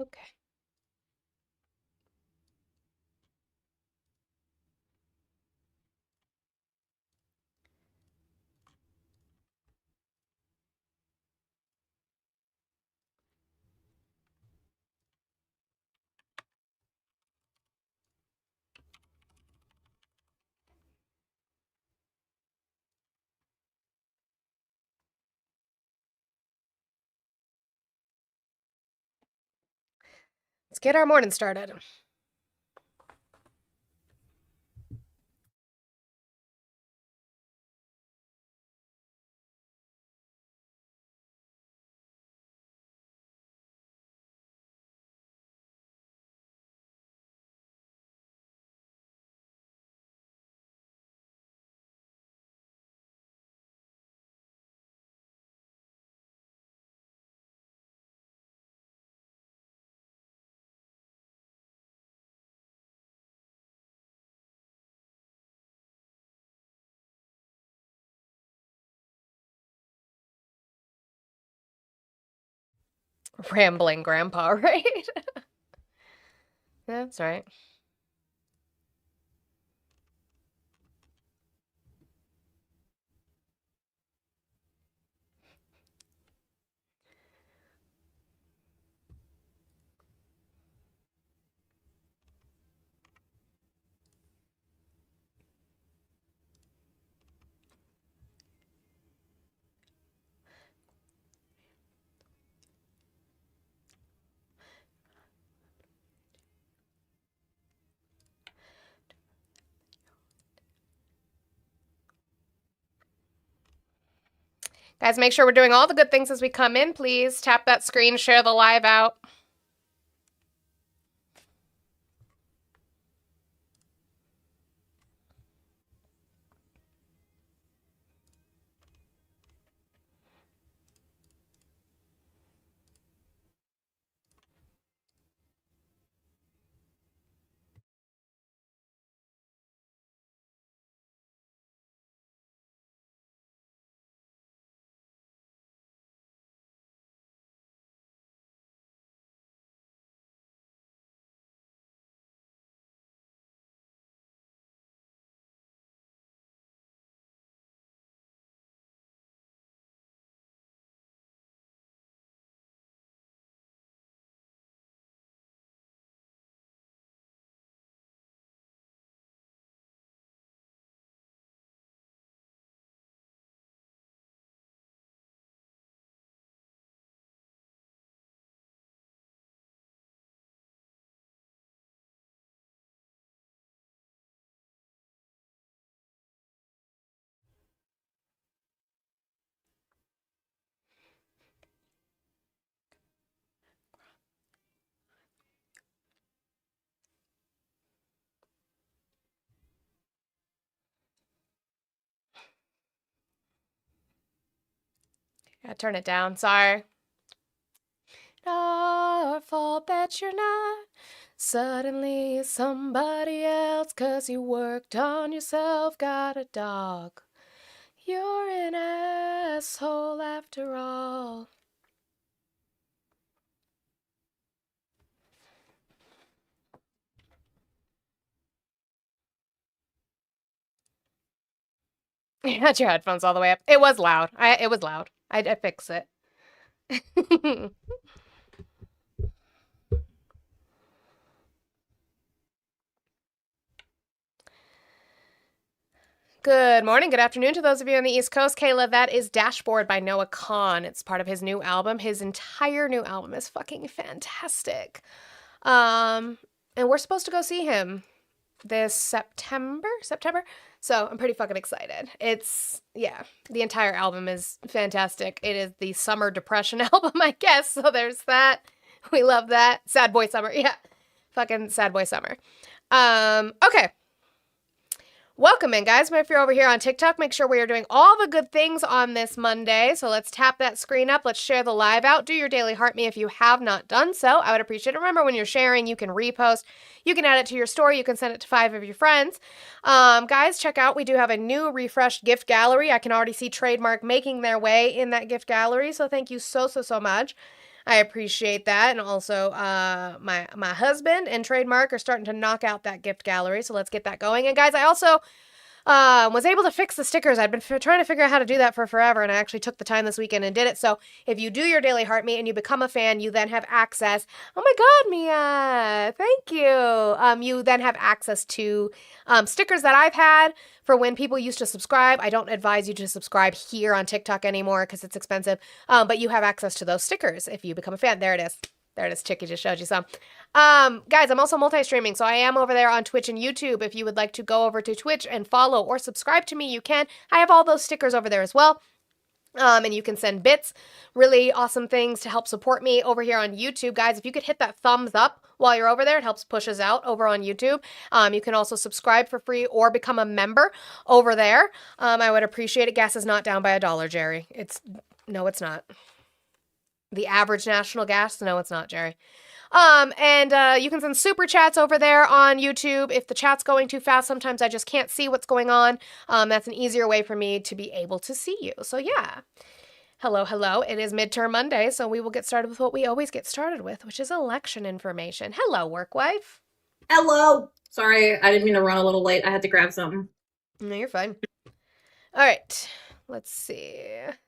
Okay. Let's get our morning started. Rambling grandpa, right? That's right. Guys, make sure we're doing all the good things as we come in, please. Tap that screen, share the live out. Yeah, turn it down. Sorry. Our fault that you're not suddenly somebody else 'cause you worked on yourself, got a dog. You're an asshole after all. You had your headphones all the way up. It was loud. It was loud. I fix it. Good morning, good afternoon to those of you on the East Coast. Kayla, that is Dashboard by Noah Kahan. It's part of his new album. His entire new album is fucking fantastic. And we're supposed to go see him this September. So I'm pretty fucking excited. Yeah, the entire album is fantastic. It is the summer depression album, I guess. So there's that. We love that. Sad boy summer. Yeah. Fucking sad boy summer. Okay. Welcome in, guys. If you're over here on TikTok, make sure we are doing all the good things on this Monday. So let's tap that screen up. Let's share the live out. Do your daily heart me if you have not done so. I would appreciate it. Remember, when you're sharing, you can repost. You can add it to your story. You can send it to 5 of your friends. Guys, check out. We do have a new refreshed gift gallery. I can already see Trademark making their way in that gift gallery. So thank you so much. I appreciate that. And also, my husband and Trademark are starting to knock out that gift gallery. So let's get that going. And guys, I also was able to fix the stickers. I'd been trying to figure out how to do that for forever, and I actually took the time this weekend and did it. So if you do your Daily Heart Me and you become a fan, you then have access. Oh my God, Mia, thank you. You then have access to stickers that I've had for when people used to subscribe. I don't advise you to subscribe here on TikTok anymore because it's expensive, but you have access to those stickers if you become a fan. There it is. There it is. Chicky just showed you some. Guys, I'm also multi-streaming, so I am over there on Twitch and YouTube. If you would like to go over to Twitch and follow or subscribe to me, you can. I have all those stickers over there as well. And you can send bits, really awesome things to help support me over here on YouTube. Guys, if you could hit that thumbs up while you're over there, it helps push us out over on YouTube. You can also subscribe for free or become a member over there. I would appreciate it. Gas is not down by $1, Jerry. No, it's not. The average national gas? No, it's not, Jerry. And you can send super chats over there on YouTube. If the chat's going too fast, sometimes I just can't see what's going on. That's an easier way for me to be able to see you. So yeah. Hello, hello. It is midterm Monday, so we will get started with what we always get started with, which is election information. Hello, workwife. Hello. Sorry, I didn't mean to run a little late. I had to grab something. No, you're fine. All right. Let's see.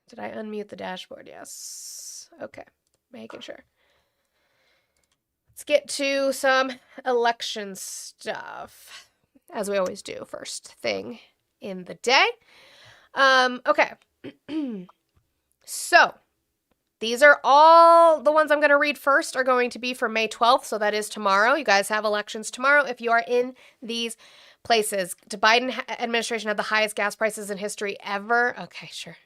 Did I unmute the dashboard? Yes. Okay. Making sure. Let's get to some election stuff, as we always do, first thing in the day. Okay. So, these are all the ones I'm going to read first are going to be for May 12th, so that is tomorrow. You guys have elections tomorrow if you are in these places. The Biden administration had the highest gas prices in history ever. Okay, sure.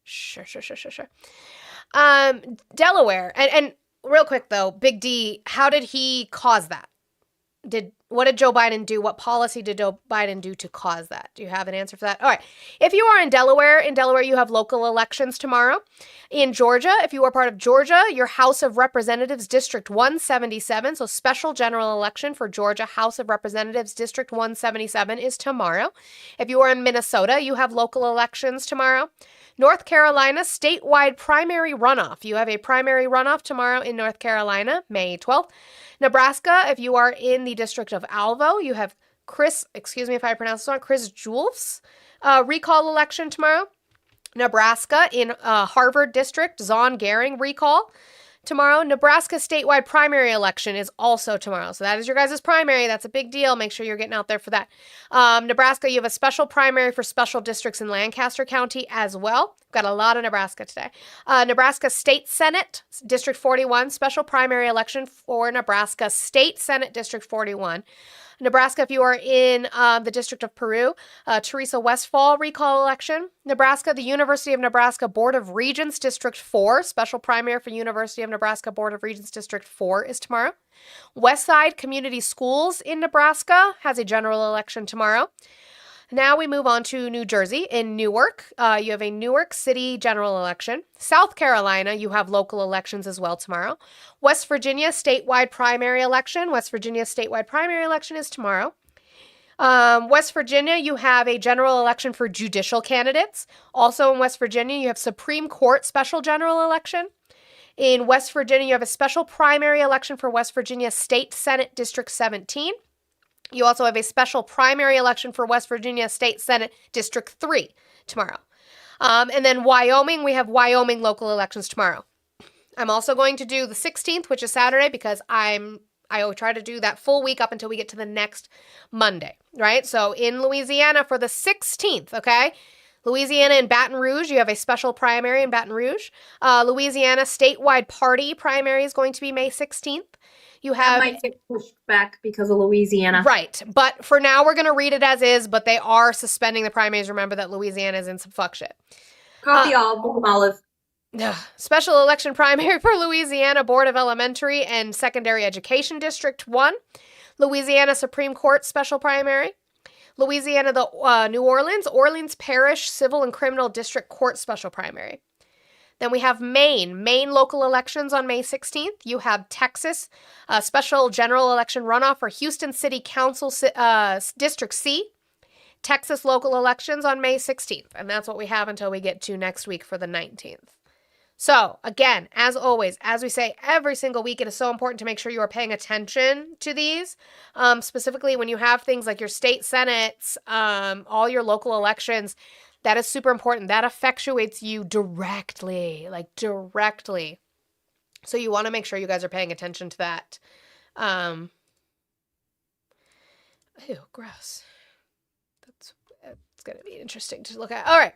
Sure. Delaware, and real quick though, Big D, how did he cause that? What did Joe Biden do? What policy did Joe Biden do to cause that? Do you have an answer for that? All right. If you are in Delaware you have local elections tomorrow. In Georgia, if you are part of Georgia, your House of Representatives District 177, so special general election for Georgia House of Representatives District 177 is tomorrow. If you are in Minnesota, you have local elections tomorrow. North Carolina, statewide primary runoff. You have a primary runoff tomorrow in North Carolina, May 12th. Nebraska, if you are in the District of Alvo, you have excuse me if I pronounce this wrong, Chris Jules recall election tomorrow. Nebraska in Harvard District, Zon Gehring recall tomorrow. Nebraska statewide primary election is also tomorrow. So that is your guys' primary. That's a big deal. Make sure you're getting out there for that. Nebraska, you have a special primary for special districts in Lancaster County as well. Got a lot of Nebraska today. Nebraska State Senate, District 41, special primary election for Nebraska State Senate District 41. Nebraska, if you are in the District of Peru, Teresa Westfall recall election. Nebraska, the University of Nebraska Board of Regents District 4, special primary for University of Nebraska Board of Regents District 4 is tomorrow. Westside Community Schools in Nebraska has a general election tomorrow. Now we move on to New Jersey. In Newark, you have a Newark City general election. South Carolina, you have local elections as well tomorrow. West Virginia statewide primary election. West Virginia statewide primary election is tomorrow. West Virginia, you have a general election for judicial candidates. Also in West Virginia, you have Supreme Court special general election. In West Virginia, you have a special primary election for West Virginia State Senate District 17. You also have a special primary election for West Virginia State Senate District 3 tomorrow. And then Wyoming, we have Wyoming local elections tomorrow. I'm also going to do the 16th, which is Saturday, because I will try to do that full week up until we get to the next Monday, right? So in Louisiana for the 16th, okay? Louisiana and Baton Rouge, you have a special primary in Baton Rouge. Louisiana statewide party primary is going to be May 16th. You have that might get pushed back because of Louisiana. Right. But for now, we're going to read it as is, but they are suspending the primaries. Remember that Louisiana is in some fuck shit. Coffee olive. Special election primary for Louisiana Board of Elementary and Secondary Education District 1. Louisiana Supreme Court special primary. Louisiana, New Orleans Parish Civil and Criminal District Court special primary. Then we have Maine local elections on May 16th. You have Texas, special general election runoff for Houston City Council District C. Texas local elections on May 16th. And that's what we have until we get to next week for the 19th. So, again, as always, as we say every single week, it is so important to make sure you are paying attention to these. Specifically, when you have things like your state senates, all your local elections, that is super important. That effectuates you directly, like directly. So, you want to make sure you guys are paying attention to that. Ew, gross. It's going to be interesting to look at. All right.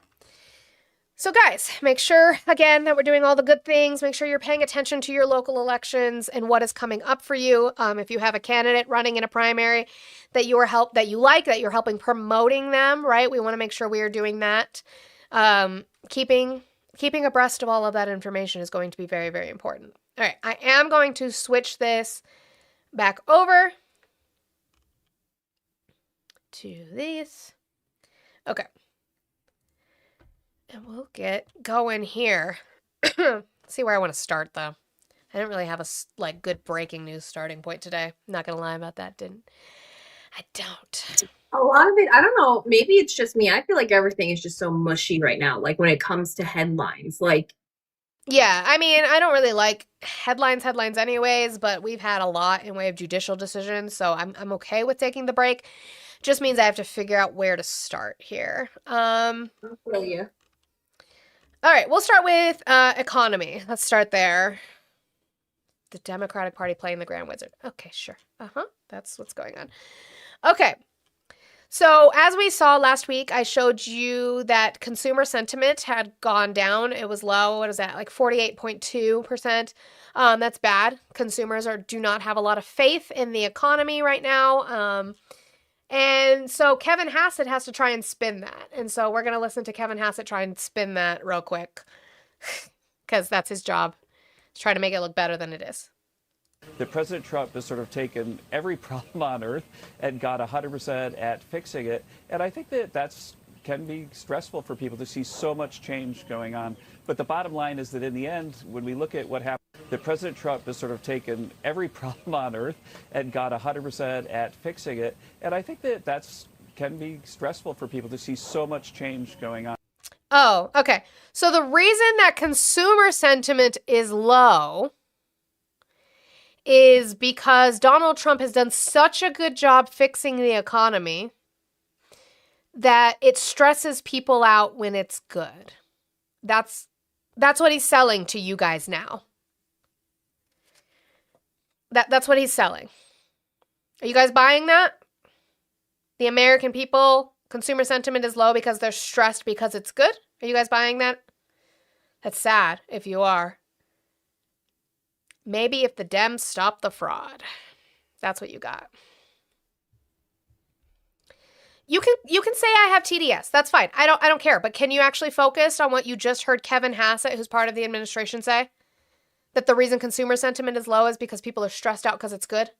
So, guys, make sure, again, that we're doing all the good things. Make sure you're paying attention to your local elections and what is coming up for you. If you have a candidate running in a primary that you like, that you're helping promoting them, right? We want to make sure we are doing that. Keeping abreast of all of that information is going to be very, very important. All right, I am going to switch this back over to these. Okay. And we'll get going here. See where I want to start, though. I didn't really have a good breaking news starting point today. Not gonna lie about that. I don't. A lot of it, I don't know, maybe it's just me. I feel like everything is just so mushy right now, like when it comes to headlines. Like, yeah, I mean, I don't really like headlines anyways, but we've had a lot in way of judicial decisions, so I'm okay with taking the break. Just means I have to figure out where to start here. I feel you. All right, we'll start with economy. Let's start there. The Democratic Party playing the Grand Wizard. Okay, sure. That's what's going on. Okay. So as we saw last week, I showed you that consumer sentiment had gone down. It was low. What is that? Like 48.2%. That's bad. Consumers do not have a lot of faith in the economy right now. And so Kevin Hassett has to try and spin that. And so we're going to listen to Kevin Hassett try and spin that real quick because that's his job. He's trying to make it look better than it is. That President Trump has sort of taken every problem on earth and got 100% at fixing it. And I think that can be stressful for people to see so much change going on. But the bottom line is that in the end, when we look at what happened, that President Trump has sort of taken every problem on earth and got 100% at fixing it. And I think that can be stressful for people to see so much change going on. Oh, okay. So the reason that consumer sentiment is low is because Donald Trump has done such a good job fixing the economy that it stresses people out when it's good. That's what he's selling to you guys now. That's what he's selling. Are you guys buying that? The American people, consumer sentiment is low because they're stressed because it's good? Are you guys buying that? That's sad if you are. Maybe if the Dems stop the fraud. That's what you got. You can say I have TDS. That's fine. I don't care. But can you actually focus on what you just heard Kevin Hassett, who's part of the administration, say? That the reason consumer sentiment is low is because people are stressed out because it's good?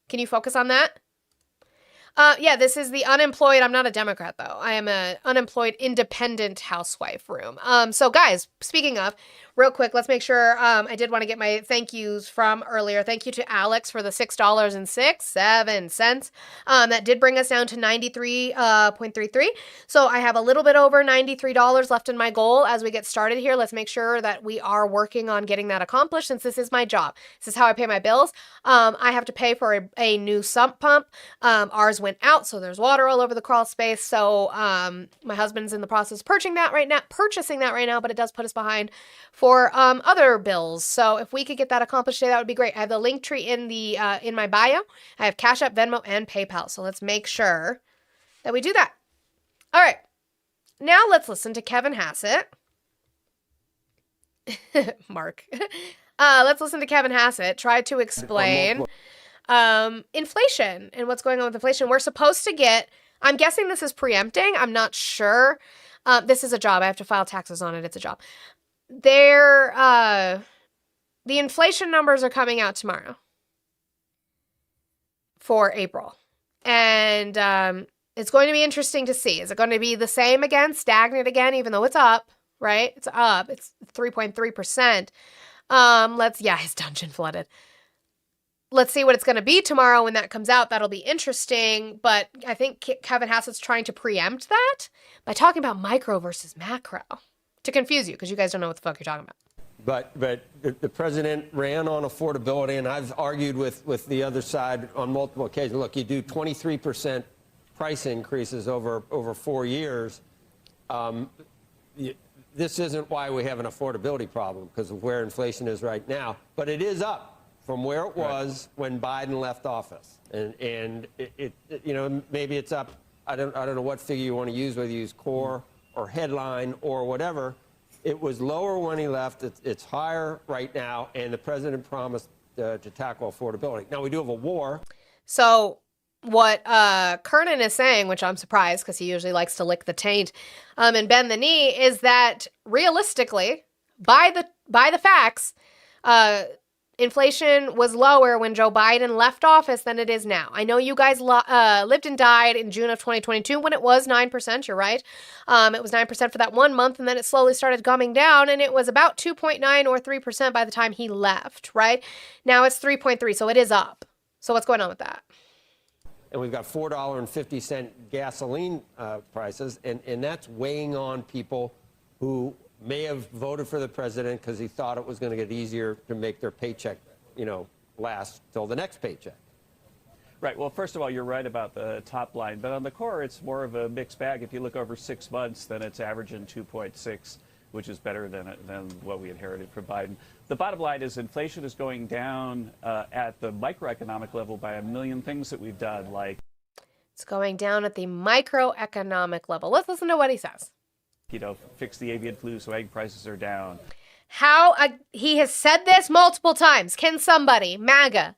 Can you focus on that? Yeah, this is the unemployed. I'm not a Democrat, though. I am an unemployed independent housewife room. So, guys, speaking of, real quick, let's make sure I did want to get my thank yous from earlier. Thank you to Alex for the $6.67. That did bring us down to 93.33. So I have a little bit over $93 left in my goal as we get started here. Let's make sure that we are working on getting that accomplished since this is my job. This is how I pay my bills. I have to pay for a new sump pump. Ours went out, so there's water all over the crawl space. So my husband's in the process of purchasing that right now, but it does put us behind for other bills. So if we could get that accomplished today, that would be great. I have the link tree in my bio. I have Cash App, Venmo, and PayPal. So let's make sure that we do that. All right. Now let's listen to Kevin Hassett. Mark. Let's listen to Kevin Hassett try to explain inflation and what's going on with inflation. We're supposed to get, I'm guessing this is preempting. I'm not sure. This is a job. I have to file taxes on it. It's a job. The inflation numbers are coming out tomorrow for April. And it's going to be interesting to see. Is it going to be the same again, stagnant again, even though it's up, right? It's up. It's 3.3%. His dungeon flooded. Let's see what it's going to be tomorrow when that comes out. That'll be interesting. But I think Kevin Hassett's trying to preempt that by talking about micro versus macro to confuse you because you guys don't know what the fuck you're talking about. But the president ran on affordability, and I've argued with the other side on multiple occasions. Look, you do 23% price increases over 4 years. This isn't why we have an affordability problem, because of where inflation is right now. But it is up from where it was when Biden left office, and it you know, maybe it's up. I don't know what figure you want to use, whether you use core or headline or whatever. It was lower when he left. It's higher right now, and the president promised to tackle affordability. Now, we do have a war. So what Kernan is saying, which I'm surprised because he usually likes to lick the taint and bend the knee, is that realistically, by the facts, inflation was lower when Joe Biden left office than it is now. I know you guys lived and died in June of 2022 when it was 9%. You're right. It was 9% for that 1 month, and then it slowly started coming down, and it was about 2.9 or 3% by the time he left, right? Now it's 3.3, so it is up. So what's going on with that? And we've got $4.50 gasoline prices, and that's weighing on people who may have voted for the president because he thought it was going to get easier to make their paycheck, you know, last till the next paycheck. Right. Well, first of all, you're right about the top line, but on the core, it's more of a mixed bag. If you look over 6 months, then it's averaging 2.6, which is better than what we inherited from Biden. The bottom line is inflation is going down at the microeconomic level by a million things that we've done, like it's going down at the microeconomic level. Let's listen to what he says. You know, fix the avian flu so egg prices are down. He has said this multiple times. Can somebody, MAGA,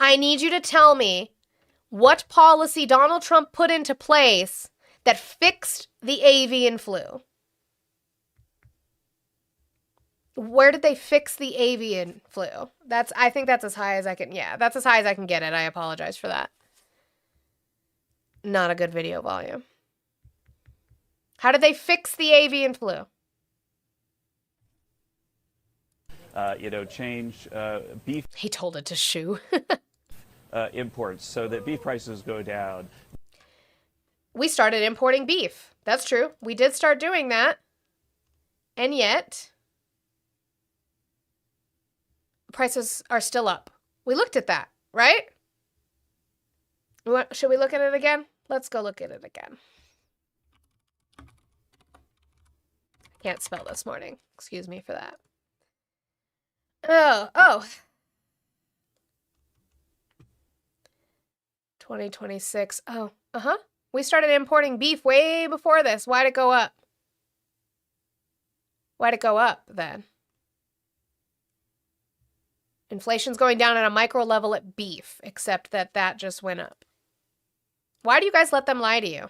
I need you to tell me what policy Donald Trump put into place that fixed the avian flu. Where did they fix the avian flu? I think that's as high as I can. Yeah, that's as high as I can get it. I apologize for that. Not a good video volume. How did they fix the avian flu? You know, change beef. He told it to shoo. Imports so that beef prices go down. We started importing beef. That's true. We did start doing that. And yet, prices are still up. We looked at that, right? Should we look at it again? Let's go look at it again. Can't spell this morning. Excuse me for that. Oh. 2026. Oh, we started importing beef way before this. Why'd it go up? Why'd it go up then? Inflation's going down at a micro level at beef, except that just went up. Why do you guys let them lie to you?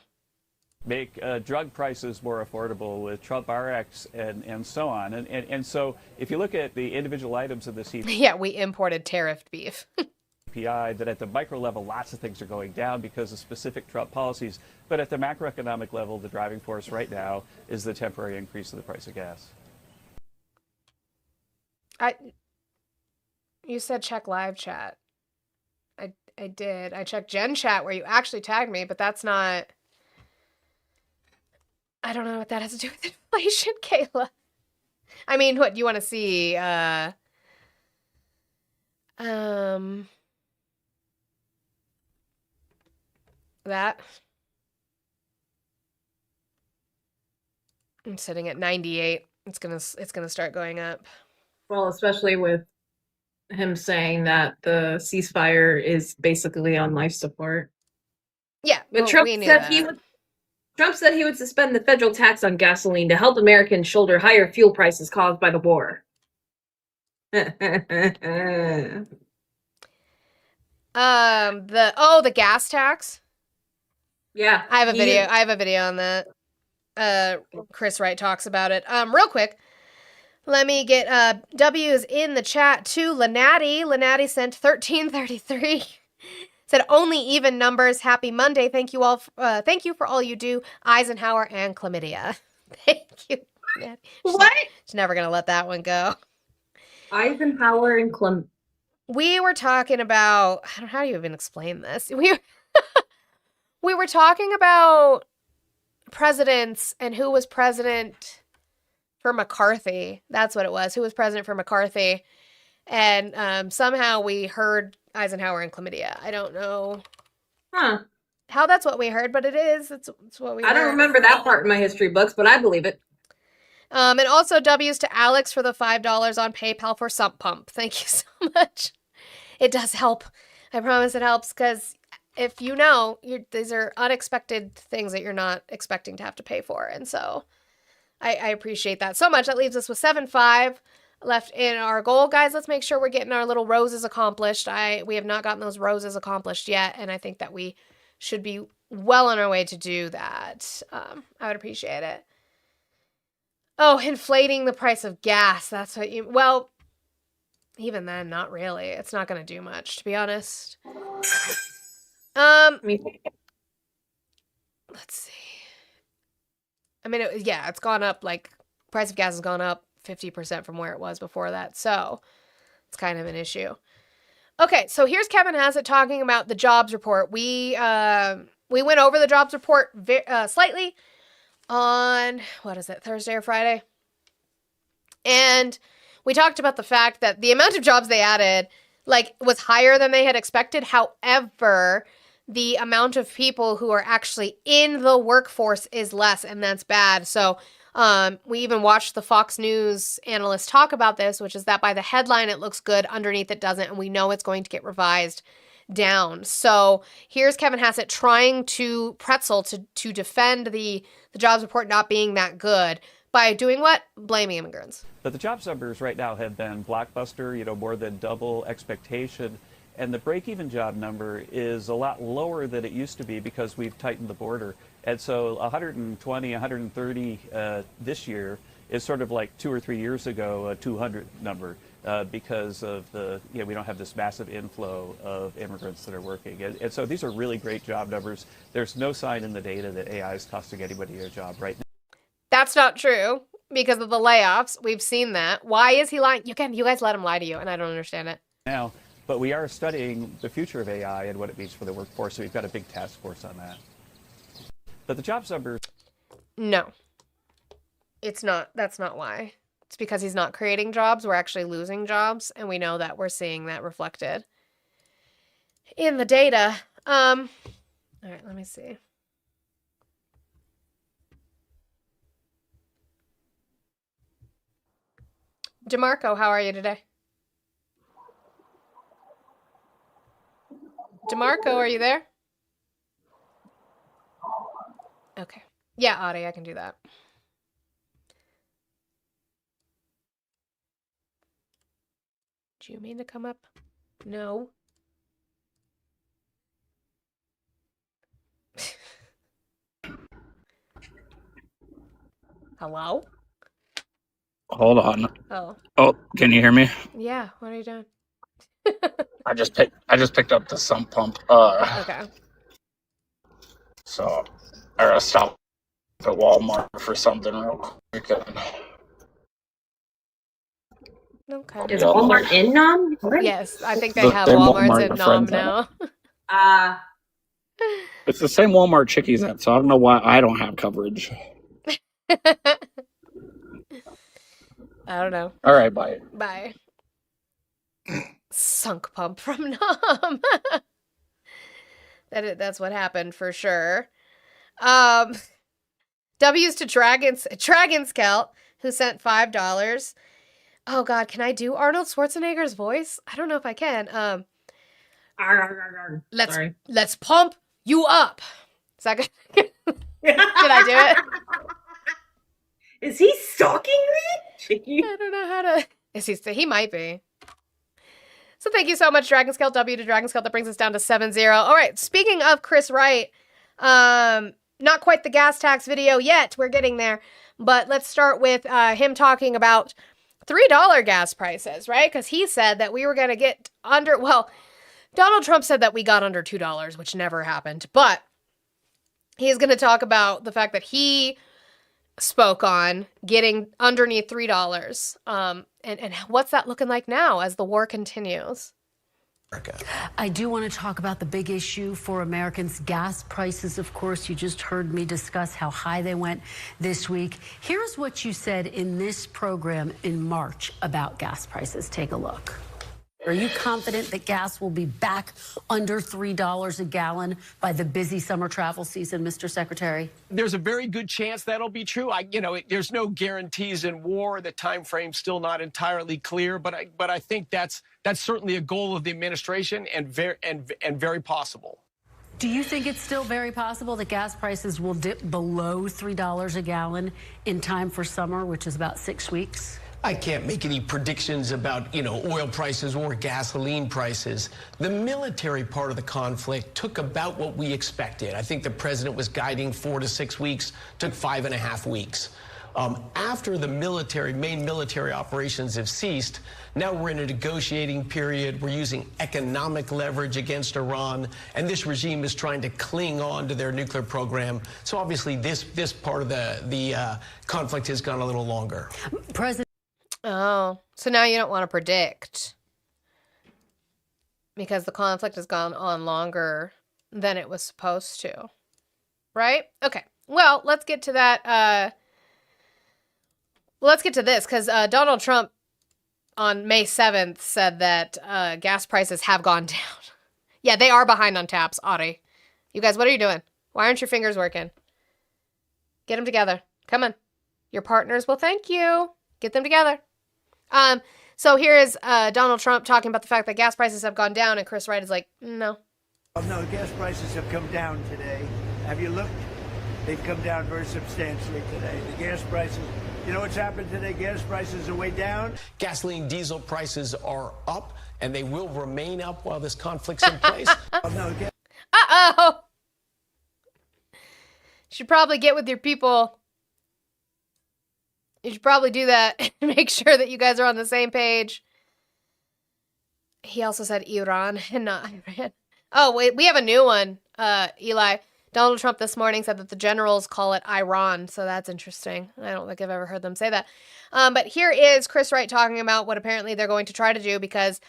Make drug prices more affordable with Trump RX and so on. And so if you look at the individual items of the CPI, Yeah, we imported tariffed beef. that at the micro level, lots of things are going down because of specific Trump policies. But at the macroeconomic level, the driving force right now is the temporary increase of the price of gas. You said check live chat. I did. I checked Gen chat where you actually tagged me, but that's not... I don't know what that has to do with inflation, Kayla. I mean, what do you want to see? That? I'm sitting at 98. It's gonna start going up. Well, especially with him saying that the ceasefire is basically on life support. Yeah, But well, Trump we knew said that. Trump said he would suspend the federal tax on gasoline to help Americans shoulder higher fuel prices caused by the war. The gas tax. Yeah. I have a video on that. Chris Wright talks about it. Real quick, let me get W's in the chat too. Lanati sent 1333. Said only even numbers. Happy Monday. Thank you all. Thank you for all you do. Eisenhower and chlamydia. Thank you. What? She's never gonna let that one go. Eisenhower and We were talking about, I don't know how you even explain this. We were talking about presidents and who was president for McCarthy. That's what it was. Who was president for McCarthy? And somehow we heard Eisenhower and chlamydia. I don't know Huh. how that's what we heard, but it is. It's what we I don't heard. remember that part in my history books, but I believe it. And also W's to Alex for the $5 on PayPal for Sump Pump. Thank you so much. It does help. I promise it helps, because if you know, these are unexpected things that you're not expecting to have to pay for. And so I appreciate that so much. That leaves us with 7-5 left in our goal. Guys, let's make sure we're getting our little roses accomplished. We have not gotten those roses accomplished yet, and I think that we should be well on our way to do that. I would appreciate it. Oh, inflating the price of gas. That's what you... Well, even then, not really. It's not going to do much, to be honest. Let's see. I mean, it's gone up, like, price of gas has gone up 50% from where it was before that. So it's kind of an issue. Okay, so here's Kevin Hassett talking about the jobs report. We went over the jobs report slightly on, what is it, Thursday or Friday? And we talked about the fact that the amount of jobs they added, like, was higher than they had expected. However, the amount of people who are actually in the workforce is less, and that's bad. So we even watched the Fox News analyst talk about this, which is that by the headline it looks good, underneath it doesn't, and we know it's going to get revised down. So here's Kevin Hassett trying to pretzel to defend the jobs report not being that good by doing what? Blaming immigrants. But the jobs numbers right now have been blockbuster, more than double expectation. And the break-even job number is a lot lower than it used to be because we've tightened the border. And so 120, 130 this year is sort of like 2 or 3 years ago, a 200 number, because of we don't have this massive inflow of immigrants that are working. And so these are really great job numbers. There's no sign in the data that AI is costing anybody a job right now. That's not true because of the layoffs. We've seen that. Why is he lying? You guys let him lie to you, and I don't understand it. Now, but we are studying the future of AI and what it means for the workforce, so we've got a big task force on that. But the jobs numbers... No. It's not. That's not why. It's because he's not creating jobs. We're actually losing jobs, and we know that we're seeing that reflected in the data. All right, let me see. DeMarco, how are you today? DeMarco, are you there? Okay. Yeah, Audie, I can do that. Do you mean to come up? No. Hello? Hold on. Oh. Oh, can you hear me? Yeah, what are you doing? I just picked up the sump pump. Okay. So I gotta stop at Walmart for something real quick. Okay. Is Walmart in Nam? Yes, I think they have Same Walmarts Walmart in my Nam friends now. It's the same Walmart Chickies at, so I don't know why I don't have coverage. I don't know. All right, bye. Bye. Sunk pump from Nam. That's what happened for sure. W's to Dragon Scout, who sent $5. Oh God, can I do Arnold Schwarzenegger's voice? I don't know if I can. Let's pump you up. Is that good? Did I do it? Is he stalking me? I don't know how to. He might be. So thank you so much, Dragon Scale. W to Dragon Scale. That brings us down to 7-0. All right. Speaking of Chris Wright, not quite the gas tax video yet. We're getting there. But let's start with him talking about $3 gas prices, right? Because he said that we were going to get under, well, Donald Trump said that we got under $2, which never happened. But he's going to talk about the fact that he spoke on getting underneath $3. And what's that looking like now as the war continues? I do want to talk about the big issue for Americans, gas prices. Of course, you just heard me discuss how high they went this week. Here's what you said in this program in March about gas prices. Take a look. Are you confident that gas will be back under $3 a gallon by the busy summer travel season, Mr. Secretary? There's a very good chance that'll be true. There's no guarantees in war. The time frame's still not entirely clear, but I think that's certainly a goal of the administration and very possible. Do you think it's still very possible that gas prices will dip below $3 a gallon in time for summer, which is about 6 weeks? I can't make any predictions about, oil prices or gasoline prices. The military part of the conflict took about what we expected. I think the president was guiding 4 to 6 weeks, took 5.5 weeks. After the main military operations have ceased, now we're in a negotiating period. We're using economic leverage against Iran, and this regime is trying to cling on to their nuclear program. So obviously this part of the conflict has gone a little longer. President. Oh, so now you don't want to predict because the conflict has gone on longer than it was supposed to, right? Okay, well, let's get to that. Let's get to this because Donald Trump on May 7th said that gas prices have gone down. Yeah, they are behind on taps, Audie. You guys, what are you doing? Why aren't your fingers working? Get them together. Come on. Your partners will thank you. Get them together. So here is Donald Trump talking about the fact that gas prices have gone down, and Chris Wright is like, no. No, gas prices have come down today. Have you looked? They've come down very substantially today. The gas prices, you know what's happened today? Gas prices are way down. Gasoline, diesel prices are up, and they will remain up while this conflict's in place. Uh-oh! Should probably get with your people. You should probably do that and make sure that you guys are on the same page. He also said Iran and not Iran. Oh, wait, we have a new one, Eli. Donald Trump this morning said that the generals call it Iran, so that's interesting. I don't think I've ever heard them say that. But here is Chris Wright talking about what apparently they're going to try to do because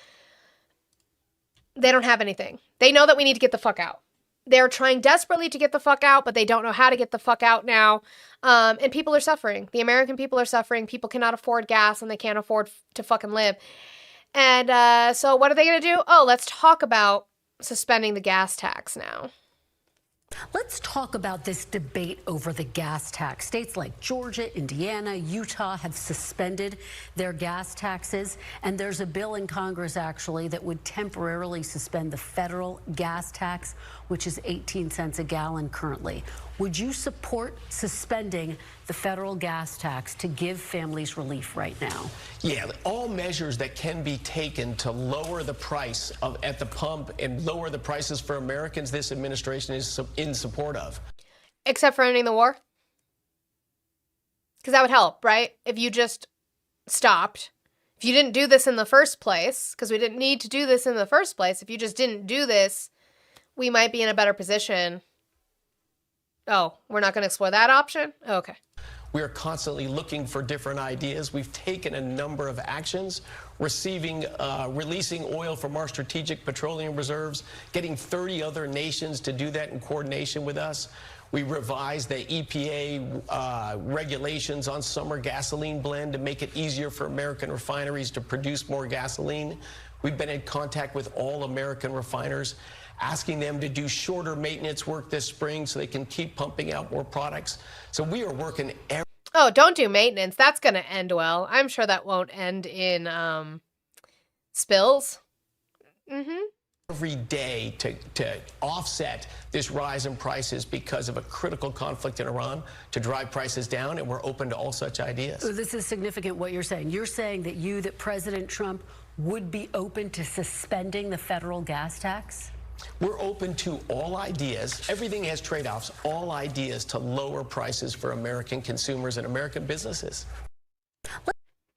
they don't have anything. They know that we need to get the fuck out. They're trying desperately to get the fuck out, but they don't know how to get the fuck out now. And people are suffering. The American people are suffering. People cannot afford gas and they can't afford to fucking live. And so what are they going to do? Oh, let's talk about suspending the gas tax now. Let's talk about this debate over the gas tax. States like Georgia, Indiana, Utah have suspended their gas taxes. And there's a bill in Congress, actually, that would temporarily suspend the federal gas tax, which is 18 cents a gallon currently. Would you support suspending the federal gas tax to give families relief right now? Yeah, all measures that can be taken to lower the price at the pump and lower the prices for Americans, this administration is in support of. Except for ending the war? Because that would help, right? If you just stopped. If you didn't do this in the first place, because we didn't need to do this in the first place, if you just didn't do this, we might be in a better position. Oh, we're not going to explore that option? Oh, okay. We are constantly looking for different ideas. We've taken a number of actions, releasing oil from our strategic petroleum reserves, getting 30 other nations to do that in coordination with us. We revised the EPA regulations on summer gasoline blend to make it easier for American refineries to produce more gasoline. We've been in contact with all American refiners, asking them to do shorter maintenance work this spring so they can keep pumping out more products. So we are working Oh, don't do maintenance. That's going to end well. I'm sure that won't end in spills. every day to offset this rise in prices because of a critical conflict in Iran, to drive prices down, and we're open to all such ideas. This is significant what you're saying. You're saying that President Trump would be open to suspending the federal gas tax? We're open to all ideas. Everything has trade-offs, all ideas to lower prices for American consumers and American businesses.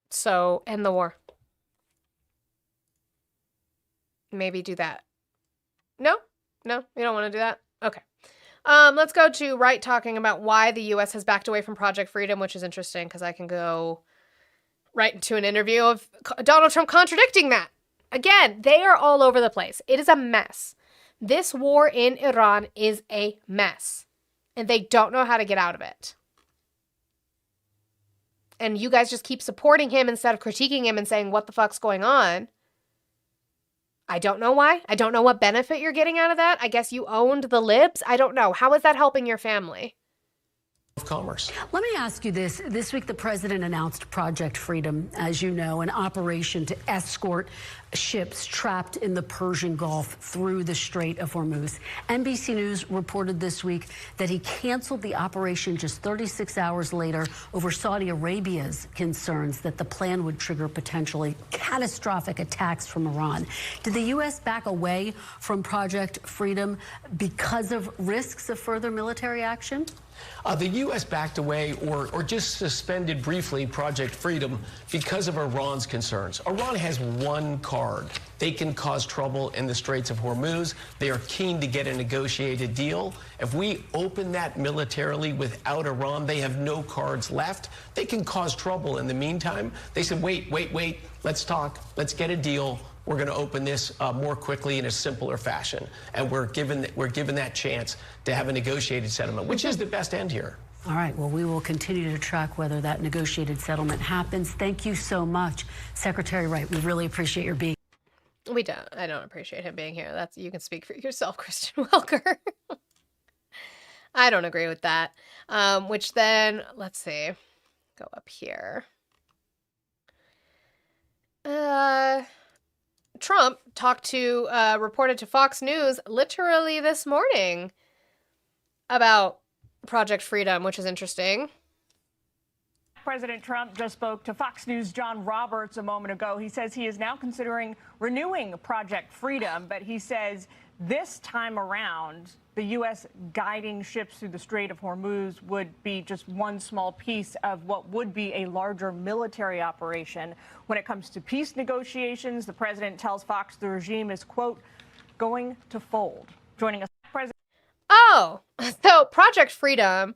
So, end the war. Maybe do that. No, you don't want to do that? Okay. Let's go to Wright talking about why the U.S. has backed away from Project Freedom, which is interesting because I can go right into an interview of Donald Trump contradicting that. Again, they are all over the place. It is a mess. This war in Iran is a mess. And they don't know how to get out of it. And you guys just keep supporting him instead of critiquing him and saying, what the fuck's going on? I don't know why. I don't know what benefit you're getting out of that. I guess you owned the libs. I don't know. How is that helping your family? Of commerce. Let me ask you this. This week, the president announced Project Freedom, as you know, an operation to escort ships trapped in the Persian Gulf through the Strait of Hormuz. NBC News reported this week that he canceled the operation just 36 hours later over Saudi Arabia's concerns that the plan would trigger potentially catastrophic attacks from Iran. Did the U.S. back away from Project Freedom because of risks of further military action? The U.S. backed away or just suspended briefly Project Freedom because of Iran's concerns. Iran has one card. They can cause trouble in the Straits of Hormuz. They are keen to get a negotiated deal. If we open that militarily without Iran, they have no cards left. They can cause trouble in the meantime. They said, wait, let's talk. Let's get a deal. We're going to open this more quickly in a simpler fashion. And we're given that chance to have a negotiated settlement, which is the best end here. All right. Well, we will continue to track whether that negotiated settlement happens. Thank you so much, Secretary Wright. We really appreciate your being. I don't appreciate him being here. You can speak for yourself, Christian Welker. I don't agree with that. Which then, let's see, go up here. Trump reported to Fox News literally this morning about Project Freedom, which is interesting. President Trump just spoke to Fox News' John Roberts a moment ago. He says he is now considering renewing Project Freedom, but he says this time around, the U.S. guiding ships through the Strait of Hormuz would be just one small piece of what would be a larger military operation. When it comes to peace negotiations, the president tells Fox the regime is, quote, going to fold. Joining us, President. Oh, so Project Freedom,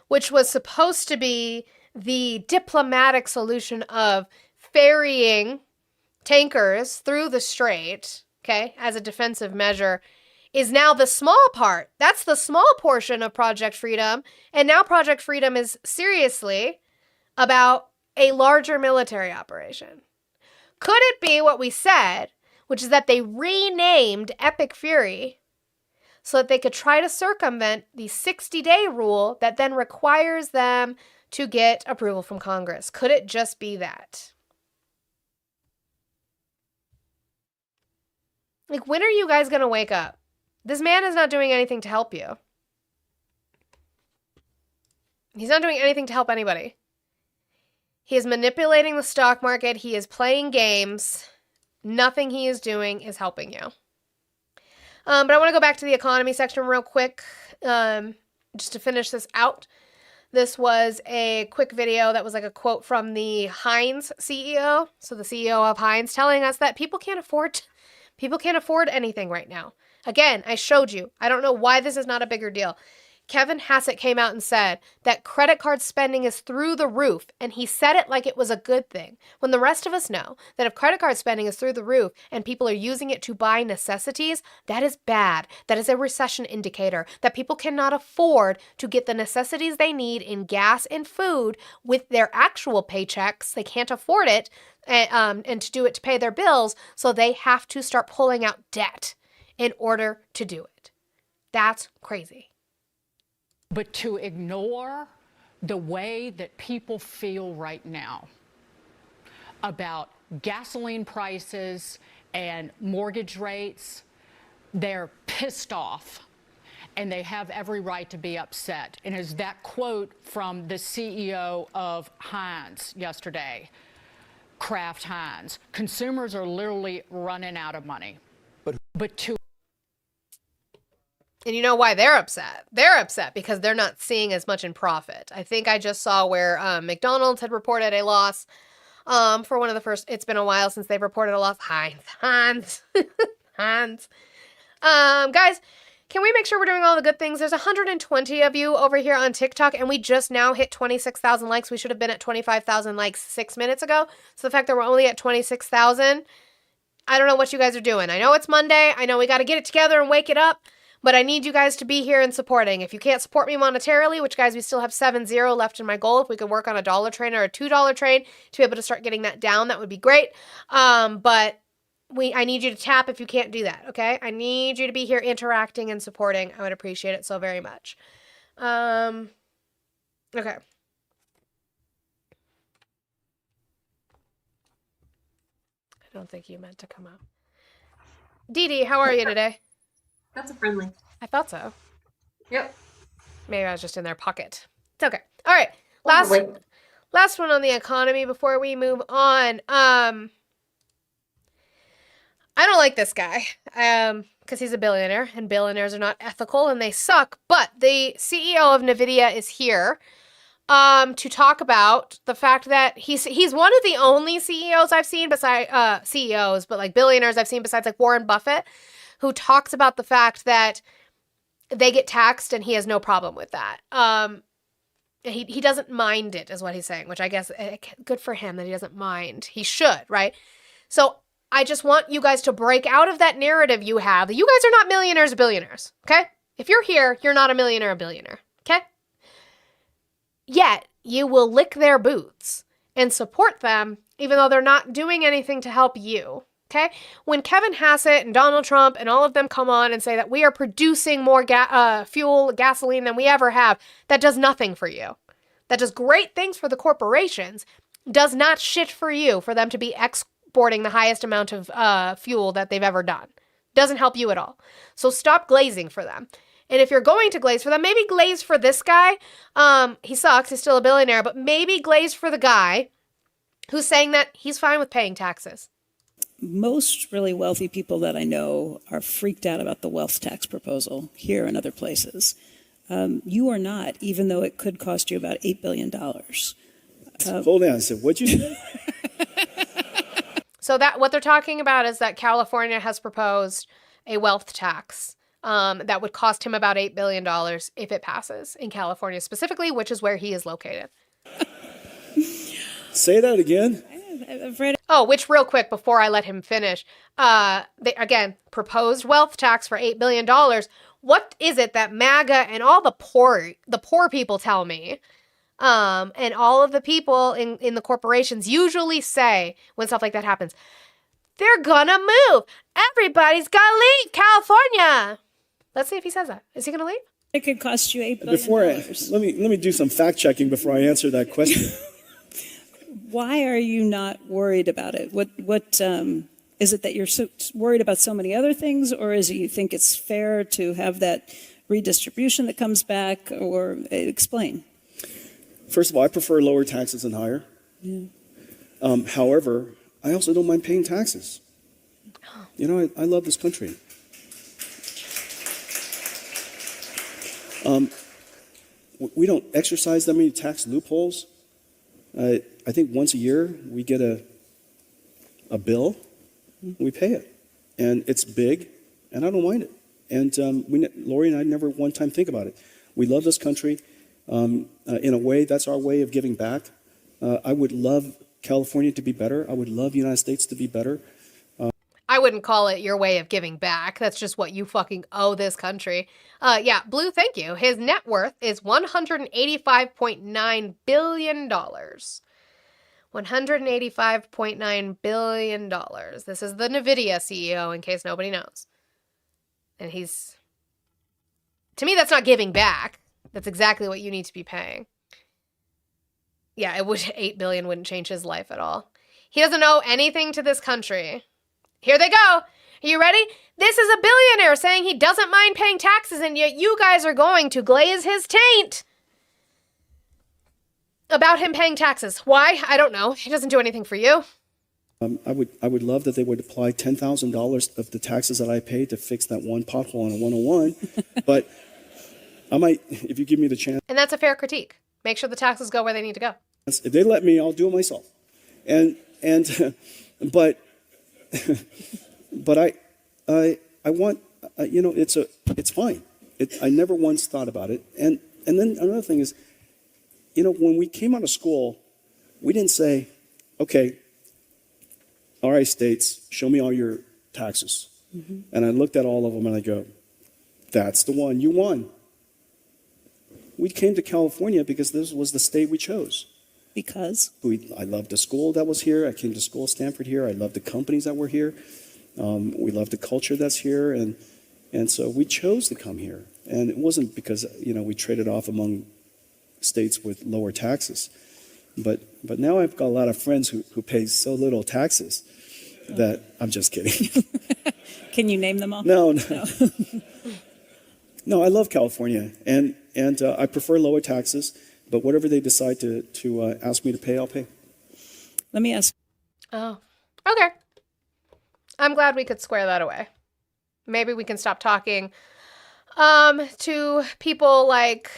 which was supposed to be the diplomatic solution of ferrying tankers through the strait, okay, as a defensive measure, is now the small part. That's the small portion of Project Freedom. And now Project Freedom is seriously about a larger military operation. Could it be what we said, which is that they renamed Epic Fury so that they could try to circumvent the 60-day rule that then requires them to get approval from Congress? Could it just be that? Like, when are you guys going to wake up? This man is not doing anything to help you. He's not doing anything to help anybody. He is manipulating the stock market. He is playing games. Nothing he is doing is helping you. But I want to go back to the economy section real quick, just to finish this out. This was a quick video that was like a quote from the Heinz CEO. So the CEO of Heinz telling us that people can't afford anything right now. Again, I showed you. I don't know why this is not a bigger deal. Kevin Hassett came out and said that credit card spending is through the roof, and he said it like it was a good thing, when the rest of us know that if credit card spending is through the roof and people are using it to buy necessities, that is bad. That is a recession indicator, that people cannot afford to get the necessities they need in gas and food with their actual paychecks. They can't afford it, and to do it to pay their bills, so they have to start pulling out debt in order to do it. That's crazy. But to ignore the way that people feel right now about gasoline prices and mortgage rates, they're pissed off and they have every right to be upset. And as that quote from the CEO of Heinz yesterday, Kraft Heinz, consumers are literally running out of money. But to And you know why they're upset? They're upset because they're not seeing as much in profit. I think I just saw where McDonald's had reported a loss for one of the first. It's been a while since they've reported a loss. Heinz. Guys, can we make sure we're doing all the good things? There's 120 of you over here on TikTok, and we just now hit 26,000 likes. We should have been at 25,000 likes 6 minutes ago. So the fact that we're only at 26,000, I don't know what you guys are doing. I know it's Monday. I know we got to get it together and wake it up. But I need you guys to be here and supporting. If you can't support me monetarily, which, guys, we still have 7-0 left in my goal. If we could work on a $1 train or a $2 train to be able to start getting that down, that would be great. But I need you to tap if you can't do that, okay? I need you to be here interacting and supporting. I would appreciate it so very much. Okay. I don't think you meant to come up. Dee Dee, how are you today? That's a friendly. I thought so. Yep. Maybe I was just in their pocket. It's okay. All right. Last one on the economy before we move on. I don't like this guy because he's a billionaire, and billionaires are not ethical and they suck. But the CEO of NVIDIA is here to talk about the fact that he's one of the only CEOs I've seen besides CEOs, but like billionaires I've seen besides like Warren Buffett, who talks about the fact that they get taxed and he has no problem with that. He doesn't mind it, is what he's saying, which I guess good for him that he doesn't mind. He should, right? So I just want you guys to break out of that narrative you have. You guys are not millionaires or billionaires, okay? If you're here, you're not a millionaire or billionaire, okay? Yet, you will lick their boots and support them even though they're not doing anything to help you. Okay? When Kevin Hassett and Donald Trump and all of them come on and say that we are producing more gasoline than we ever have, that does nothing for you. That does great things for the corporations, does not shit for you for them to be exporting the highest amount of fuel that they've ever done. Doesn't help you at all. So stop glazing for them. And if you're going to glaze for them, maybe glaze for this guy. He sucks. He's still a billionaire. But maybe glaze for the guy who's saying that he's fine with paying taxes. Most really wealthy people that I know are freaked out about the wealth tax proposal here and other places. You are not, even though it could cost you about $8 billion. Hold on, so what'd you say? So that what they're talking about is that California has proposed a wealth tax that would cost him about $8 billion if it passes in California specifically, which is where he is located. Say that again. Oh, which real quick before I let him finish, they again proposed wealth tax for $8 billion. What is it that MAGA and all the poor people tell me, and all of the people in the corporations usually say when stuff like that happens? They're gonna move. Everybody's gotta leave California. Let's see if he says that. Is he gonna leave? It could cost you $8 billion. Let me do some fact checking before I answer that question. Why are you not worried about it? What is it that you're so worried about so many other things, or is it you think it's fair to have that redistribution that comes back, or explain? First of all, I prefer lower taxes than higher. Yeah. However, I also don't mind paying taxes. You know, I love this country. We don't exercise that many tax loopholes. I think once a year we get a bill, we pay it, and it's big, and I don't mind it. And Lori and I never one time think about it. We love this country. In a way, that's our way of giving back. I would love California to be better. I would love the United States to be better. I wouldn't call it your way of giving back. That's just what you fucking owe this country. Yeah, Blue, thank you. His net worth is $185.9 billion. $185.9 billion. This is the NVIDIA CEO, in case nobody knows. And to me, that's not giving back. That's exactly what you need to be paying. Yeah, $8 billion wouldn't change his life at all. He doesn't owe anything to this country. Here they go. Are you ready? This is a billionaire saying he doesn't mind paying taxes, and yet you guys are going to glaze his taint about him paying taxes. Why? I don't know. He doesn't do anything for you. I would love that they would apply $10,000 of the taxes that I paid to fix that one pothole on a 101. But I might, if you give me the chance. And that's a fair critique. Make sure the taxes go where they need to go. If they let me, I'll do it myself. But I want, it's fine. I never once thought about it. And then another thing is, when we came out of school, we didn't say, okay, all right, states, show me all your taxes. And I looked at all of them and I go, that's the one, you won. We came to California because this was the state we chose. Because? I loved the school that was here. I came to school, Stanford here. I loved the companies that were here. We loved the culture that's here. And so we chose to come here. And it wasn't because, we traded off among states with lower taxes. But now I've got a lot of friends who pay so little taxes that I'm just kidding. Can you name them all? No. No, I love California, and I prefer lower taxes. But whatever they decide to ask me to pay, I'll pay. Let me ask. Oh, okay. I'm glad we could square that away. Maybe we can stop talking to people like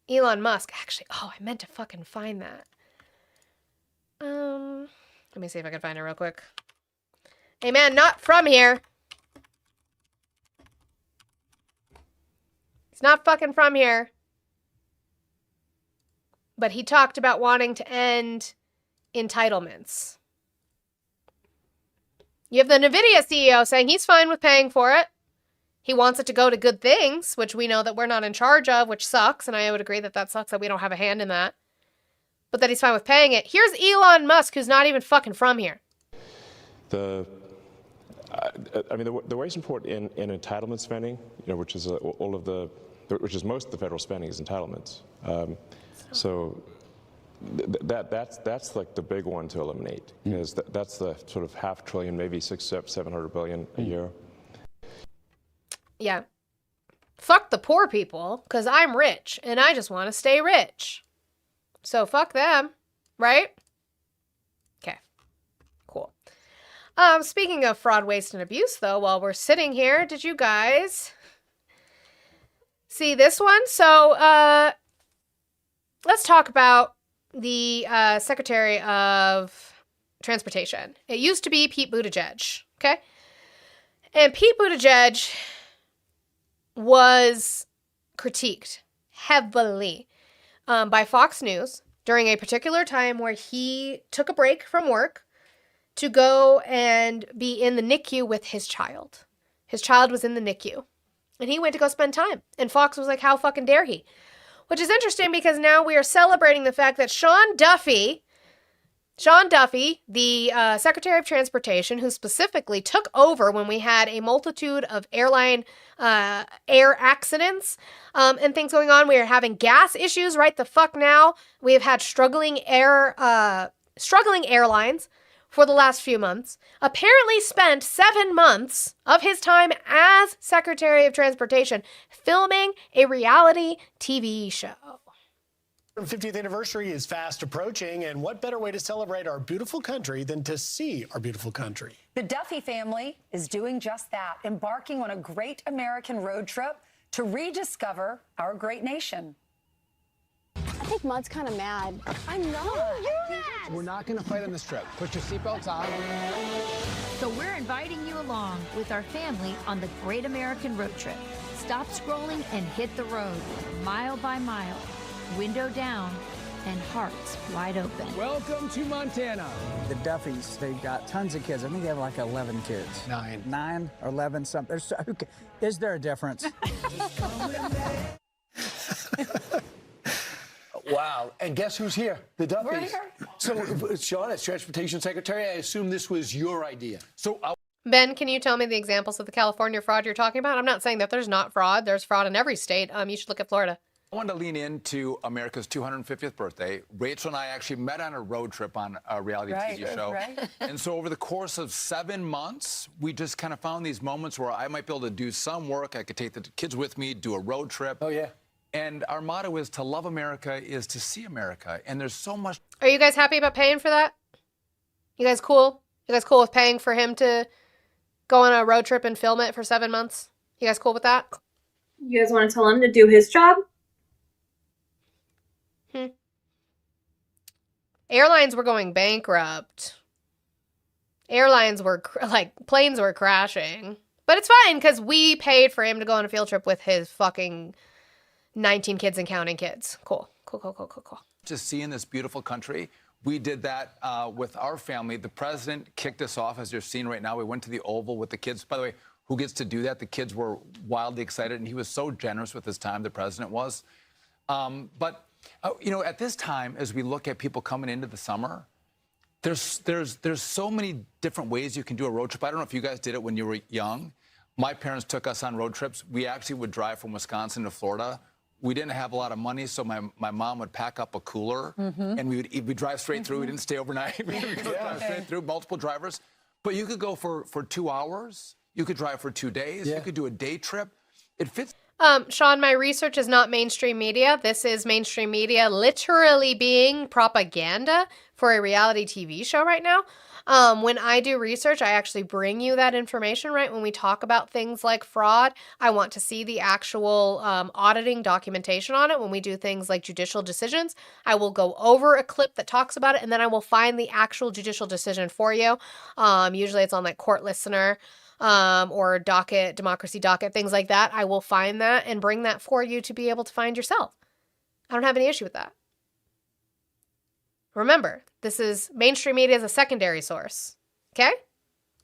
Elon Musk. Actually, I meant to fucking find that. Let me see if I can find it real quick. Hey, man, not from here. He's not fucking from here. But he talked about wanting to end entitlements. You have the NVIDIA CEO saying he's fine with paying for it. He wants it to go to good things, which we know that we're not in charge of, which sucks. And I would agree that sucks that we don't have a hand in that. But that he's fine with paying it. Here's Elon Musk, who's not even fucking from here. The waste and port in entitlement spending, which is which is most of the federal spending is entitlements. So that's like the big one to eliminate, because that's the sort of $500 billion, maybe $700 billion a year. Yeah. Fuck the poor people, because I'm rich and I just want to stay rich. So fuck them, right? Okay, cool. Speaking of fraud, waste, and abuse, though, while we're sitting here, did you guys see this one? So let's talk about the Secretary of Transportation. It used to be Pete Buttigieg, okay? And Pete Buttigieg was critiqued heavily by Fox News during a particular time where he took a break from work to go and be in the NICU with his child. His child was in the NICU. And he went to go spend time. And Fox was like, how fucking dare he? Which is interesting because now we are celebrating the fact that Sean Duffy, the Secretary of Transportation, who specifically took over when we had a multitude of airline air accidents and things going on. We are having gas issues right the fuck now. We have had struggling airlines for the last few months. Apparently spent 7 months of his time as Secretary of Transportation filming a reality TV show. The 50th anniversary is fast approaching, and what better way to celebrate our beautiful country than to see our beautiful country? The Duffy family is doing just that, embarking on a great American road trip to rediscover our great nation. I think Mud's kind of mad. I'm not. Oh, you're mad. We're not going to fight on this trip. Put your seatbelts on. So we're inviting you along with our family on the Great American Road Trip. Stop scrolling and hit the road, mile by mile, window down, and hearts wide open. Welcome to Montana. The Duffys, they've got tons of kids. I think they have like 11 kids. 9 or 11 something. Is there a difference? Wow. And guess who's here? The Duffys. We're here. So, Sean, as Transportation Secretary, I assume this was your idea. So, Ben, can you tell me the examples of the California fraud you're talking about? I'm not saying that there's not fraud. There's fraud in every state. You should look at Florida. I wanted to lean into America's 250th birthday. Rachel and I actually met on a road trip on a reality TV show. Right. And so over the course of 7 months, we just kind of found these moments where I might be able to do some work. I could take the kids with me, do a road trip. Oh, yeah. And our motto is to love America is to see America. And there's so much. Are you guys happy about paying for that? You guys cool? You guys cool with paying for him to go on a road trip and film it for 7 months? You guys cool with that? You guys want to tell him to do his job? Airlines were going bankrupt. Airlines were, planes were crashing. But it's fine, because we paid for him to go on a field trip with his fucking 19 kids and counting kids. Cool. Just seeing this beautiful country We did that with our family. The president kicked us off, as you're seeing right now. We went to the Oval with the kids. By the way, who gets to do that? The kids were wildly excited, and he was so generous with his time, the president was. But at this time, as we look at people coming into the summer, there's so many different ways you can do a road trip. I don't know if you guys did it when you were young. My parents took us on road trips. We actually would drive from Wisconsin to Florida. We didn't have a lot of money, so my mom would pack up a cooler, and we'd drive straight through. We didn't stay overnight. We would drive straight through, multiple drivers. But you could go for 2 hours. You could drive for 2 days. You could do a day trip. It fits. Sean, my research is not mainstream media. This is mainstream media literally being propaganda for a reality TV show right now. When I do research, I actually bring you that information, right? When we talk about things like fraud, I want to see the actual auditing documentation on it. When we do things like judicial decisions, I will go over a clip that talks about it, and then I will find the actual judicial decision for you. Usually it's on like Court Listener or Docket, Democracy Docket, things like that. I will find that and bring that for you to be able to find yourself. I don't have any issue with that. Remember, this is mainstream media as a secondary source. Okay?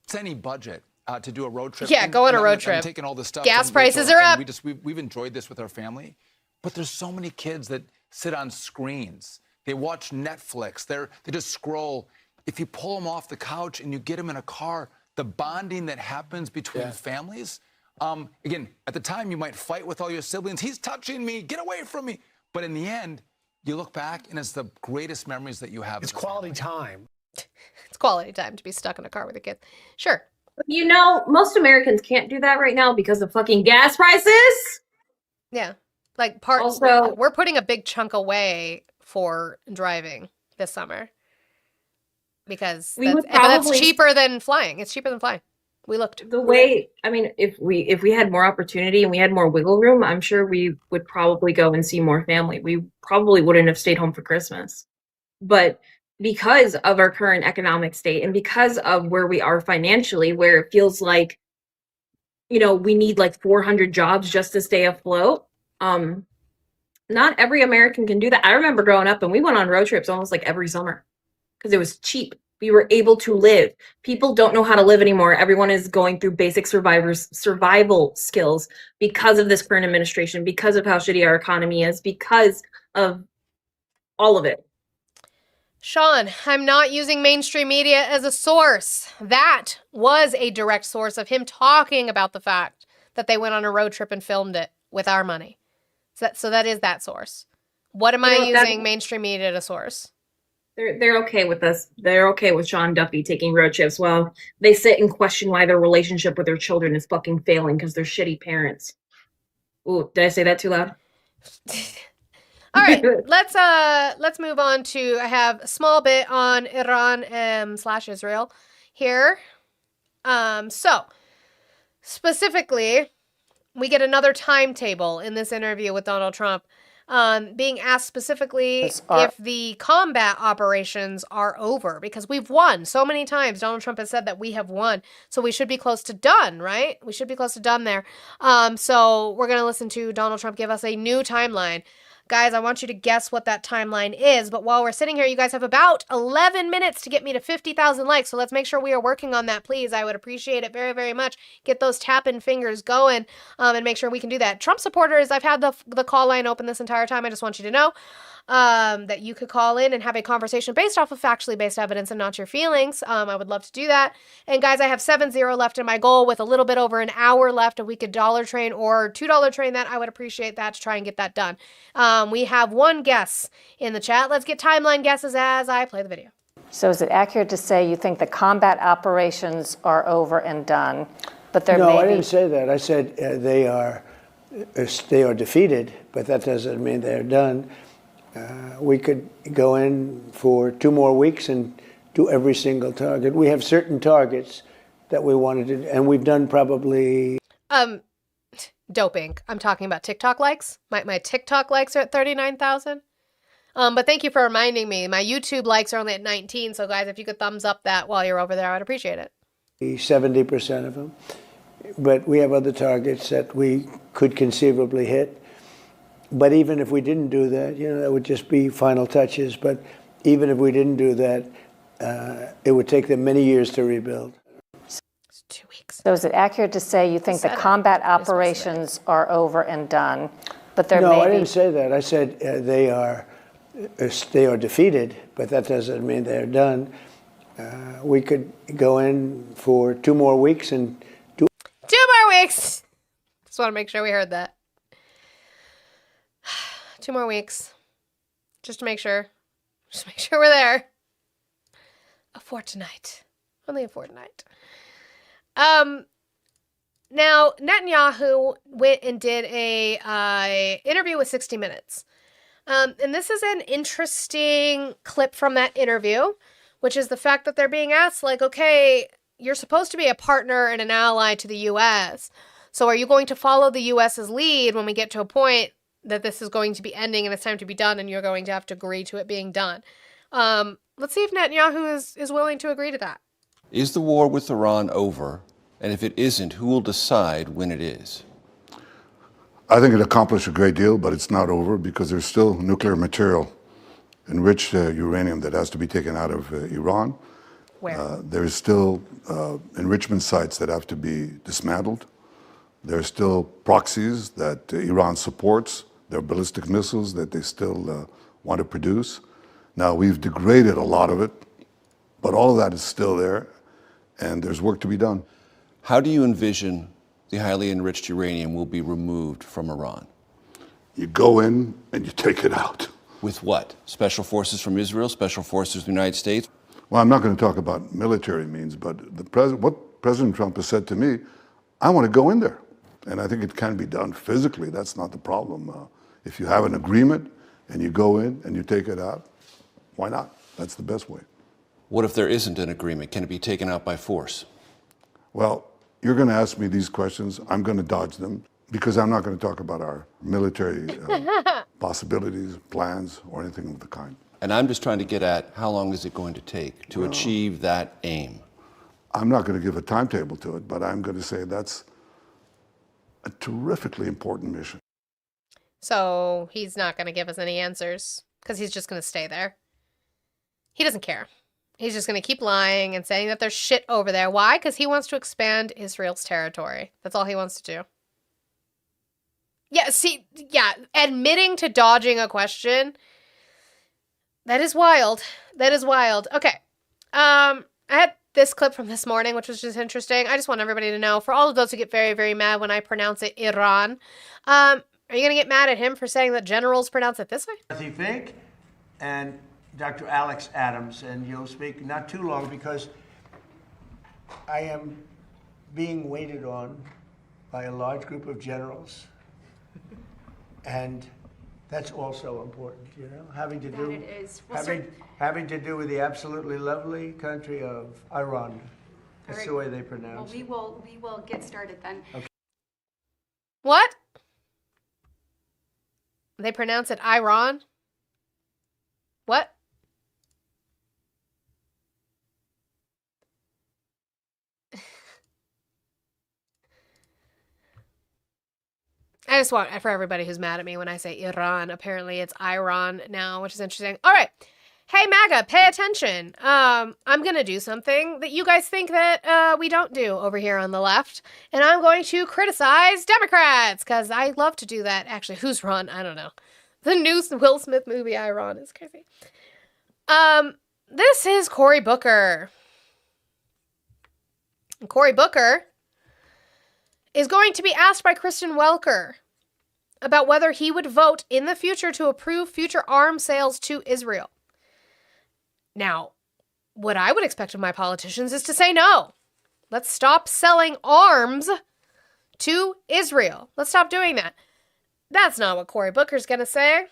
It's any budget to do a road trip. Yeah, go on a road trip. I'm taking all this stuff. Gas prices are up. We've enjoyed this with our family. But there's so many kids that sit on screens. They watch Netflix. They just scroll. If you pull them off the couch and you get them in a car, the bonding that happens between families, again, at the time you might fight with all your siblings. He's touching me. Get away from me. But in the end, you look back, and it's the greatest memories that you have. It's quality time. It's quality time to be stuck in a car with a kid. Sure. Most Americans can't do that right now because of fucking gas prices. Yeah. Like we're putting a big chunk away for driving this summer because that's cheaper than flying. It's cheaper than flying. We looked. If we had more opportunity and we had more wiggle room, I'm sure we would probably go and see more family. We probably wouldn't have stayed home for Christmas. But because of our current economic state and because of where we are financially, where it feels like, we need like 400 jobs just to stay afloat. Not every American can do that. I remember growing up and we went on road trips almost like every summer because it was cheap. We were able to live. People don't know how to live anymore. Everyone is going through basic survival skills because of this current administration, because of how shitty our economy is, because of all of it. Sean, I'm not using mainstream media as a source. That was a direct source of him talking about the fact that they went on a road trip and filmed it with our money. So that is that source. What am I using mainstream media as a source? They're okay with us. They're okay with Sean Duffy taking road trips while they sit and question why their relationship with their children is fucking failing because they're shitty parents. Ooh, did I say that too loud? All right, let's move on to, I have a small bit on Iran / Israel here. So specifically, we get another timetable in this interview with Donald Trump. Being asked specifically if the combat operations are over, because we've won so many times. Donald Trump has said that we have won, so we should be close to done, right? We should be close to done there. So we're going to listen to Donald Trump give us a new timeline. Guys, I want you to guess what that timeline is, but while we're sitting here, you guys have about 11 minutes to get me to 50,000 likes, so let's make sure we are working on that, please. I would appreciate it very, very much. Get those tapping fingers going and make sure we can do that. Trump supporters, I've had the call line open this entire time. I just want you to know that you could call in and have a conversation based off of factually based evidence and not your feelings. I would love to do that. And guys, I have 7-0 left in my goal with a little bit over an hour left. If we could dollar train or $2 train that, I would appreciate that to try and get that done. We have one guess in the chat. Let's get timeline guesses as I play the video. So is it accurate to say you think the combat operations are over and done, but there may be... No, I didn't say that. I said they are defeated, but that doesn't mean they're done. We could go in for 2 more weeks and do every single target. We have certain targets that we wanted to, and we've done probably... Doping. I'm talking about TikTok likes. My TikTok likes are at 39,000. But thank you for reminding me. My YouTube likes are only at 19. So guys, if you could thumbs up that while you're over there, I would appreciate it. 70% of them. But we have other targets that we could conceivably hit. But even if we didn't do that, that would just be final touches. But even if we didn't do that, it would take them many years to rebuild. It's 2 weeks. So is it accurate to say you think the combat operations are over and done, but there may be... No, I didn't say that. I said they are defeated, but that doesn't mean they're done. We could go in for 2 more weeks and do... 2 more weeks! Just want to make sure we heard that. 2 more weeks. Just to make sure. Just make sure we're there. A fortnight. Only a fortnight. Now, Netanyahu went and did a interview with 60 Minutes. And this is an interesting clip from that interview, which is the fact that they're being asked, like, okay, you're supposed to be a partner and an ally to the U.S., so are you going to follow the U.S.'s lead when we get to a point that this is going to be ending and it's time to be done and you're going to have to agree to it being done? Let's see if Netanyahu is willing to agree to that. Is the war with Iran over? And if it isn't, who will decide when it is? I think it accomplished a great deal, but it's not over because there's still nuclear material, enriched uranium that has to be taken out of Iran. Where? There's still enrichment sites that have to be dismantled. There's still proxies that Iran supports. There are ballistic missiles that they still want to produce. Now, we've degraded a lot of it, but all of that is still there, and there's work to be done. How do you envision the highly enriched uranium will be removed from Iran? You go in and you take it out. With what? Special forces from Israel? Special forces from the United States? Well, I'm not going to talk about military means, but what President Trump has said to me, I want to go in there. And I think it can be done physically. That's not the problem. If you have an agreement and you go in and you take it out, why not? That's the best way. What if there isn't an agreement? Can it be taken out by force? Well, you're going to ask me these questions. I'm going to dodge them because I'm not going to talk about our military possibilities, plans, or anything of the kind. And I'm just trying to get at how long is it going to take to achieve that aim? I'm not going to give a timetable to it, but I'm going to say that's a terrifically important mission. So he's not going to give us any answers because he's just going to stay there. He doesn't care. He's just going to keep lying and saying that there's shit over there. Why? Because he wants to expand Israel's territory. That's all he wants to do. Yeah, see, yeah, admitting to dodging a question, that is wild. That is wild. Okay. I had this clip from this morning, which was just interesting. I just want everybody to know, for all of those who get very, very mad when I pronounce it Iran, are you going to get mad at him for saying that generals pronounce it this way? Dorothy Fink and Dr. Alex Adams, and you'll speak not too long because I am being waited on by a large group of generals, and that's also important, you know, having to do having to do with the absolutely lovely country of Iran. That's the way they pronounce it. Well, we will get started then. Okay. What? They pronounce it Iran? What? I just want, for everybody who's mad at me when I say Iran, apparently it's Iran now, which is interesting. All right. Hey, MAGA, pay attention. I'm going to do something that you guys think that we don't do over here on the left, and I'm going to criticize Democrats, because I love to do that. Actually, who's Ron? I don't know. The new Will Smith movie, Iran, is crazy. This is Cory Booker. And Cory Booker is going to be asked by Kristen Welker about whether he would vote in the future to approve future arms sales to Israel. Now, what I would expect of my politicians is to say no. Let's stop selling arms to Israel. Let's stop doing that. That's not what Cory Booker's going to say.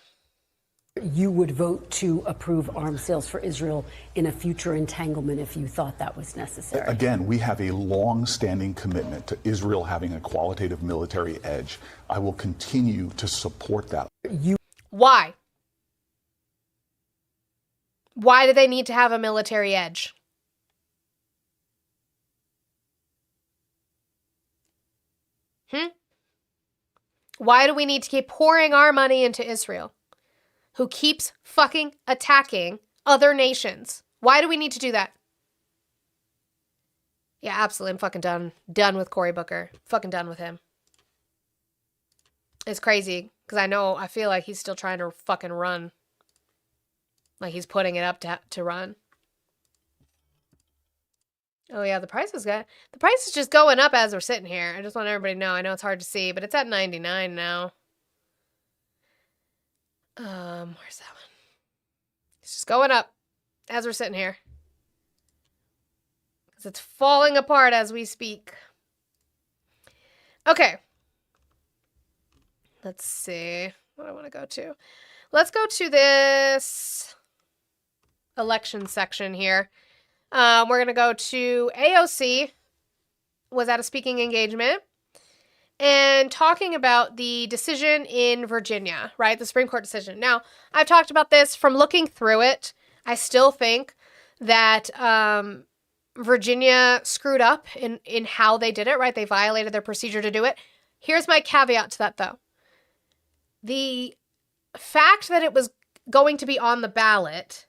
You would vote to approve arms sales for Israel in a future entanglement if you thought that was necessary. Again, we have a long-standing commitment to Israel having a qualitative military edge. I will continue to support that. Why? Why do they need to have a military edge? Why do we need to keep pouring our money into Israel, who keeps fucking attacking other nations. Why do we need to do that? Yeah, absolutely. I'm fucking done. Done with Cory Booker. Fucking done with him. It's crazy because I feel like he's still trying to fucking run. Like he's putting it up to run. Oh yeah, the price is just going up as we're sitting here. I just want everybody to know. I know it's hard to see, but it's at 99 now. Where's that one? It's just going up as we're sitting here. Because it's falling apart as we speak. Okay. Let's see what I want to go to. Let's go to this election section here. We're going to go to AOC was at a speaking engagement and talking about the decision in Virginia, right? The Supreme Court decision. Now, I've talked about this from looking through it. I still think that Virginia screwed up in how they did it, right? They violated their procedure to do it. Here's my caveat to that, though. The fact that it was going to be on the ballot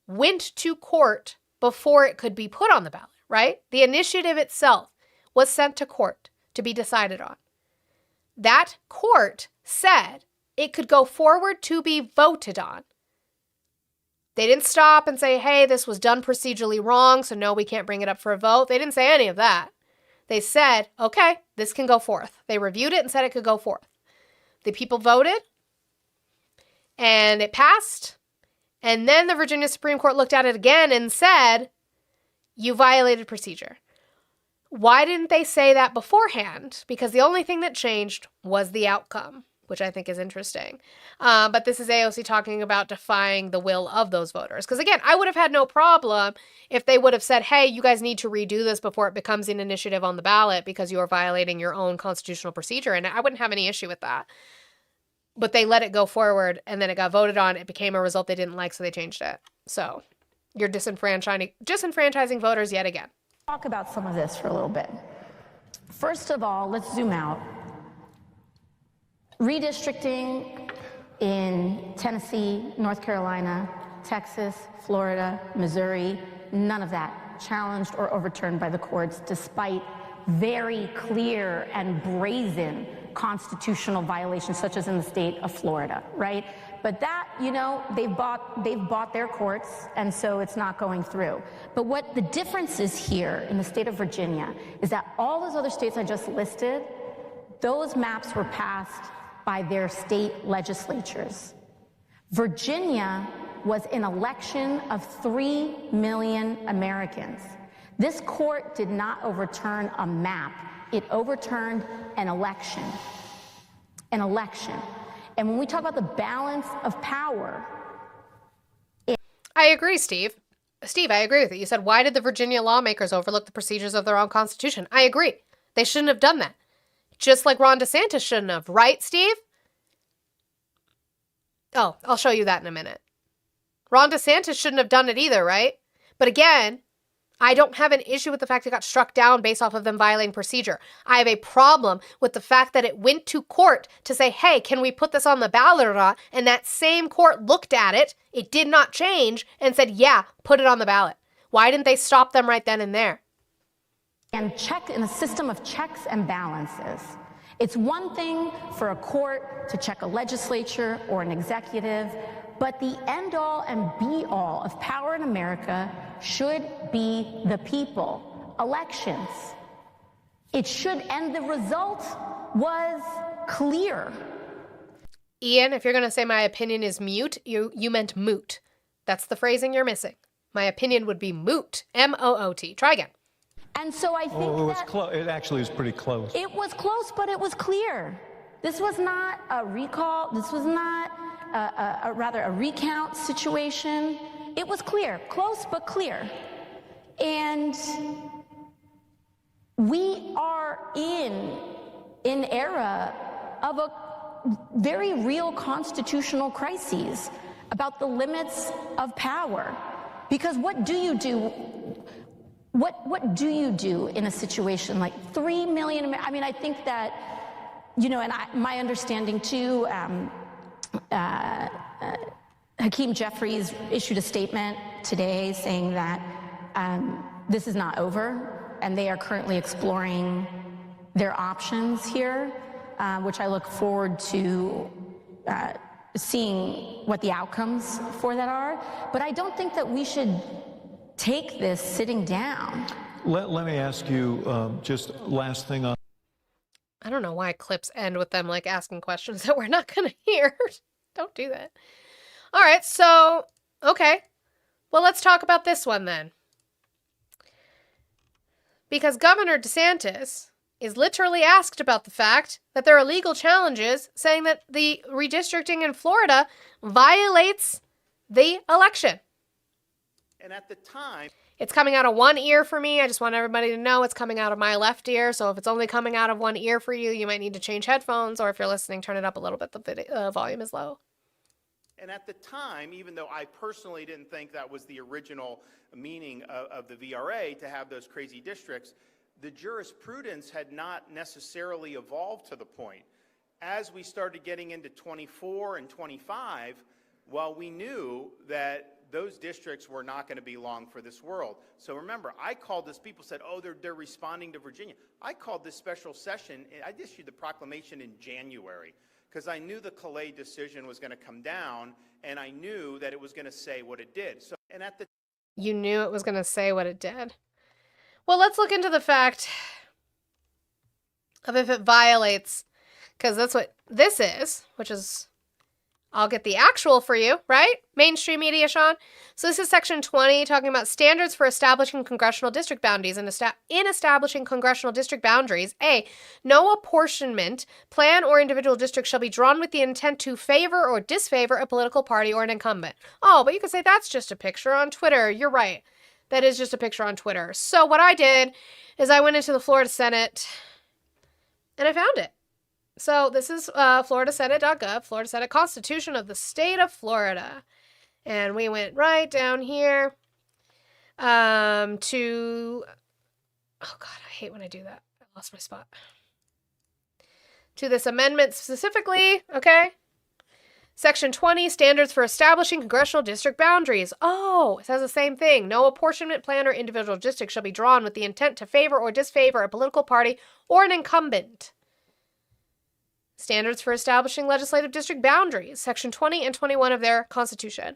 went to court before it could be put on the ballot, right? The initiative itself was sent to court to be decided on. That court said it could go forward to be voted on. They didn't stop and say, hey, this was done procedurally wrong, so no, we can't bring it up for a vote. They didn't say any of that. They said, okay, this can go forth. They reviewed it and said it could go forth. The people voted, and it passed. And then the Virginia Supreme Court looked at it again and said, you violated procedure. Why didn't they say that beforehand? Because the only thing that changed was the outcome, which I think is interesting. But this is AOC talking about defying the will of those voters. Because again, I would have had no problem if they would have said, hey, you guys need to redo this before it becomes an initiative on the ballot because you are violating your own constitutional procedure. And I wouldn't have any issue with that. But they let it go forward, and then it got voted on. It became a result they didn't like, so they changed it. So you're disenfranchising voters yet again. Talk about some of this for a little bit. First of all, let's zoom out. Redistricting in Tennessee, North Carolina, Texas, Florida, Missouri, none of that challenged or overturned by the courts, despite very clear and brazen constitutional violations, such as in the state of Florida, right? But that, they've bought their courts, and so it's not going through. But what the difference is here in the state of Virginia is that all those other states I just listed, those maps were passed by their state legislatures. Virginia was an election of 3 million Americans. This court did not overturn a map. It overturned an election. An election. And when we talk about the balance of power... I agree, Steve. Steve, I agree with you. You said, why did the Virginia lawmakers overlook the procedures of their own constitution? I agree. They shouldn't have done that. Just like Ron DeSantis shouldn't have. Right, Steve? Oh, I'll show you that in a minute. Ron DeSantis shouldn't have done it either, right? But again, I don't have an issue with the fact it got struck down based off of them violating procedure. I have a problem with the fact that it went to court to say, hey, can we put this on the ballot or not? And that same court looked at it, it did not change, and said, yeah, put it on the ballot. Why didn't they stop them right then and there? And check in a system of checks and balances. It's one thing for a court to check a legislature or an executive, but the end-all and be-all of power in America should be the people. Elections. It should, and the result was clear. Ian, if you're going to say my opinion is mute, you meant moot. That's the phrasing you're missing. My opinion would be moot. M-O-O-T. Try again. And so I think it actually was pretty close. It was close, but it was clear. This was not a recall. This was not rather a recount situation. It was clear, close but clear. And we are in an era of a very real constitutional crises about the limits of power. Because what do you do? What do you do in a situation like 3 million? I mean, I think that, and my understanding too, Hakeem Jeffries issued a statement today saying that this is not over, and they are currently exploring their options here, which I look forward to seeing what the outcomes for that are. But I don't think that we should take this sitting down. Let me ask you just last thing on. I don't know why clips end with them like asking questions that we're not going to hear. Don't do that. All right, so, okay. Well, let's talk about this one then. Because Governor DeSantis is literally asked about the fact that there are legal challenges saying that the redistricting in Florida violates the election. And at the time, it's coming out of one ear for me. I just want everybody to know it's coming out of my left ear. So if it's only coming out of one ear for you, you might need to change headphones, or if you're listening, turn it up a little bit. The volume is low. And at the time, even though I personally didn't think that was the original meaning of the VRA to have those crazy districts, the jurisprudence had not necessarily evolved to the point. As we started getting into 24 and 25, well, we knew that those districts were not going to be long for this world. So remember, I called this, people said, oh, they're responding to Virginia. I called this special session, I issued the proclamation in January, because I knew the Calais decision was going to come down, and I knew that it was going to say what it did. So, and at the You knew it was going to say what it did. Well, let's look into the fact of if it violates, because that's what this is, which is, I'll get the actual for you, right? Mainstream media, Sean. So this is section 20, talking about standards for establishing congressional district boundaries. And in establishing congressional district boundaries, A, no apportionment, plan, or individual district shall be drawn with the intent to favor or disfavor a political party or an incumbent. Oh, but you could say that's just a picture on Twitter. You're right. That is just a picture on Twitter. So what I did is I went into the Florida Senate and I found it. So this is floridasenate.gov, Florida Senate Constitution of the State of Florida. And we went right down here to, oh God, I hate when I do that. I lost my spot. To this amendment specifically, okay? Section 20, standards for establishing congressional district boundaries. Oh, it says the same thing. No apportionment plan or individual district shall be drawn with the intent to favor or disfavor a political party or an incumbent. Standards for establishing legislative district boundaries, section 20 and 21 of their Constitution.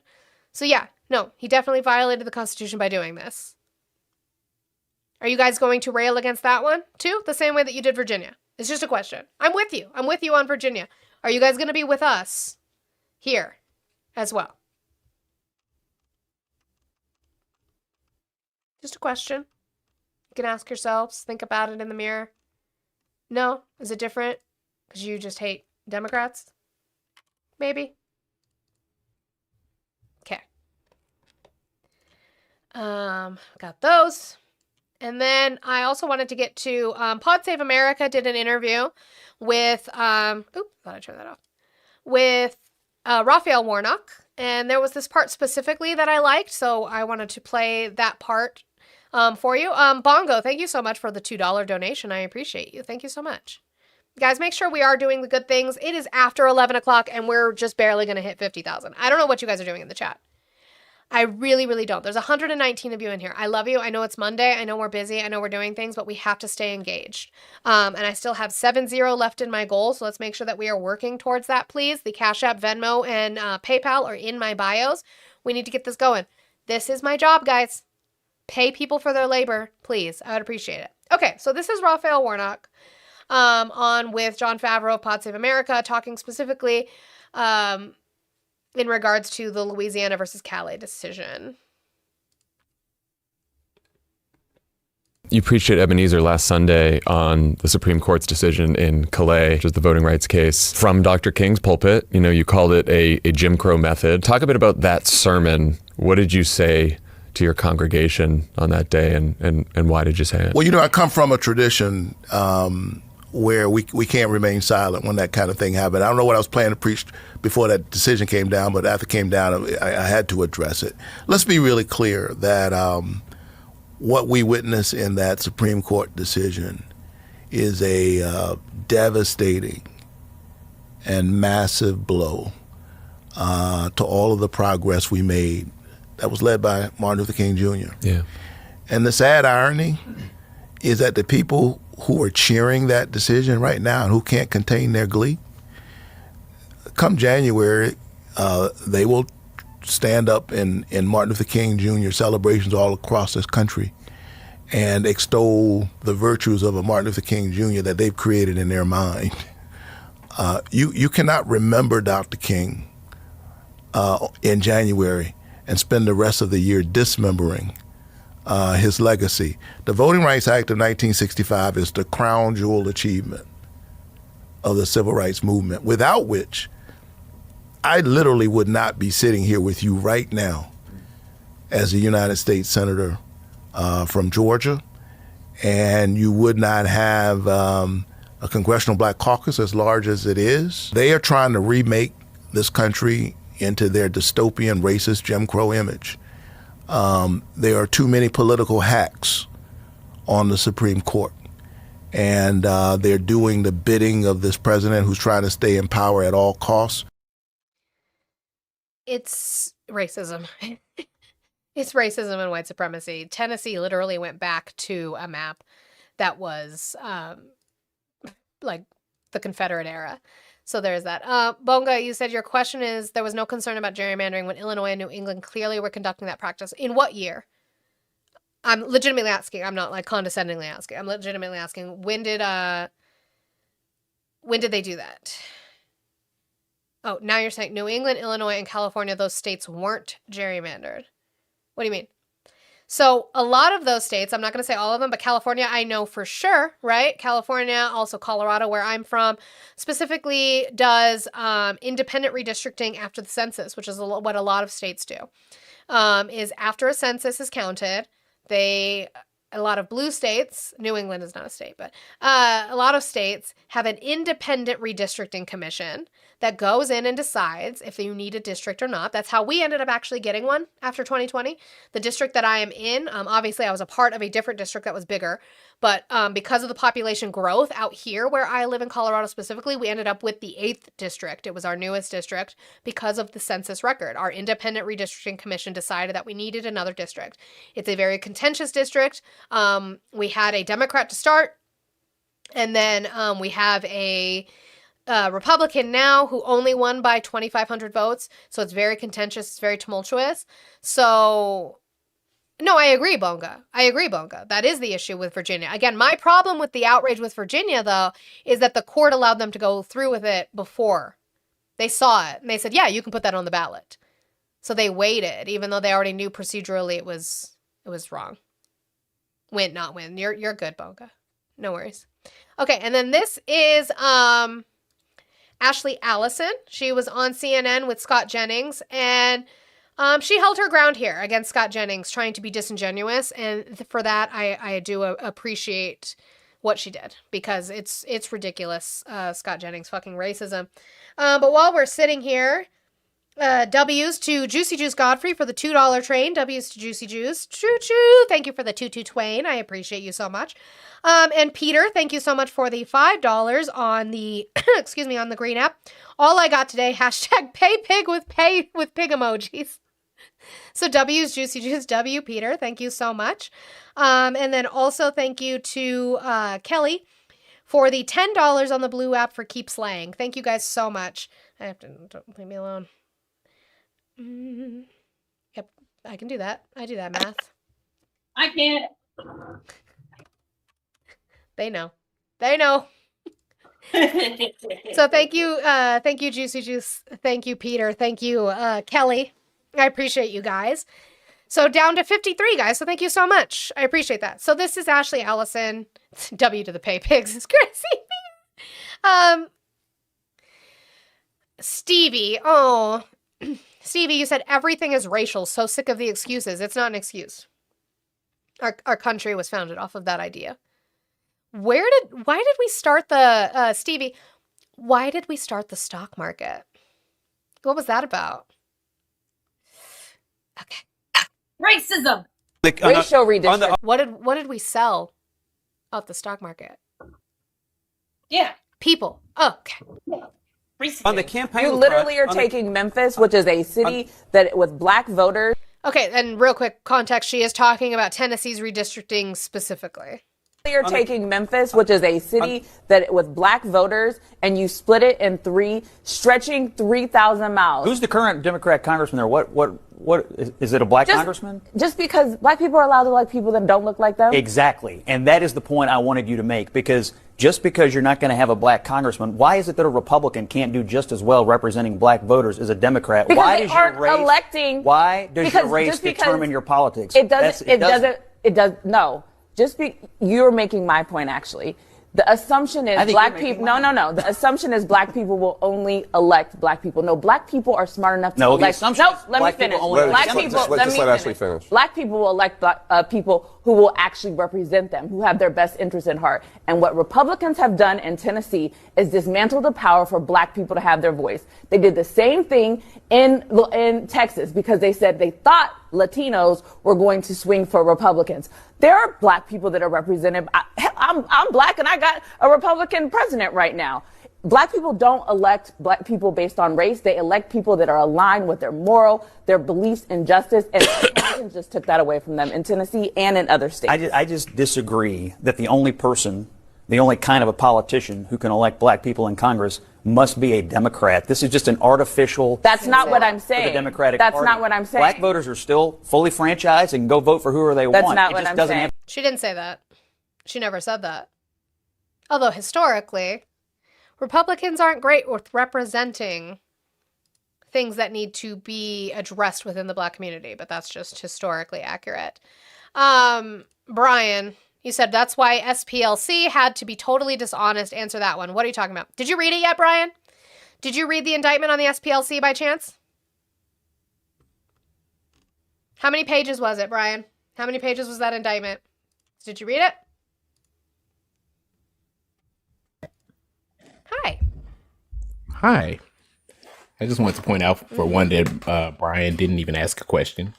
So yeah, no, he definitely violated the Constitution by doing this. Are you guys going to rail against that one too? The same way that you did Virginia. It's just a question. I'm with you. I'm with you on Virginia. Are you guys going to be with us here as well? Just a question. You can ask yourselves, think about it in the mirror. No? Is it different? Because you just hate Democrats? Maybe. Okay. Got those. And then I also wanted to get to Pod Save America did an interview with, thought I turned that off, with Raphael Warnock. And there was this part specifically that I liked, so I wanted to play that part for you. Bongo, thank you so much for the $2 donation. I appreciate you. Thank you so much. Guys, make sure we are doing the good things. It is after 11 o'clock and we're just barely going to hit 50,000. I don't know what you guys are doing in the chat. I really, really don't. There's 119 of you in here. I love you. I know it's Monday. I know we're busy. I know we're doing things, but we have to stay engaged. And I still have 70 left in my goal, so let's make sure that we are working towards that, please. The Cash App, Venmo, and PayPal are in my bios. We need to get this going. This is my job, guys. Pay people for their labor, please. I would appreciate it. Okay, so this is Raphael Warnock. On with John Favreau of Pod Save America, talking specifically in regards to the Louisiana versus Calais decision. You preached at Ebenezer last Sunday on the Supreme Court's decision in Calais, which is the voting rights case. From Dr. King's pulpit, you called it a Jim Crow method. Talk a bit about that sermon. What did you say to your congregation on that day, and why did you say it? Well, I come from a tradition where we can't remain silent when that kind of thing happened. I don't know what I was planning to preach before that decision came down, but after it came down, I had to address it. Let's be really clear that what we witnessed in that Supreme Court decision is a devastating and massive blow to all of the progress we made that was led by Martin Luther King Jr. Yeah. And the sad irony is that the people who are cheering that decision right now and who can't contain their glee, come January, they will stand up in Martin Luther King Jr. celebrations all across this country and extol the virtues of a Martin Luther King Jr. that they've created in their mind. You cannot remember Dr. King in January and spend the rest of the year dismembering his legacy. The Voting Rights Act of 1965 is the crown jewel achievement of the civil rights movement, without which I literally would not be sitting here with you right now as a United States Senator from Georgia, and you would not have a Congressional Black Caucus as large as it is. They are trying to remake this country into their dystopian, racist Jim Crow image. There are too many political hacks on the Supreme Court, and they're doing the bidding of this president who's trying to stay in power at all costs. It's racism. It's racism and white supremacy. Tennessee literally went back to a map that was like the Confederate era. So there's that. Bonga, you said your question is there was no concern about gerrymandering when Illinois and New England clearly were conducting that practice. In what year? I'm legitimately asking. I'm not like condescendingly asking. I'm legitimately asking. When did they do that? Oh, now you're saying New England, Illinois, and California, those states weren't gerrymandered. What do you mean? So a lot of those states, I'm not going to say all of them, but California, I know for sure, right? California, also Colorado, where I'm from, specifically does independent redistricting after the census, which is what a lot of states do. Is after a census is counted, a lot of blue states, New England is not a state, but a lot of states have an independent redistricting commission that goes in and decides if you need a district or not. That's how we ended up actually getting one after 2020. The district that I am in, obviously I was a part of a different district that was bigger, but because of the population growth out here where I live in Colorado specifically, we ended up with the 8th district. It was our newest district because of the census record. Our independent redistricting commission decided that we needed another district. It's a very contentious district. We had a Democrat to start, and then we have a Republican now who only won by 2,500 votes. So it's very contentious. It's very tumultuous. So no, I agree, Bonga. That is the issue with Virginia. Again, my problem with the outrage with Virginia, though, is that the court allowed them to go through with it before they saw it. And they said, yeah, you can put that on the ballot. So they waited, even though they already knew procedurally it was wrong. Win, not win. You're good, Bonga. No worries. Okay, and then this is Ashley Allison. She was on CNN with Scott Jennings, and she held her ground here against Scott Jennings, trying to be disingenuous, and for that, I do appreciate what she did, because it's ridiculous, Scott Jennings' fucking racism. But while we're sitting here, W's to Juicy Juice Godfrey for the $2 train. W's to Juicy Juice. Choo choo. Thank you for the 2 twain. I appreciate you so much. And Peter, thank you so much for the $5 on the excuse me, on the green app. All I got today, hashtag pay pig with pig emojis. So W's Juicy Juice, W Peter, thank you so much. And then also thank you to Kelly for the $10 on the blue app for Keep Slaying. Thank you guys so much. Don't leave me alone. Yep, I can do that. I do that math. I can't. They know. So thank you, Juicy Juice. Thank you, Peter. Thank you, Kelly. I appreciate you guys. So down to 53, guys. So thank you so much. I appreciate that. So this is Ashley Allison. W to the pay pigs. It's crazy. Stevie. Oh. Stevie, you said everything is racial. So sick of the excuses. It's not an excuse. Our country was founded off of that idea. Why did we start the, Stevie, why did we start the stock market? What was that about? Okay. Racism. Racial redistricting. What did we sell off the stock market? Yeah. People. Oh, okay. On the campaign, you literally are taking Memphis, which is a city that with black voters. Okay, and real quick context, she is talking about Tennessee's redistricting specifically. You're taking Memphis, which is a city that with black voters, and you split it in three, stretching 3,000 miles. Who's the current Democrat congressman there? What is it a black congressman? Just because black people are allowed to like people that don't look like them? Exactly. And that is the point I wanted you to make, because just because you're not going to have a black congressman, why is it that a Republican can't do just as well representing black voters as a Democrat? Because why they does aren't your race, electing. Why does your race determine your politics? It doesn't. No. You're making my point, actually. The assumption is black people. No. The assumption is black people will only elect black people. No, black people are smart enough to elect. Let me finish. Black people will elect people who will actually represent them, who have their best interests in heart. And what Republicans have done in Tennessee is dismantle the power for black people to have their voice. They did the same thing in Texas because they said they thought Latinos were going to swing for Republicans. There are black people that are represented. I'm black and I got a Republican president right now. Black people don't elect black people based on race. They elect people that are aligned with their their beliefs in justice. And Republicans just took that away from them in Tennessee and in other states. I just disagree that the only kind of a politician who can elect black people in Congress must be a Democrat. This is just an artificial. That's not what I'm saying. For the Democratic That's Party. not what I'm saying. Black voters are still fully franchised and can go vote for whoever they want. That's not what I'm saying. She didn't say that. She never said that. Although historically, Republicans aren't great with representing things that need to be addressed within the black community, but that's just historically accurate. Brian, you said that's why SPLC had to be totally dishonest. Answer that one. What are you talking about? Did you read it yet, Brian? Did you read the indictment on the SPLC by chance? How many pages was it, Brian? How many pages was that indictment? Did you read it? Hi. I just wanted to point out for one that Brian didn't even ask a question.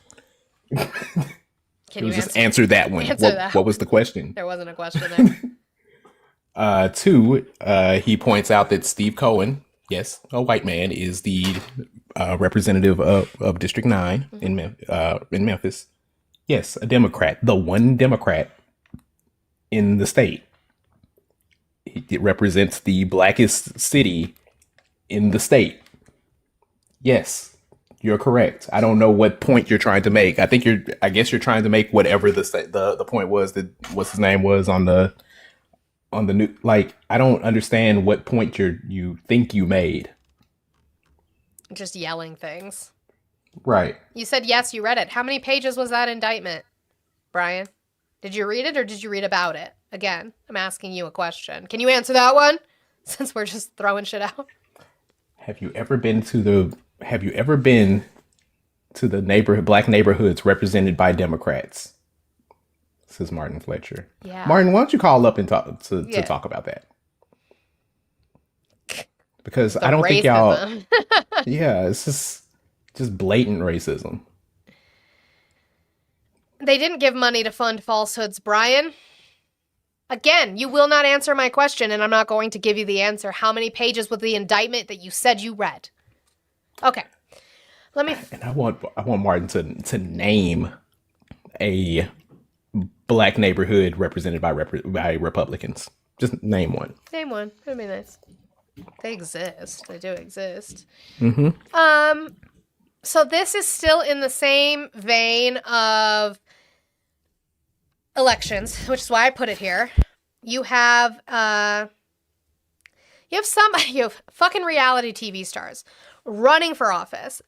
Can you just answer that one. What was the question? There wasn't a question there. Two, he points out that Steve Cohen, yes, a white man, is the representative of District 9 in Memphis. Yes, a Democrat, the one Democrat in the state. It represents the blackest city in the state. Yes, you're correct. I don't know what point you're trying to make. I guess you're trying to make whatever the point was that what's his name was on the new. Like, I don't understand what point you think you made. Just yelling things. Right. You said yes, you read it. How many pages was that indictment, Brian? Did you read it or did you read about it? Again, I'm asking you a question. Can you answer that one? Since we're just throwing shit out. Have you ever been to the black neighborhoods represented by Democrats? Says Martin Fletcher. Yeah. Martin, why don't you call up and talk to talk about that? Because I don't think y'all. Yeah, it's just blatant racism. They didn't give money to fund falsehoods, Brian. Again, you will not answer my question, and I'm not going to give you the answer. How many pages was the indictment that you said you read? Okay. Let me... And I want Martin to name a black neighborhood represented by Republicans. Just name one. Name one. That'd be nice. They exist. They do exist. Mm-hmm. So this is still in the same vein of elections, which is why I put it here. You have fucking reality TV stars running for office.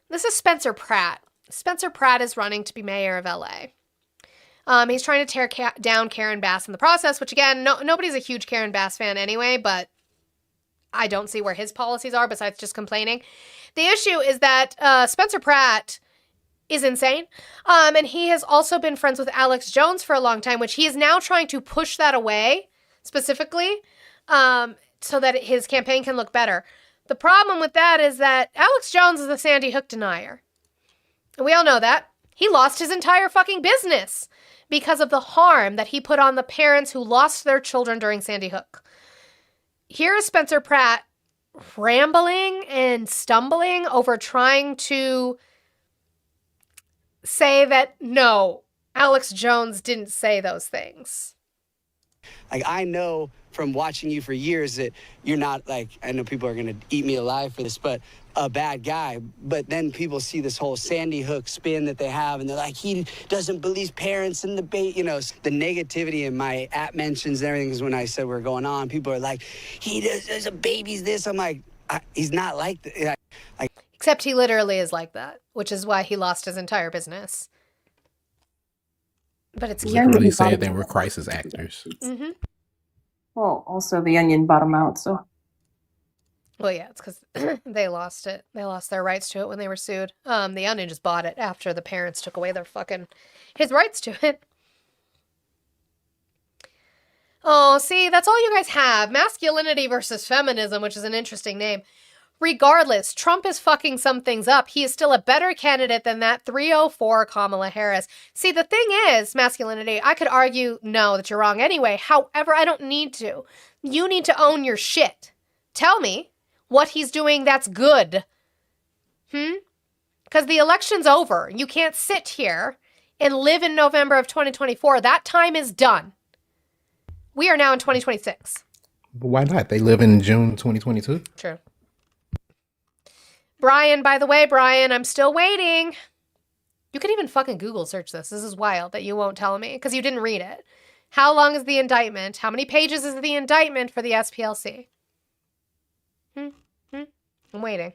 This is Spencer Pratt. Spencer Pratt is running to be mayor of LA. He's trying to tear down Karen Bass in the process, which again, nobody's a huge Karen Bass fan anyway, but I don't see where his policies are besides just complaining. The issue is that Spencer Pratt is insane. And he has also been friends with Alex Jones for a long time, which he is now trying to push that away specifically so that his campaign can look better. The problem with that is that Alex Jones is a Sandy Hook denier. And we all know that. He lost his entire fucking business because of the harm that he put on the parents who lost their children during Sandy Hook. Here is Spencer Pratt rambling and stumbling over trying to say that, no, Alex Jones didn't say those things. Like, I know from watching you for years that you're not, like, I know people are going to eat me alive for this, but a bad guy. But then people see this whole Sandy Hook spin that they have, and they're like, he doesn't believe parents in the bait. You know, the negativity in my app mentions and everything is when I said we're going on. People are like, he does a baby's this. I'm like, he's not like that. Except he literally is like that, which is why he lost his entire business. But it's cute. Literally said they were crisis actors. Mm-hmm. Well, also the Onion bottom out, so. Well, yeah, it's because they lost it. They lost their rights to it when they were sued. The Onion just bought it after the parents took away his rights to it. Oh, see, that's all you guys have. Masculinity versus feminism, which is an interesting name. Regardless, Trump is fucking some things up. He is still a better candidate than that 304 Kamala Harris. See, the thing is, masculinity, I could argue, no, that you're wrong anyway. However, I don't need to. You need to own your shit. Tell me what he's doing that's good. Because the election's over. You can't sit here and live in November of 2024. That time is done. We are now in 2026. But why not? They live in June 2022. True. Brian, by the way, Brian, I'm still waiting. You could even fucking Google search this. This is wild that you won't tell me because you didn't read it. How long is the indictment? How many pages is the indictment for the SPLC? I'm waiting.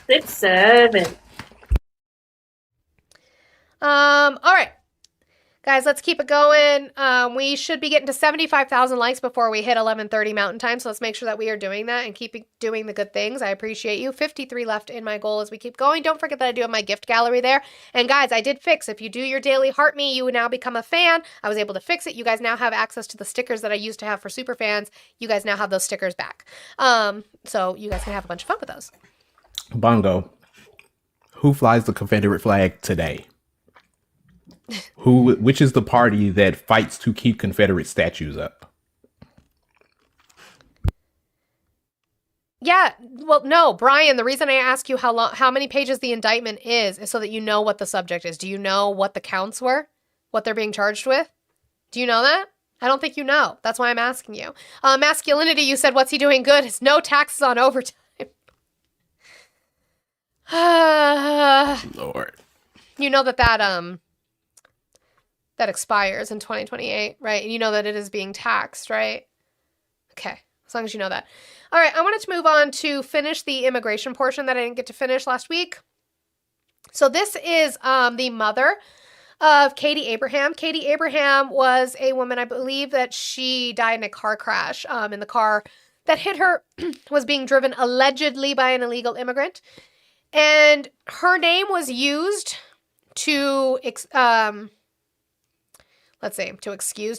6, 7. All right. Guys, let's keep it going. We should be getting to 75,000 likes before we hit 11:30 Mountain Time, so let's make sure that we are doing that and keep doing the good things. I appreciate you. 53 left in my goal as we keep going. Don't forget that I do have my gift gallery there. And guys, I did fix, if you do your daily Heart Me, you now become a fan. I was able to fix it. You guys now have access to the stickers that I used to have for super fans. You guys now have those stickers back. So you guys can have a bunch of fun with those. Bongo. Who flies the Confederate flag today? Which is the party that fights to keep Confederate statues up? Yeah, well, no, Brian, the reason I ask you how many pages the indictment is so that you know what the subject is. Do you know what the counts were? What they're being charged with? Do you know that? I don't think you know. That's why I'm asking you. Masculinity, you said, what's he doing good? It's no taxes on overtime. Lord. You know that expires in 2028, right? And you know that it is being taxed, right? Okay, as long as you know that. All right, I wanted to move on to finish the immigration portion that I didn't get to finish last week. So this is the mother of Katie Abraham. Katie Abraham was a woman, I believe that she died in a car crash. And the car that hit her was being driven allegedly by an illegal immigrant. And her name was used to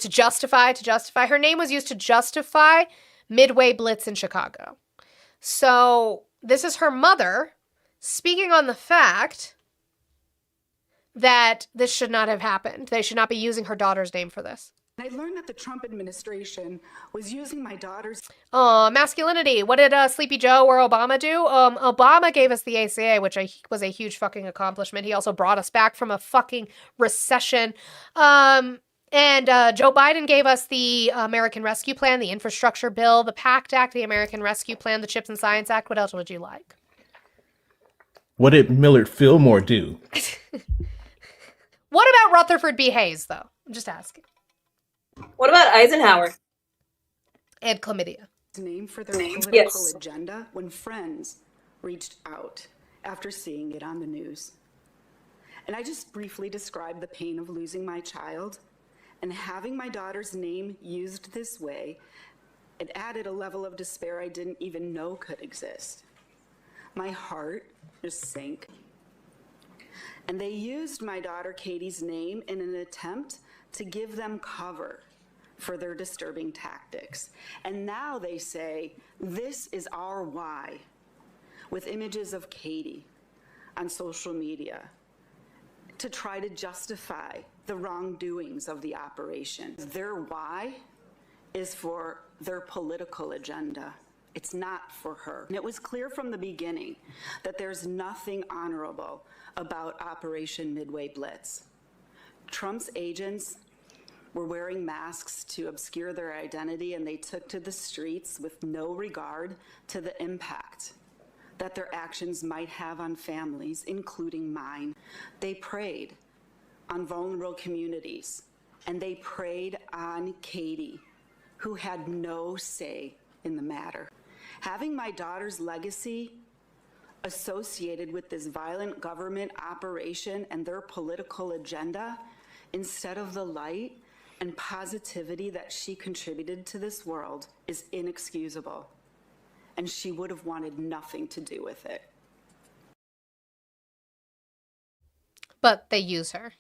justify. Her name was used to justify Midway Blitz in Chicago. So this is her mother speaking on the fact that this should not have happened. They should not be using her daughter's name for this. I learned that the Trump administration was using my daughter's... Masculinity. What did Sleepy Joe or Obama do? Obama gave us the ACA, which was a huge fucking accomplishment. He also brought us back from a fucking recession. And Joe Biden gave us the American Rescue Plan, the Infrastructure Bill, the PACT Act, the American Rescue Plan, the CHIPS and Science Act. What else would you like? What did Millard Fillmore do? What about Rutherford B. Hayes, though? I'm just asking. What about Eisenhower? And chlamydia. Name for their political agenda when friends reached out after seeing it on the news. And I just briefly described the pain of losing my child, and having my daughter's name used this way, it added a level of despair I didn't even know could exist. My heart just sank. And they used my daughter Katie's name in an attempt to give them cover for their disturbing tactics. And now they say, this is our why, with images of Katie on social media to try to justify the wrongdoings of the operation. Their why is for their political agenda. It's not for her. And it was clear from the beginning that there's nothing honorable about Operation Midway Blitz. Trump's agents were wearing masks to obscure their identity, and they took to the streets with no regard to the impact that their actions might have on families, including mine. They preyed on vulnerable communities, and they preyed on Katie, who had no say in the matter. Having my daughter's legacy associated with this violent government operation and their political agenda, instead of the light and positivity that she contributed to this world, is inexcusable. And she would have wanted nothing to do with it. But they use her.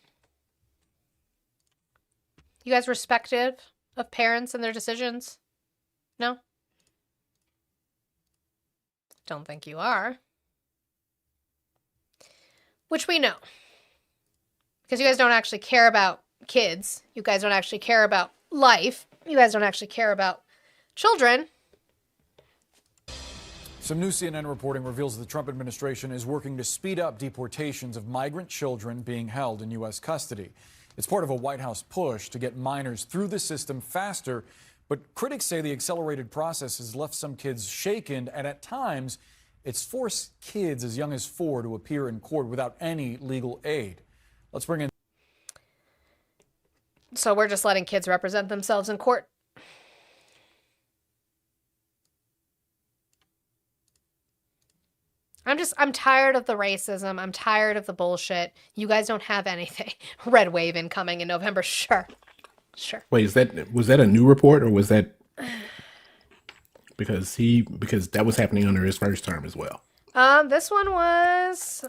You guys respective of parents and their decisions? No? Don't think you are. Which we know. Because you guys don't actually care about kids. You guys don't actually care about life. You guys don't actually care about children. Some new CNN reporting reveals the Trump administration is working to speed up deportations of migrant children being held in U.S. custody. It's part of a White House push to get minors through the system faster, but critics say the accelerated process has left some kids shaken, and at times it's forced kids as young as 4 to appear in court without any legal aid. Let's bring in... So we're just letting kids represent themselves in court. I'm tired of the racism. I'm tired of the bullshit. You guys don't have anything. Red wave incoming in November. Sure. Wait, was that a new report, or was that because that was happening under his first term as well? This one was,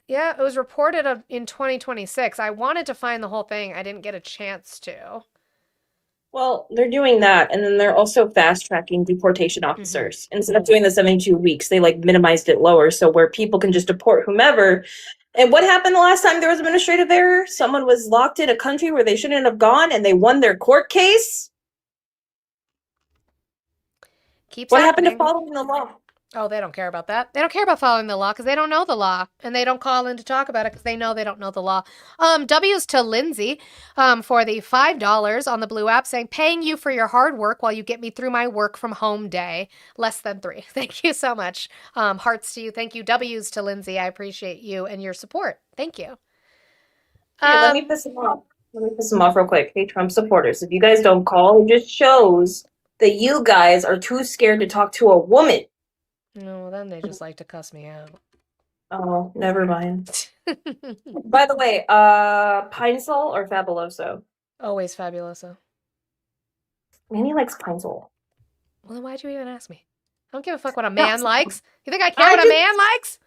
yeah, it was reported in 2026. I wanted to find the whole thing. I didn't get a chance to. Well, they're doing that, and then they're also fast-tracking deportation officers. Instead of doing the 72 weeks, they minimized it lower, so where people can just deport whomever. And what happened the last time there was administrative error? Someone was locked in a country where they shouldn't have gone, and they won their court case. What happened to following the law? Oh, they don't care about that. They don't care about following the law because they don't know the law, and they don't call in to talk about it because they know they don't know the law. W's to Lindsay for the $5 on the Blue app saying, paying you for your hard work while you get me through my work from home day. Less than 3. Thank you so much. Hearts to you. Thank you. W's to Lindsay. I appreciate you and your support. Thank you. Here, let me piss them off. Let me piss them off real quick. Hey, Trump supporters, if you guys don't call, it just shows that you guys are too scared to talk to a woman. No, well, then they just like to cuss me out. Oh, never mind. By the way, Pine Sol or Fabuloso? Always Fabuloso. Manny likes Pine Sol. Well, then why'd you even ask me? I don't give a fuck what a man likes. You think I care what a man likes?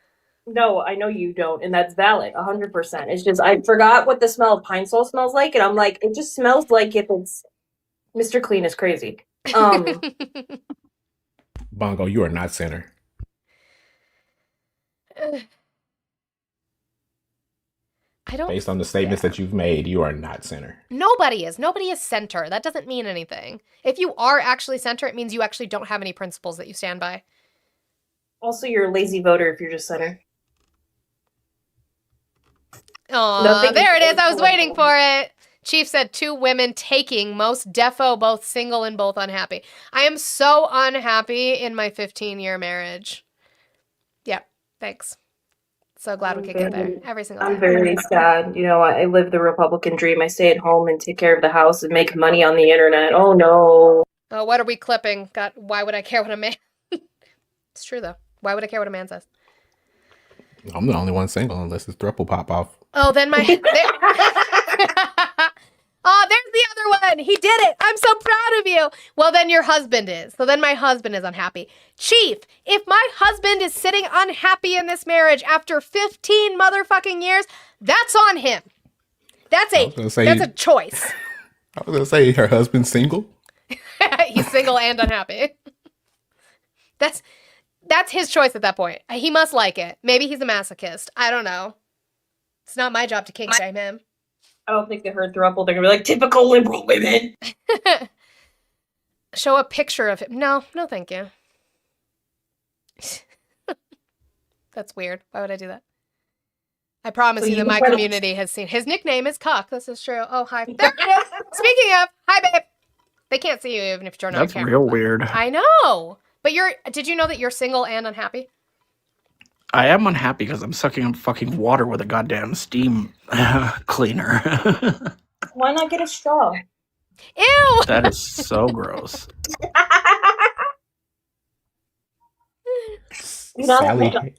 No, I know you don't, and that's valid, 100%. It's just, I forgot what the smell of Pine Sol smells like, and I'm like, it just smells like if it's Mr. Clean is crazy. Bongo, you are not center. I don't. Based on the statements that you've made, you are not center. Nobody is. Nobody is center. That doesn't mean anything. If you are actually center, it means you actually don't have any principles that you stand by. Also, you're a lazy voter if you're just center. Oh, there it is. I was waiting for it. Chief said 2 women taking, most defo, both single and both unhappy. I am so unhappy in my 15-year marriage. Yep. Thanks. So glad we could get there every single day. I'm very sad. You know, I live the Republican dream. I stay at home and take care of the house and make money on the internet. Oh, no. Oh, what are we clipping? God, why would I care what a man... It's true, though. Why would I care what a man says? I'm the only one single unless his thruple pop off. Oh, then my... Oh, there's the other one. He did it. I'm so proud of you. Well, then your husband is. So then my husband is unhappy. Chief, if my husband is sitting unhappy in this marriage after 15 motherfucking years, that's on him. That's a choice. I was going to say, her husband's single? He's single and unhappy. That's his choice at that point. He must like it. Maybe he's a masochist. I don't know. It's not my job to kink shame him. I don't think they heard throuple. They're going to be like, typical liberal women. Show a picture of him. No, thank you. That's weird. Why would I do that? I promise So you you that my try to- community has seen. His nickname is Cuck. This is true. Oh, hi. There it is. Speaking of, hi, babe. They can't see you even if you turn on That's camera. real weird. I know. But did you know that you're single and unhappy? I am unhappy because I'm sucking up fucking water with a goddamn steam cleaner. Why not get a straw? Ew! That is so gross. Sally,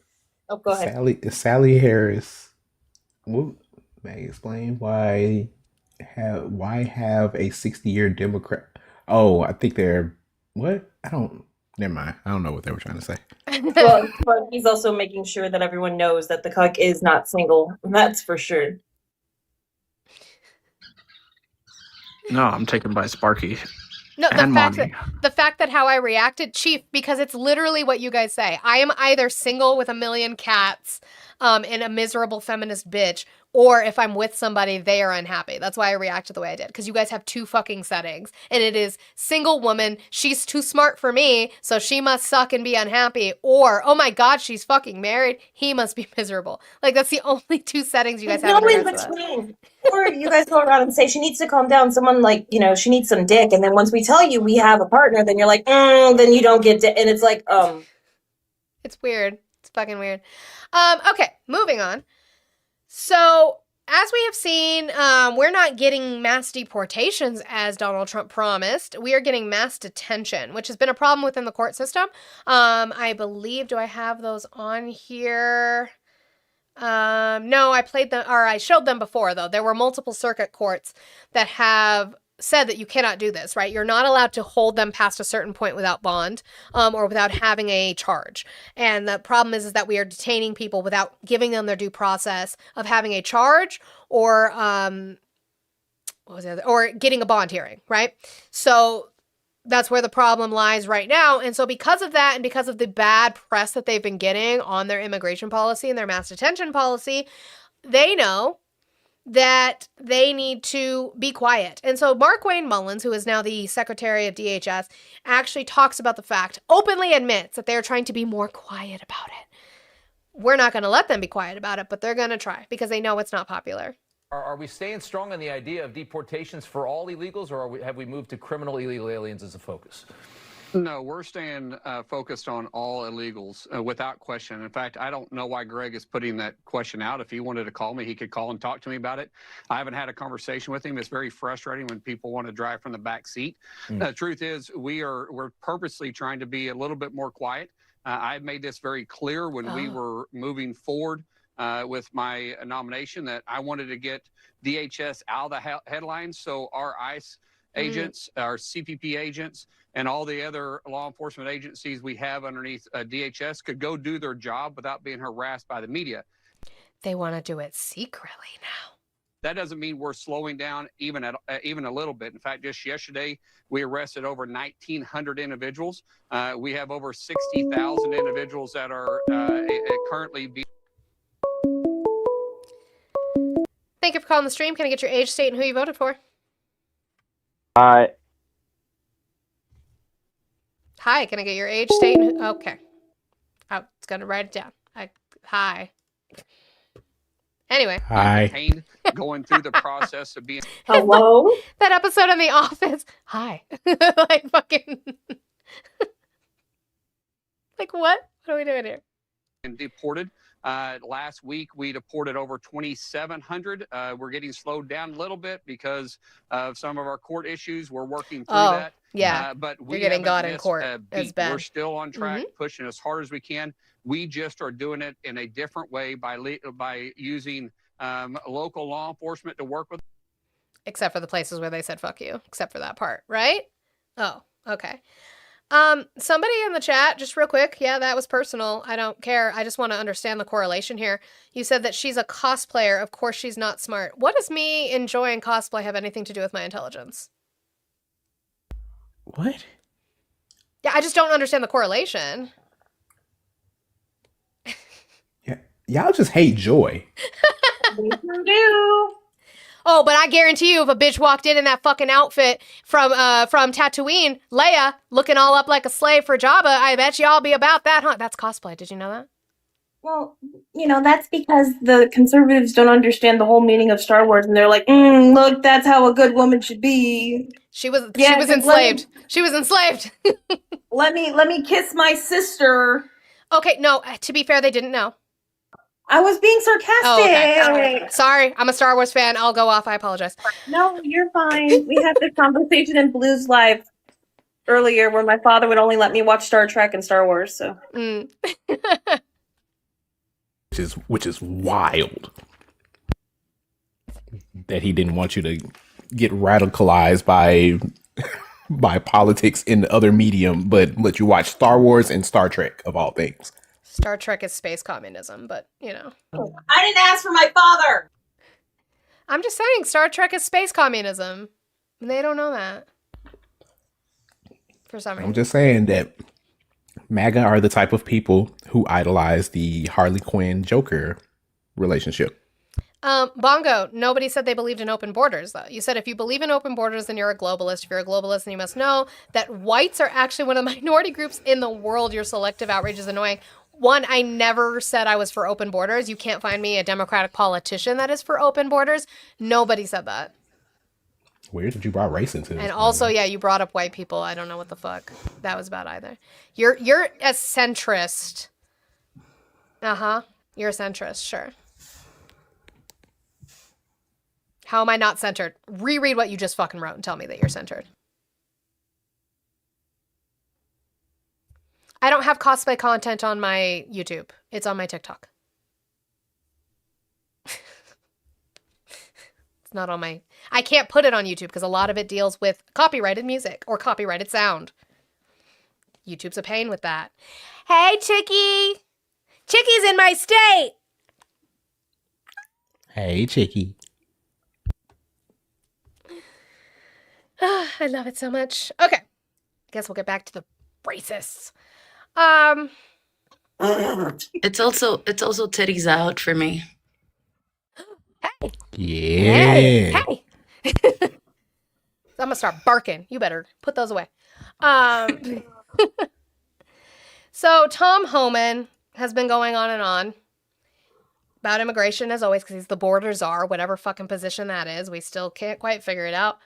Oh, go ahead. Sally Harris. What, may I explain why have a 60-year Democrat? Oh, I think they're what? I don't. Never mind. I don't know what they were trying to say. Well, but he's also making sure that everyone knows that the cuck is not single. That's for sure. No, I'm taken by Sparky. No, and Monty. the fact that how I reacted, Chief, because it's literally what you guys say. I am either single with a million cats, and a miserable feminist bitch, or if I'm with somebody, they are unhappy. That's why I reacted the way I did. Because you guys have two fucking settings. And it is single woman, she's too smart for me, so she must suck and be unhappy. Or, oh my god, she's fucking married, he must be miserable. Like, that's the only two settings you guys have. No in between. Or you guys go around and say she needs to calm down. Someone like, she needs some dick. And then once we tell you we have a partner, then you're like, then you don't get dick. And it's like, It's weird. It's fucking weird. Okay, moving on. So, as we have seen, we're not getting mass deportations as Donald Trump promised. We are getting mass detention, which has been a problem within the court system. I believe, do I have those on here? No, I showed them before, though. There were multiple circuit courts that have said that you cannot do this, right? You're not allowed to hold them past a certain point without bond, or without having a charge. And the problem is that we are detaining people without giving them their due process of having a charge or, or getting a bond hearing, right? So that's where the problem lies right now. And so because of that, and because of the bad press that they've been getting on their immigration policy and their mass detention policy, they know that they need to be quiet. And so Mark Wayne Mullins, who is now the Secretary of DHS, actually talks about the fact, openly admits that they're trying to be more quiet about it. We're not going to let them be quiet about it, but they're going to try because they know it's not popular. Are we staying strong on the idea of deportations for all illegals, or have we moved to criminal illegal aliens as a focus? No, we're staying focused on all illegals without question. In fact, I don't know why Greg is putting that question out. If he wanted to call me, he could call and talk to me about it. I haven't had a conversation with him. It's very frustrating when people want to drive from the back seat. The truth is, we're purposely trying to be a little bit more quiet. I've made this very clear when we were moving forward with my nomination that I wanted to get DHS out of the headlines so our ICE agents, our CPP agents, and all the other law enforcement agencies we have underneath DHS could go do their job without being harassed by the media. They want to do it secretly now. That doesn't mean we're slowing down even a little bit. In fact, just yesterday, we arrested over 1,900 individuals. We have over 60,000 individuals that are currently being... Thank you for calling the stream. Can I get your age, state, and who you voted for? Hi, Can I get your age, state, and okay. I was going to write it down. Hi. Anyway. Hi. Going through the process of being... Hello? That episode on The Office. Hi. Like fucking... Like what? What are we doing here? And deported. Last week, we deported over 2,700. We're getting slowed down a little bit because of some of our court issues. We're working through that. Yeah. But You're we getting haven't God in missed court. a It's beat. bad. We're still on track, pushing as hard as we can. We just are doing it in a different way by using local law enforcement to work with. Except for the places where they said fuck you. Except for that part, right? Oh, okay. Somebody in the chat, just real quick. Yeah, that was personal. I don't care. I just want to understand the correlation here. You said that she's a cosplayer. Of course she's not smart. What does me enjoying cosplay have anything to do with my intelligence? What? Yeah, I just don't understand the correlation. Y'all just hate joy. We do. Oh, but I guarantee you, if a bitch walked in that fucking outfit from Tatooine, Leia, looking all up like a slave for Jabba, I bet you all be about that, huh? That's cosplay. Did you know that? Well, that's because the conservatives don't understand the whole meaning of Star Wars, and they're like, look, that's how a good woman should be. She was Yeah, enslaved. She was enslaved. Let me kiss my sister. Okay, no, to be fair, they didn't know. I was being sarcastic. Oh, okay. Sorry, I'm a Star Wars fan. I'll go off. I apologize. No, you're fine. We had this conversation in Blues Live earlier where my father would only let me watch Star Trek and Star Wars, so. Which is wild. That he didn't want you to get radicalized by politics in the other medium, but let you watch Star Wars and Star Trek of all things. Star Trek is space communism, but I didn't ask for my father. I'm just saying Star Trek is space communism. They don't know that. For some reason. I'm just saying that MAGA are the type of people who idolize the Harley Quinn Joker relationship. Bongo, nobody said they believed in open borders, though. You said if you believe in open borders, then you're a globalist. If you're a globalist, then you must know that whites are actually one of the minority groups in the world. Your selective outrage is annoying. One, I never said I was for open borders. You can't find me a Democratic politician that is for open borders. Nobody said that. Weird that you brought race into this. And also, yeah, you brought up white people. I don't know what the fuck that was about either. You're a centrist. You're a centrist, sure. How am I not centered? Reread what you just fucking wrote and tell me that you're centered. I don't have cosplay content on my YouTube. It's on my TikTok. It's not on my... I can't put it on YouTube because a lot of it deals with copyrighted music or copyrighted sound. YouTube's a pain with that. Hey, Chicky! Chicky's in my state! Hey, Chicky. I love it so much. Okay. Guess we'll get back to the racists. It's also titties out for me. Hey. Yeah. Hey. I'm gonna start barking. You better put those away. So Tom Homan has been going on and on about immigration as always because he's the border czar, whatever fucking position that is. We still can't quite figure it out.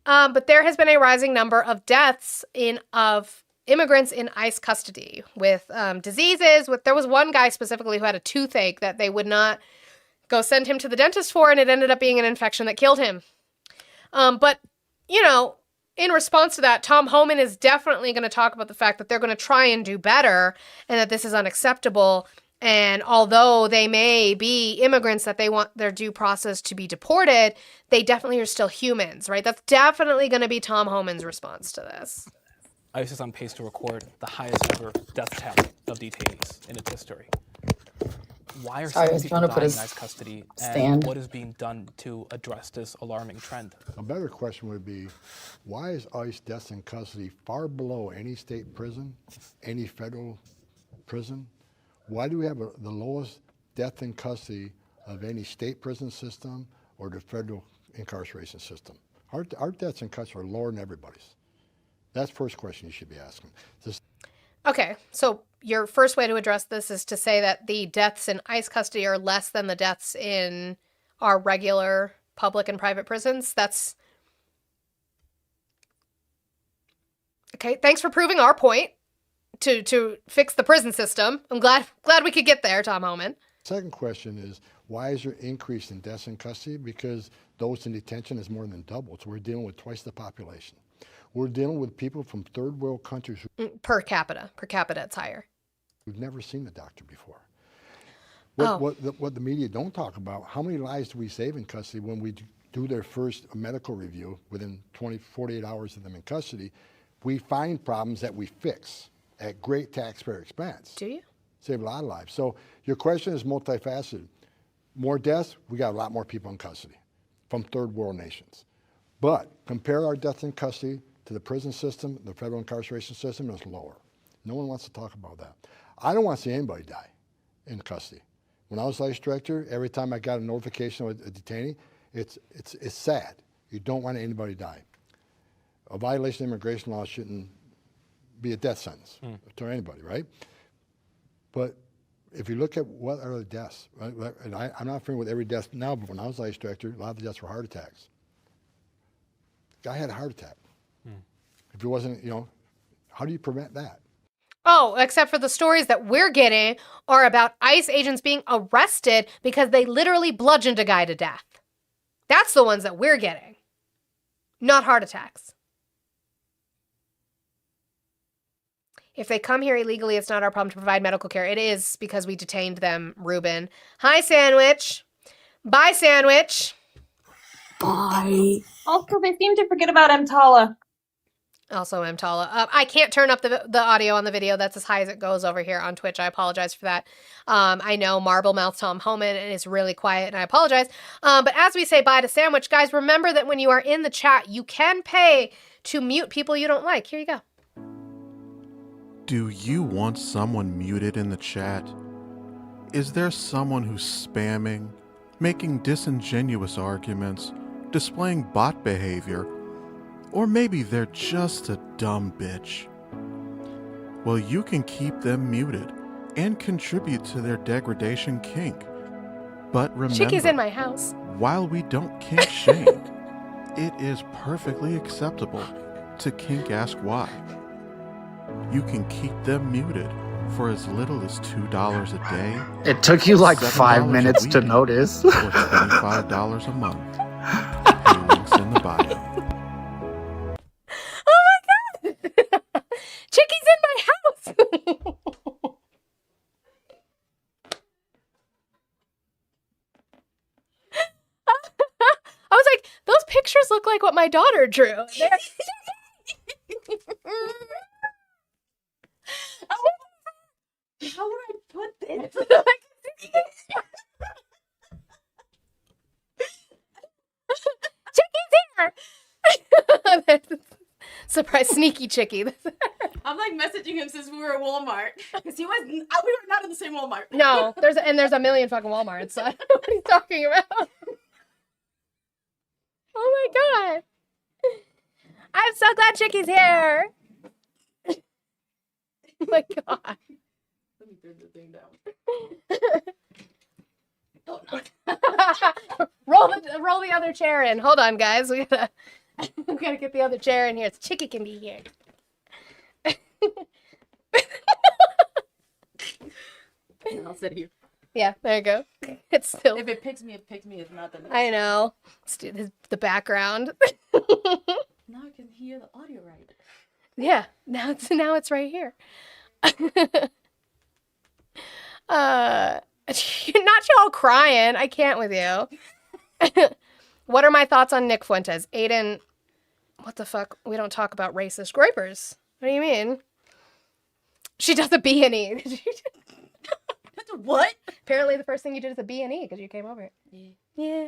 But there has been a rising number of deaths of immigrants in ICE custody with diseases. There was one guy specifically who had a toothache that they would not go send him to the dentist for, and it ended up being an infection that killed him. But, in response to that, Tom Homan is definitely going to talk about the fact that they're going to try and do better and that this is unacceptable. And although they may be immigrants that they want their due process to be deported, they definitely are still humans, right? That's definitely going to be Tom Homan's response to this. ICE is on pace to record the highest ever death tally of detainees in its history. Why are some people dying in ICE custody, and what is being done to address this alarming trend? A better question would be, why is ICE deaths in custody far below any state prison, any federal prison? Why do we have the lowest death in custody of any state prison system or the federal incarceration system? Our deaths in custody are lower than everybody's. That's the first question you should be asking. Okay, so your first way to address this is to say that the deaths in ICE custody are less than the deaths in our regular public and private prisons. That's... Okay, thanks for proving our point. To fix the prison system. I'm glad we could get there, Tom Homan. Second question is, why is there increase in deaths in custody? Because those in detention is more than double. So we're dealing with twice the population. We're dealing with people from third world countries per capita it's higher. Who've never seen a doctor before. What the media don't talk about, how many lives do we save in custody when we do their first medical review within 48 hours of them in custody? We find problems that we fix at great taxpayer expense. Do you? Save a lot of lives. So your question is multifaceted. More deaths, we got a lot more people in custody from third world nations. But compare our deaths in custody to the prison system, the federal incarceration system, it's lower. No one wants to talk about that. I don't want to see anybody die in custody. When I was ICE director, every time I got a notification of a detainee, It's sad. You don't want anybody to die. A violation of immigration law shouldn't be a death sentence to anybody, right? But if you look at what are the deaths, right? And I'm not familiar with every death now, but when I was ICE director, a lot of the deaths were heart attacks. Guy had a heart attack. If it wasn't, how do you prevent that? Oh, except for the stories that we're getting are about ICE agents being arrested because they literally bludgeoned a guy to death. That's the ones that we're getting, not heart attacks. If they come here illegally, it's not our problem to provide medical care. It is because we detained them, Ruben. Hi, Sandwich. Bye, Sandwich. Bye. Also, they seem to forget about EMTALA. Also, EMTALA. I can't turn up the audio on the video. That's as high as it goes over here on Twitch. I apologize for that. I know Marble Mouth Tom Homan is really quiet, and I apologize. But as we say bye to Sandwich, guys, remember that when you are in the chat, you can pay to mute people you don't like. Here you go. Do you want someone muted in the chat? Is there someone who's spamming, making disingenuous arguments, displaying bot behavior, or maybe they're just a dumb bitch? Well, you can keep them muted and contribute to their degradation kink. But remember, Chicky's in my house. while we don't kink shame, it is perfectly acceptable to kink ask why. You can keep them muted for as little as $2 a day. It took you like 5 $7 a minutes to week, notice. or $25 a month. Pay links in the bio. Oh my god! Chicky's in my house! I was like, those pictures look like what my daughter drew. How would I put this? Chicky's here! Surprise, sneaky Chicky. I'm like messaging him since we were at Walmart because we were not in the same Walmart. No, there's a million fucking Walmarts. So I don't know what he's talking about. Oh my god! I'm so glad Chicky's here. Oh my god! Let me turn the thing down. roll the other chair in. Hold on, guys. We gotta get the other chair in here. So Chicky can be here. I'll sit here. Yeah, there you go. It's still. If it picks me, it picks me. If not, then I know. Let's do the background. Now I can hear the audio right. Yeah, now it's right here. Not you all crying. I can't with you. What are my thoughts on Nick Fuentes? Aiden, what the fuck? We don't talk about racist gripers. What do you mean? She does a B&E. What? Apparently the first thing you did is a B&E because you came over. Yeah.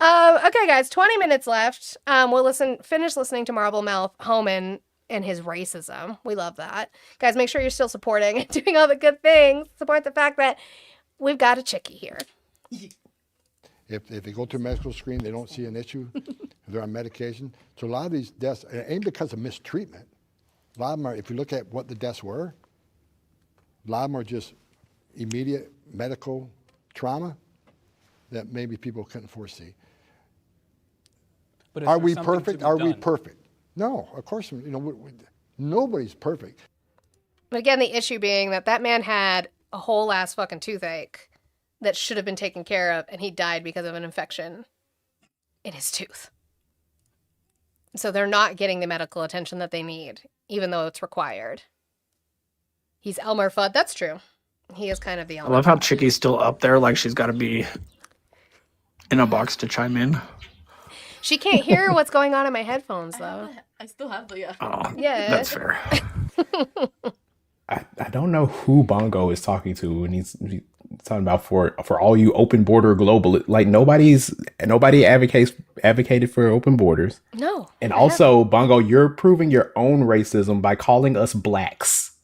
Okay, guys, 20 minutes left. We'll finish listening to Marble Mouth Homan and his racism. We love that. Guys, make sure you're still supporting and doing all the good things. Support the fact that we've got a Chicky here. If they go to a medical screen, they don't see an issue. If they're on medication. So a lot of these deaths, it ain't because of mistreatment. A lot of them are, if you look at what the deaths were, a lot of them are just immediate medical trauma that maybe people couldn't foresee. But are we perfect? Are we perfect? No, of course, nobody's perfect. But again, the issue being that man had a whole ass fucking toothache that should have been taken care of, and he died because of an infection in his tooth. So they're not getting the medical attention that they need, even though it's required. He's Elmer Fudd. That's true. He is kind of the Elmer I love how Fudd. Chicky's still up there, like she's got to be in a box to chime in. She can't hear what's going on in my headphones, though. I still have the. Oh, yeah, that's fair. I don't know who Bongo is talking to, and he's talking about for all you open border global. Like nobody advocated for open borders. No. And also, Bongo, you're proving your own racism by calling us blacks.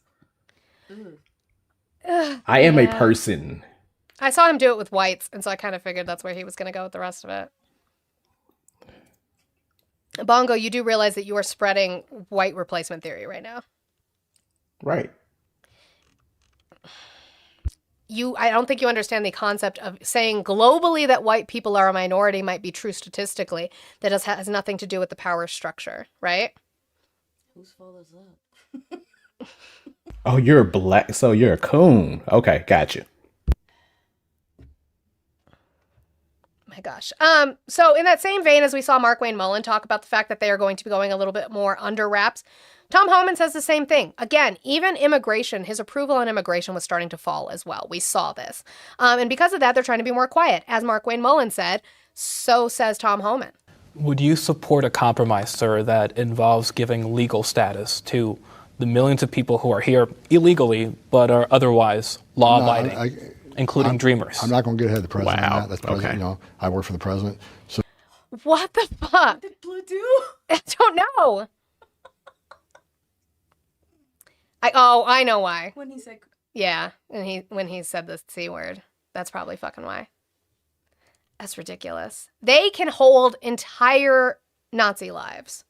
I am a person. I saw him do it with whites, and so I kind of figured that's where he was going to go with the rest of it. Bongo, you do realize that you are spreading white replacement theory right now. Right. I don't think you understand the concept of saying globally that white people are a minority might be true statistically. That has nothing to do with the power structure, right? Whose fault is that? Oh, you're black, so you're a coon. Okay, got you. My gosh. So in that same vein as we saw Mark Wayne Mullen talk about the fact that they are going to be going a little bit more under wraps, Tom Homan says the same thing. Again, even immigration, his approval on immigration was starting to fall as well. We saw this. And because of that, they're trying to be more quiet. As Mark Wayne Mullen said, so says Tom Homan. Would you support a compromise, sir, that involves giving legal status to the millions of people who are here illegally but are otherwise law-abiding, including dreamers? I'm not going to get ahead of the president on that. That's president, Okay. you know, I work for the president. So What the fuck? What did Blue do? I don't know. I know why. When he said, Yeah, and when he said the C word. That's probably fucking why. That's ridiculous. They can hold entire Nazi lives.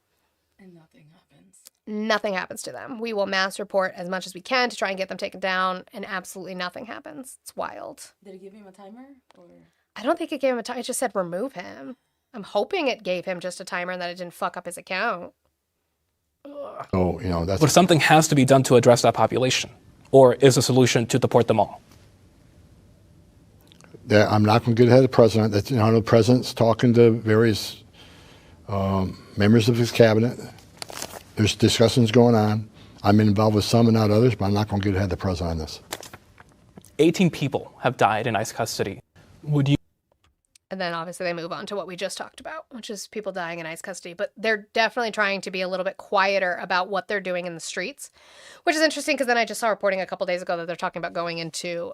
and nothing happens. Nothing happens to them. We will mass report as much as we can to try and get them taken down, and absolutely nothing happens. It's wild. Did it give him a timer? Or I don't think it gave him a timer. It just said remove him. I'm hoping it gave him just a timer and that it didn't fuck up his account. So, you know, that's... But something has to be done to address that population. Or is the solution to deport them all? I'm not going to get ahead of the president. That's, you know, the president's talking to various members of his cabinet. There's discussions going on. I'm involved with some and not others, but I'm not going to get ahead of the president on this. 18 people have died in ICE custody. Would you? And then obviously they move on to what we just talked about, which is people dying in ICE custody. But they're definitely trying to be a little bit quieter about what they're doing in the streets, which is interesting because then I just saw reporting a couple days ago that they're talking about going into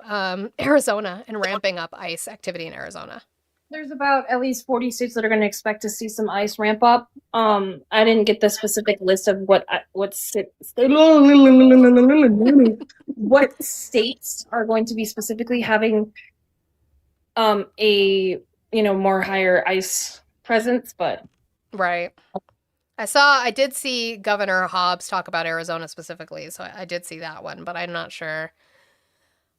Arizona and ramping up ICE activity in Arizona. There's about at least 40 states that are going to expect to see some ICE ramp up. I didn't get the specific list of what states are going to be specifically having a more higher ICE presence, but right. I did see Governor Hobbs talk about Arizona specifically, so I did see that one, but I'm not sure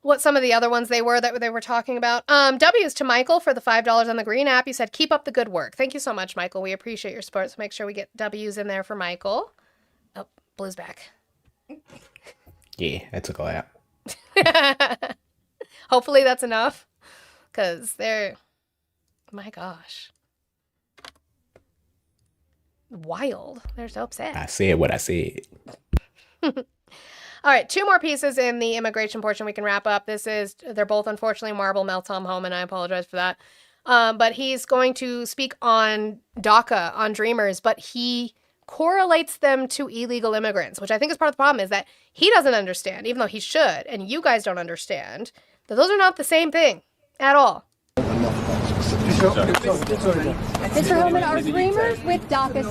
what some of the other ones they were talking about. W's to Michael for the $5 on the Green app. You said, keep up the good work. Thank you so much, Michael. We appreciate your support, so make sure we get W's in there for Michael. Oh, Blue's back. Yeah, that took a lap. Hopefully that's enough, because they're, my gosh, wild. They're so upset. I said what I said. All right, two more pieces in the immigration portion we can wrap up. They're both unfortunately marble melt Tom Homan. I apologize for that. But he's going to speak on DACA, on Dreamers, but he correlates them to illegal immigrants, which I think is part of the problem, is that he doesn't understand, even though he should, and you guys don't understand, that those are not the same thing at all. Mr. Homan, are Dreamers with DACA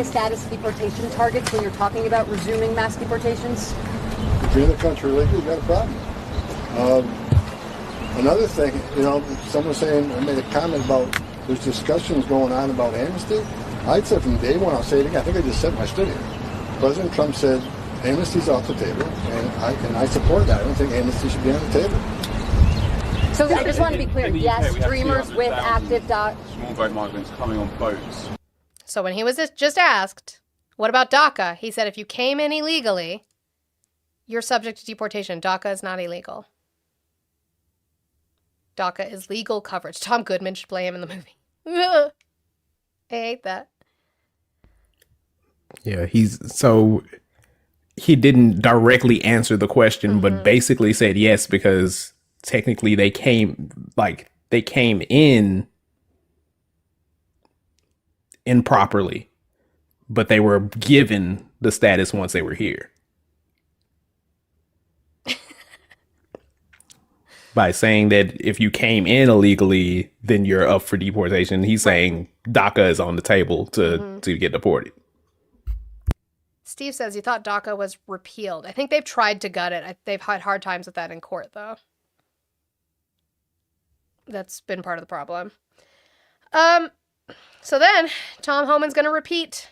status deportation targets when you're talking about resuming mass deportations? If you're in the country illegally, you've got a problem. Another thing, someone saying, I made a comment about there's discussions going on about amnesty. I said from day one, I'll say it again, I think I just said when I stood here. President Trump said amnesty's off the table, and I support that. I don't think amnesty should be on the table. So I just want to be clear, yes, Dreamers with active small boat migrants coming on boats. So when he was just asked, what about DACA? He said, if you came in illegally, you're subject to deportation. DACA is not illegal. DACA is legal coverage. Tom Goodman should play him in the movie. I hate that. Yeah, he didn't directly answer the question, but basically said yes, because technically they came in improperly, but they were given the status once they were here. By saying that if you came in illegally, then you're up for deportation. He's saying DACA is on the table to get deported. Steve says he thought DACA was repealed. I think they've tried to gut it. They've had hard times with that in court, though. That's been part of the problem. So then Tom Homan's going to repeat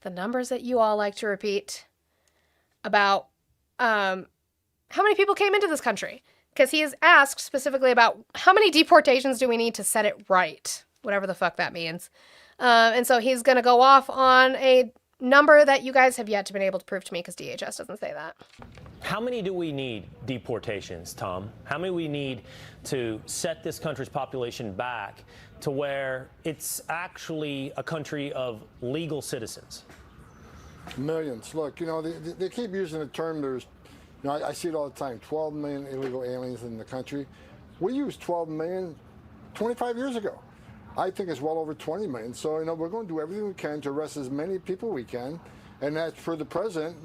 the numbers that you all like to repeat about how many people came into this country. Because he is asked specifically about how many deportations do we need to set it right, whatever the fuck that means. And so he's going to go off on a number that you guys have yet to been able to prove to me because DHS doesn't say that. How many do we need deportations, Tom? How many we need to set this country's population back to where it's actually a country of legal citizens? Millions. Look, they keep using the term I see it all the time, 12 million illegal aliens in the country. We used 12 million 25 years ago. I think it's well over 20 million. So, we're going to do everything we can to arrest as many people we can. And that's for the president,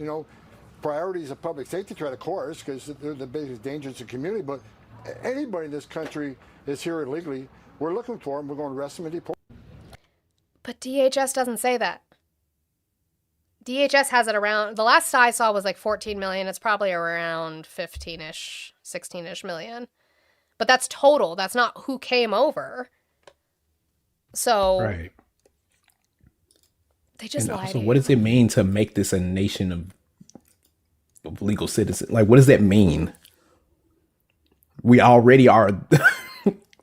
priorities of public safety threat, of course, because they're the biggest danger to the community. But anybody in this country is here illegally. We're looking for them. We're going to arrest them and deport them. But DHS doesn't say that. DHS has it around, the last I saw was like 14 million. It's probably around 15-ish, 16-ish million. But that's total. That's not who came over. So right. They just lied. So what does it mean to make this a nation of legal citizens? Like, what does that mean? We already are.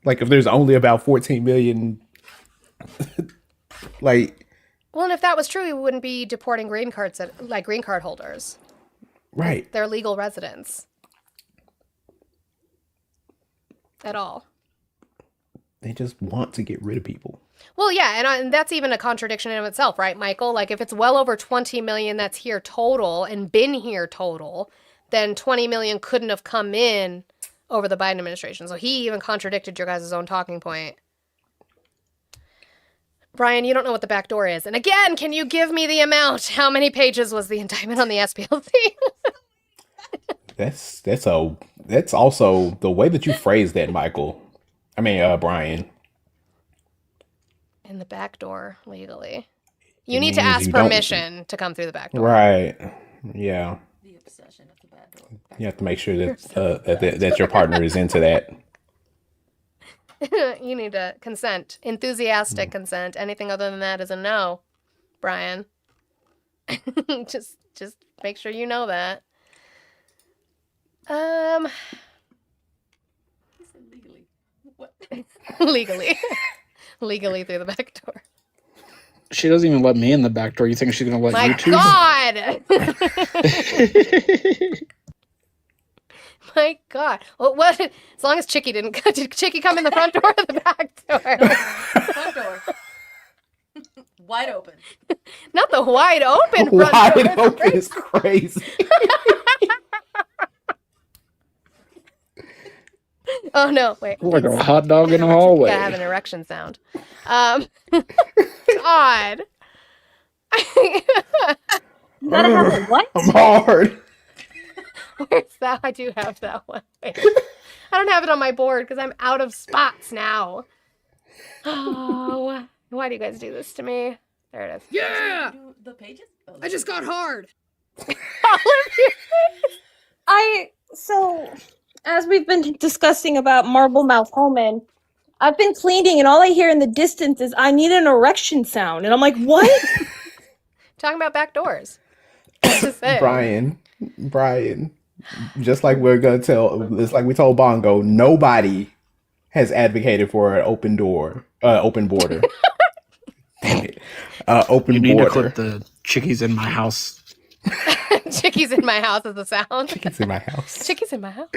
Like, if there's only about 14 million, like. Well, and if that was true, we wouldn't be deporting green card holders. Right. They're legal residents. At all. They just want to get rid of people. Well, yeah, and that's even a contradiction in of itself, right, Michael? Like, if it's well over 20 million that's here total and been here total, then 20 million couldn't have come in over the Biden administration. So he even contradicted your guys' own talking point. Brian, you don't know what the back door is. And again, can you give me the amount? How many pages was the indictment on the SPLC? That's also the way that you phrase that, Michael. Brian. In the back door, legally. You need to ask permission to come through the back door. Right. Yeah. The obsession of the back door. You have to make sure that that your partner is into that. You need to consent. Enthusiastic consent. Anything other than that is a no, Brian. just make sure you know that. Legally. What? Legally through the back door. She doesn't even let me in the back door. You think she's gonna let you two? My God! My God. Well, what? As long as Chicky did Chicky come in the front door or the back door? Front door. Wide open. Not the wide open front wide door. Open is crazy. Oh no! Wait. Like a hot dog in the hallway. Gotta have an erection sound. God. You gotta have a what? I'm hard. Where's that? I do have that one. Wait. I don't have it on my board because I'm out of spots now. Oh, why do you guys do this to me? There it is. Yeah. The pages. Oh, I just got hard. So, as we've been discussing about Marble Mouth Holman, I've been cleaning and all I hear in the distance is, I need an erection sound. And I'm like, what? Talking about back doors. Brian, just like we're going to tell, it's like we told Bongo, nobody has advocated for an open border. Dang it. Open you need border. to clip the chickies in my house. Chickies in my house is the sound. Chickies in my house. Chickies in my house.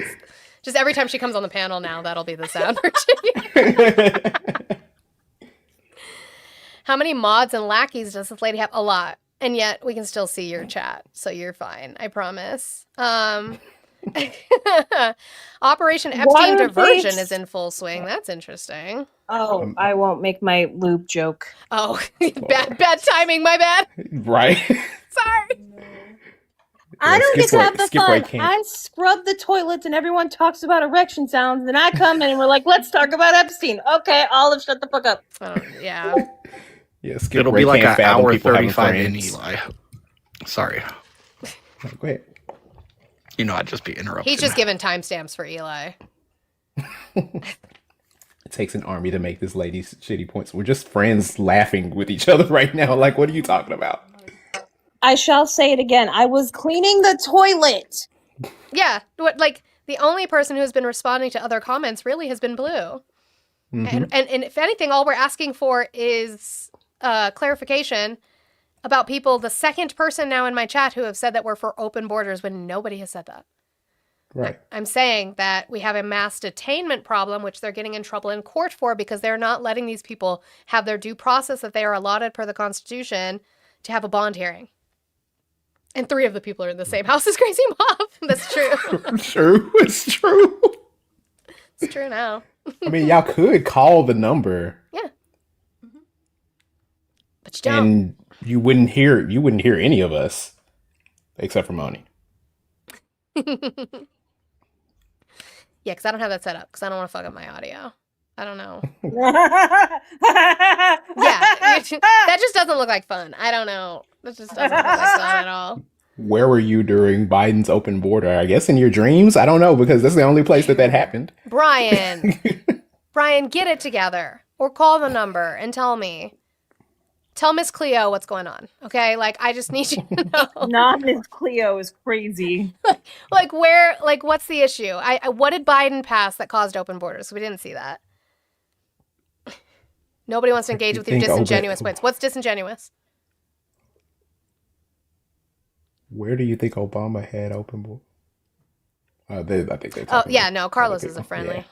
Just every time she comes on the panel now, that'll be the sound for Chickie. How many mods and lackeys does this lady have? A lot. And yet we can still see your chat. So you're fine. I promise. Operation Epstein diversion is in full swing. That's interesting. Oh, I won't make my lube joke. Oh, bad timing. My bad. Right. Sorry. I don't get to have the fun. Can't. I scrub the toilets and everyone talks about erection sounds. Then I come in and we're like, let's talk about Epstein. Okay, Olive, shut the fuck up. Yeah. Yeah, Skip It'll Ray be like can't an fathom hour people having 35 in friends. Eli. Sorry. Go ahead. You know, I'd just be interrupted. He's just giving timestamps for Eli. takes an army to make this lady's shitty points. We're just friends laughing with each other right now. Like, what are you talking about? I shall say it again. I was cleaning the toilet. Yeah, like the only person who's been responding to other comments really has been Blue. And if anything, all we're asking for is clarification about people, the second person now in my chat who have said that we're for open borders when nobody has said that. Right. I'm saying that we have a mass detainment problem, which they're getting in trouble in court for because they're not letting these people have their due process that they are allotted per the Constitution to have a bond hearing. And 3 of the people are in the same house as Crazy Mob. That's true. True. It's true. It's true now. I mean, y'all could call the number. Yeah. But you don't. And you wouldn't hear any of us except for Moni. Yeah, because I don't have that set up because I don't want to fuck up my audio. I don't know. Yeah, that just doesn't look like fun. I don't know. That just doesn't look like fun at all. Where were you during Biden's open border? I guess in your dreams? I don't know, because that's the only place that happened. Brian, get it together. Or call the number and tell me. Tell Miss Cleo what's going on, okay? Like, I just need you to know. Not Miss Cleo is crazy. What's the issue? What did Biden pass that caused open borders? We didn't see that. Nobody wants to engage with your disingenuous points. What's disingenuous? Where do you think Obama had open borders? I think they. Oh, yeah, no, Carlos isn't friendly. Yeah.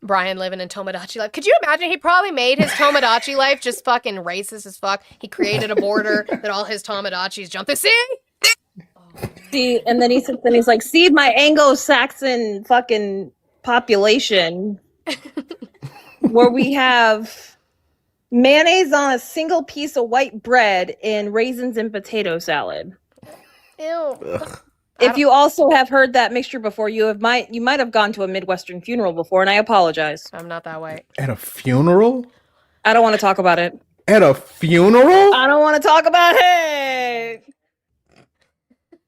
Brian living in Tomodachi life. Could you imagine? He probably made his Tomodachi life just fucking racist as fuck. He created a border that all his Tomodachis jump through. See, and then he sits and he's like, see my Anglo-Saxon fucking population where we have mayonnaise on a single piece of white bread and raisins and potato salad. Ew. Ugh. If you also have heard that mixture before, you might have gone to a Midwestern funeral before, and I apologize. I'm not that white. At a funeral? I don't want to talk about it. At a funeral? I don't want to talk about it.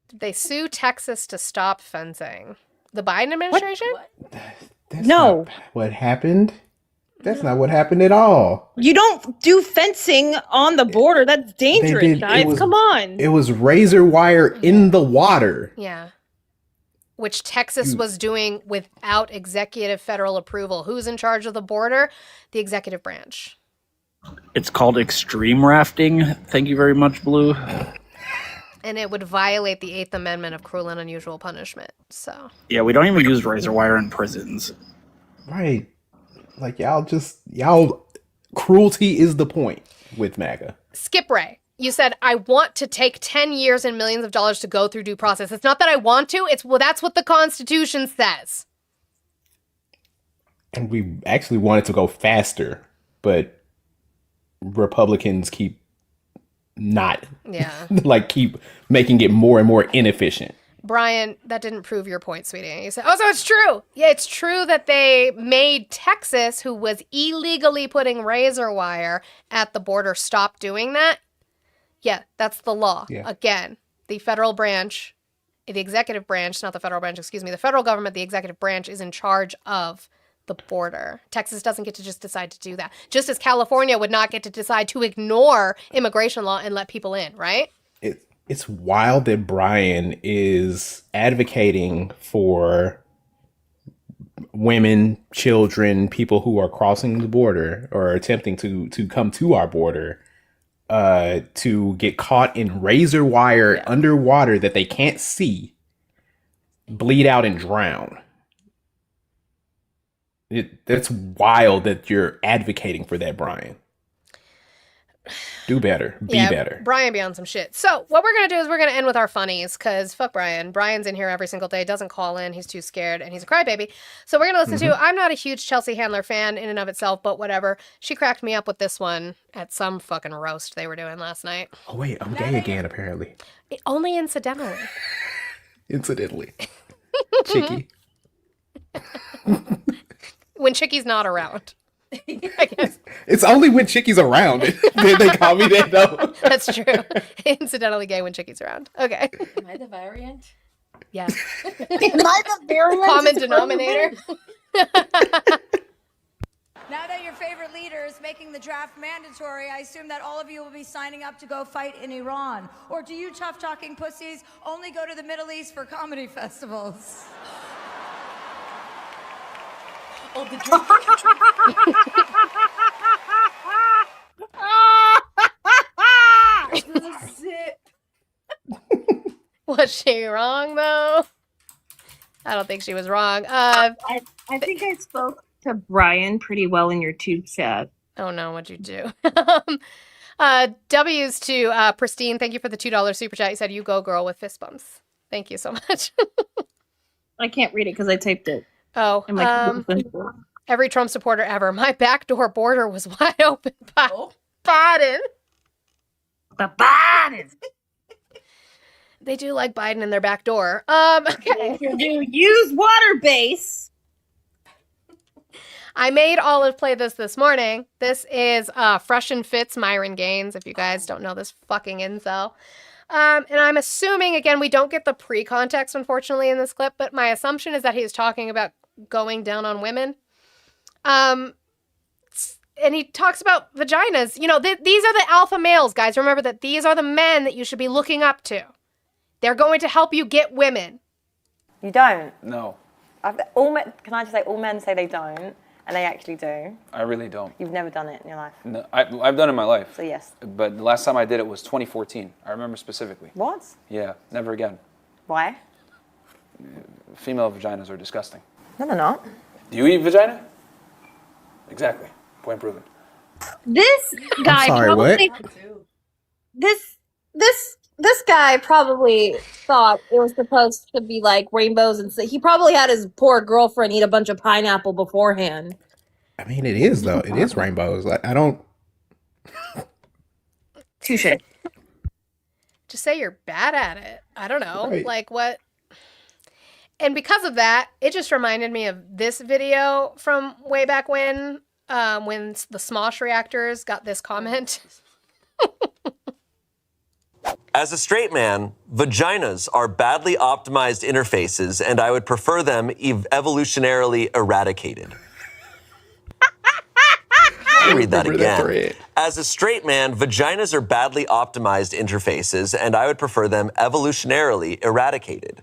Did they sue Texas to stop fencing? The Biden administration? That's not what happened. That's not what happened at all. You don't do fencing on the border. That's dangerous, guys. Come on. It was razor wire in the water. Yeah. Which Texas was doing without executive federal approval. Who's in charge of the border? The executive branch. It's called extreme rafting. Thank you very much, Blue. And it would violate the 8th Amendment of cruel and unusual punishment. So. Yeah, we don't even use razor wire in prisons. Right. Like, y'all cruelty is the point with MAGA. Skip Ray, you said, I want to take 10 years and millions of dollars to go through due process. It's not that I want to, that's what the Constitution says. And we actually want it to go faster, but Republicans keep keep making it more and more inefficient. Brian, that didn't prove your point, sweetie. You said, oh, so it's true. Yeah, it's true that they made Texas, who was illegally putting razor wire at the border, stop doing that. Yeah, that's the law. Yeah. Again, the federal branch, the executive branch, not the federal branch, excuse me, the federal government, the executive branch is in charge of the border. Texas doesn't get to just decide to do that. Just as California would not get to decide to ignore immigration law and let people in, right? It's wild that Brian is advocating for women, children, people who are crossing the border or attempting to come to our border to get caught in razor wire underwater that they can't see, bleed out and drown. That's wild that you're advocating for that, Brian. Do better. Be better. Brian be on some shit. So what we're going to do is we're going to end with our funnies because fuck Brian. Brian's in here every single day. Doesn't call in. He's too scared and he's a crybaby. So we're going to listen to, I'm not a huge Chelsea Handler fan in and of itself, but whatever. She cracked me up with this one at some fucking roast they were doing last night. Oh, wait. I'm gay again, apparently. Only incidentally. Incidentally. Chicky. When Chicky's not around. I guess. It's only when Chicky's around that they call me that, though. That's true. Incidentally gay when Chicky's around. Okay. Am I the variant? Yes. Am I the variant? Common denominator. Now that your favorite leader is making the draft mandatory, I assume that all of you will be signing up to go fight in Iran. Or do you tough-talking pussies only go to the Middle East for comedy festivals? Oh, the Was she wrong though? I don't think she was wrong. I think I spoke to Brian pretty well in your tube chat. Oh no, what'd you do? W's to Pristine. Thank you for the $2 super chat. You said you go girl with fist bumps. Thank you so much. I can't read it because I typed it. Oh, in my every Trump supporter ever. My backdoor border was wide open by Biden. The Biden. They do like Biden in their back door. Okay. You do use water base. I made Olive play this morning. This is Fresh and Fit's Myron Gaines, if you guys don't know this fucking incel. And I'm assuming, again, we don't get the pre-context, unfortunately, in this clip, but my assumption is that he's talking about going down on women. And he talks about vaginas. You know, these are the alpha males, guys. Remember that these are the men that you should be looking up to. They're going to help you get women. You don't? No, Can I just say all men say they don't, and they actually do? I really don't. You've never done it in your life? No, I've done it in my life. So yes. But the last time I did it was 2014. I remember specifically. What? Yeah, never again. Why? Female vaginas are disgusting. No, they're not. Do you eat vagina? Exactly. Point proven. This guy sorry, probably this guy probably thought it was supposed to be like rainbows, and so he probably had his poor girlfriend eat a bunch of pineapple beforehand. I mean, it is though. It is rainbows. Like I don't. Touche. Just say you're bad at it. I don't know. Right. Like what? And because of that, it just reminded me of this video from way back when the Smosh reactors got this comment. As a straight man, vaginas are badly optimized interfaces, and I would prefer them evolutionarily eradicated. Let me read that again. As a straight man, vaginas are badly optimized interfaces, and I would prefer them evolutionarily eradicated.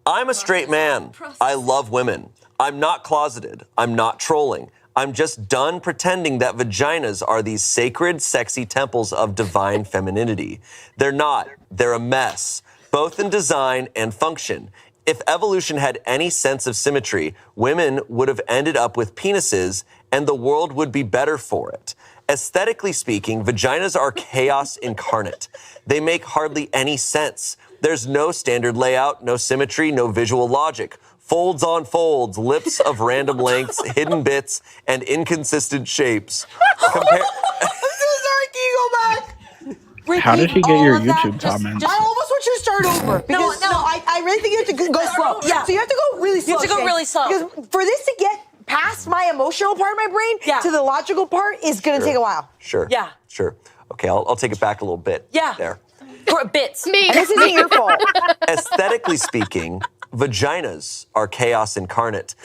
I'm a straight man. I love women. I'm not closeted. I'm not trolling. I'm just done pretending that vaginas are these sacred, sexy temples of divine femininity. They're not. They're a mess, both in design and function. If evolution had any sense of symmetry, women would have ended up with penises, and the world would be better for it. Aesthetically speaking, vaginas are chaos incarnate. They make hardly any sense. There's no standard layout, no symmetry, no visual logic. Folds on folds, lips of random lengths, hidden bits, and inconsistent shapes. I'm so sorry, can you go back? How did he get your YouTube comments? I almost want you to start over. Because, no, I really think you have to go slow. Yeah. So you have to go really slow. You have to go really slow. Because for this to get past my emotional part of my brain to the logical part is going to take a while. Sure. Yeah. Sure. Okay, I'll take it back a little bit. Yeah. There. For bits. Me. And this isn't your fault. Aesthetically speaking, vaginas are chaos incarnate.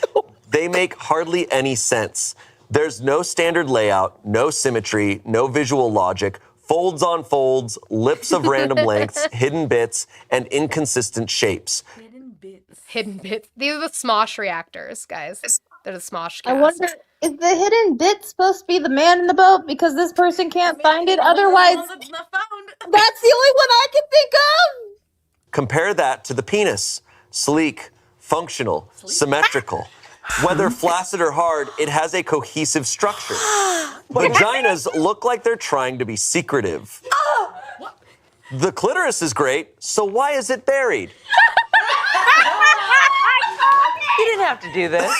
They make hardly any sense. There's no standard layout, no symmetry, no visual logic, folds on folds, lips of random lengths, hidden bits, and inconsistent shapes. Hidden bits. These are the Smosh reactors, guys. They're the Smosh cast. I wonder, is the hidden bit supposed to be the man in the boat because this person can't find it? Otherwise, that's the only one I can think of. Compare that to the penis. Sleek, functional, symmetrical. Whether flaccid or hard, it has a cohesive structure. Vaginas look like they're trying to be secretive. The clitoris is great, so why is it buried? You didn't have to do this.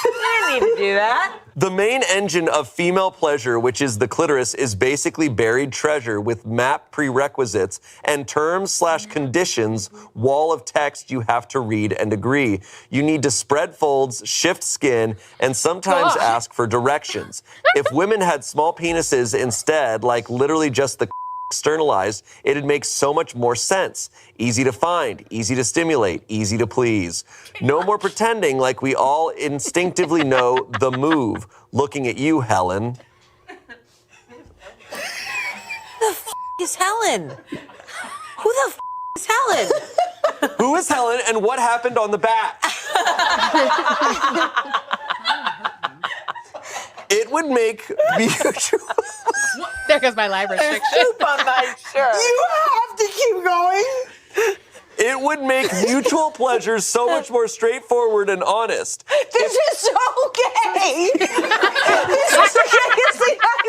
You didn't need to do that. The main engine of female pleasure, which is the clitoris, is basically buried treasure with map prerequisites and terms/conditions, wall of text you have to read and agree. You need to spread folds, shift skin, and sometimes ask for directions. If women had small penises instead, like literally just the externalized, it'd make so much more sense. Easy to find, easy to stimulate, easy to please. No more pretending like we all instinctively know the move. Looking at you, Helen. Who the f is Helen? Who the f is Helen? Who is Helen and what happened on the back? It would make mutual... There goes my live restriction. Soup on my shirt. You have to keep going. It would make mutual pleasures so much more straightforward and honest. This is so gay. This is the gayest thing I've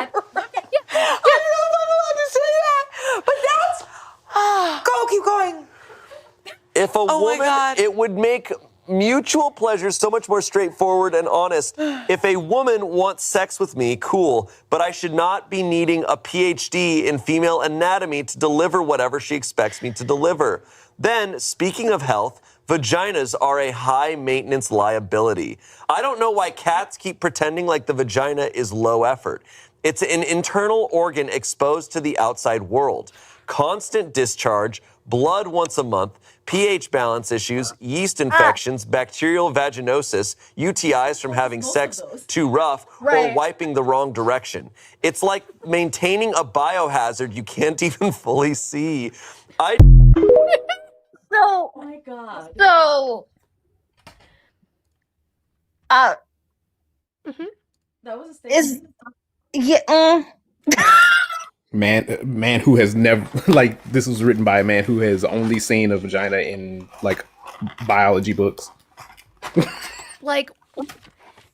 ever read. I don't know if I'm allowed to say that, but that's... Go, keep going. If a Oh my woman, God. it would make mutual pleasure so much more straightforward and honest. If a woman wants sex with me, cool, but I should not be needing a PhD in female anatomy to deliver whatever she expects me to deliver. Then, speaking of health, vaginas are a high-maintenance liability. I don't know why cats keep pretending like the vagina is low effort. It's an internal organ exposed to the outside world. Constant discharge, blood once a month, pH balance issues, yeast infections, bacterial vaginosis, UTIs from having sex too rough, or wiping the wrong direction. It's like maintaining a biohazard you can't even fully see. So, Oh my God. so, That was a is, statement. yeah, Man who has never, like, this was written by a man who has only seen a vagina in, like, biology books. Like,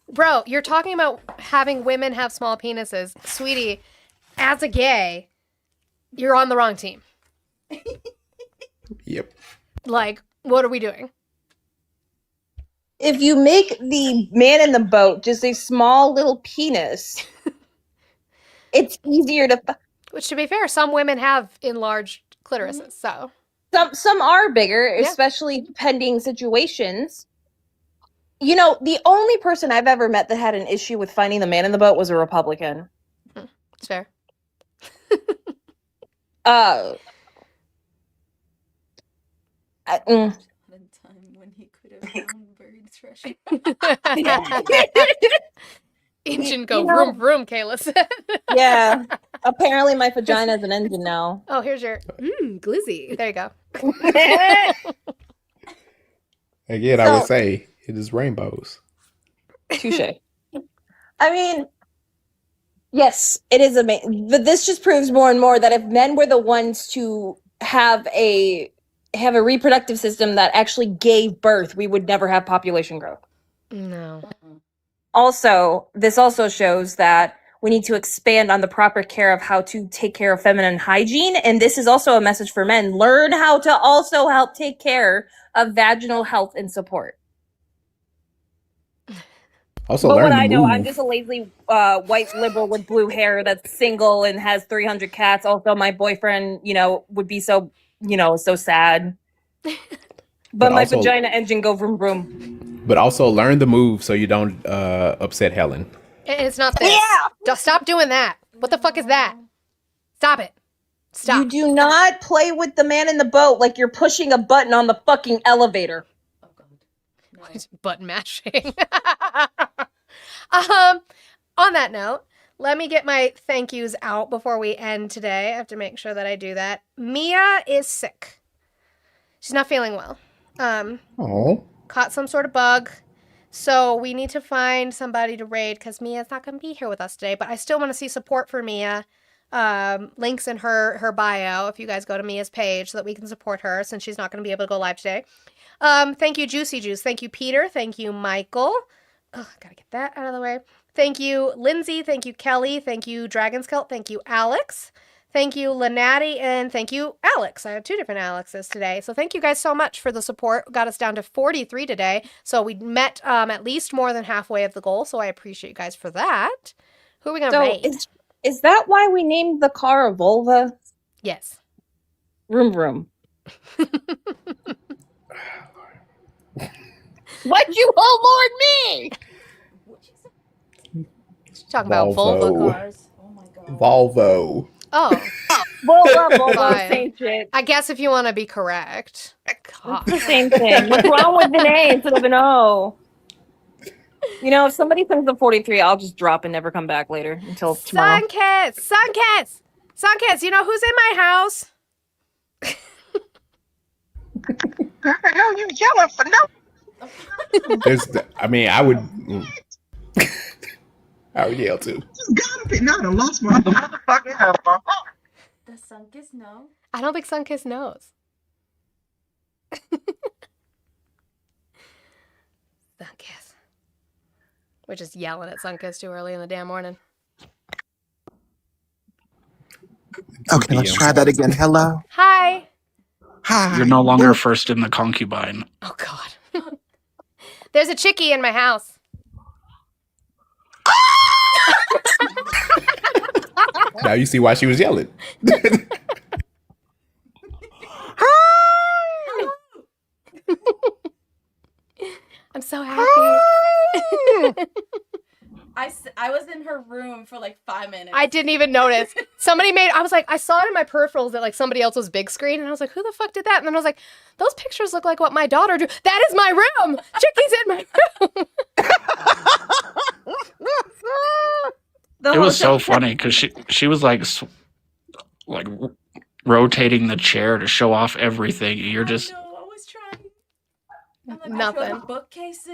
bro, you're talking about having women have small penises. Sweetie, as a gay, you're on the wrong team. Yep. Like, what are we doing? if you make the man in the boat just a small little penis, it's easier to... Which, to be fair, some women have enlarged clitorises, so... Some are bigger, especially pending situations. You know, the only person I've ever met that had an issue with finding the man in the boat was a Republican. It's fair. When he could have found bird threshing. Engine go vroom vroom, Kayla said. Yeah. Apparently my vagina's an engine now. Oh, here's your glizzy. There you go. Again, I would say it is rainbows. Touche. I mean, yes, it is amazing. But this just proves more and more that if men were the ones to have a reproductive system that actually gave birth, we would never have population growth. No. Also, this also shows that we need to expand on the proper care of how to take care of feminine hygiene. And this is also a message for men. Learn how to also help take care of vaginal health and support. Also, but learn what to I know, move. I'm just a lazy white liberal with blue hair that's single and has 300 cats. Also, my boyfriend, would be so sad. But my also, vagina engine go vroom vroom. But also learn the move so you don't upset Helen. And it's not this. Yeah. Stop doing that. What the fuck is that? Stop it. Stop. You do not play with the man in the boat like you're pushing a button on the fucking elevator. Oh god. No. Button mashing. On that note, let me get my thank yous out before we end today. I have to make sure that I do that. Mia is sick. She's not feeling well. Caught some sort of bug. So we need to find somebody to raid because Mia's not going to be here with us today. But I still want to see support for Mia. Links in her bio if you guys go to Mia's page so that we can support her since she's not going to be able to go live today. Thank you, Juicy Juice. Thank you, Peter. Thank you, Michael. Oh, gotta get that out of the way. Thank you, Lindsay. Thank you, Kelly. Thank you, Dragonskelt. Thank you, Alex. Thank you, Lenati, and thank you, Alex. I have 2 different Alexes today. So thank you guys so much for the support. Got us down to 43 today. So we met at least more than halfway of the goal. So I appreciate you guys for that. Who are we going to raid? Is that why we named the car a Volvo? Yes. Room room. Why'd you Lord me? Talking about Volvo cars. Oh my god. Volvo. Oh. Vulva, Fine. same shit. I guess if you want to be correct. God. It's the same thing. What's wrong with an A instead of an O? You know, if somebody sends a 43, I'll just drop and never come back later until tomorrow. Sunkiss! Sunkiss, you know who's in my house? What the hell you yelling for no? I would yell too. Gotta be not a lost my motherfucking house. Does Sunkiss know? I don't think Sunkiss knows. Sunkiss. We're just yelling at Sunkiss too early in the damn morning. Okay, let's try that again. Hello. Hi. Hi. You're no longer first in the concubine. Oh, God. There's a chickie in my house. Now you see why she was yelling. I'm so happy. I was in her room for like 5 minutes. I didn't even notice. I was like, I saw it in my peripherals that like somebody else was big screen, and I was like, who the fuck did that? And then I was like, those pictures look like what my daughter do. That is my room. Chickie's in my room. It was so funny because she was like rotating the chair to show off everything. You're just I was trying. I'm like, nothing. I show the bookcases.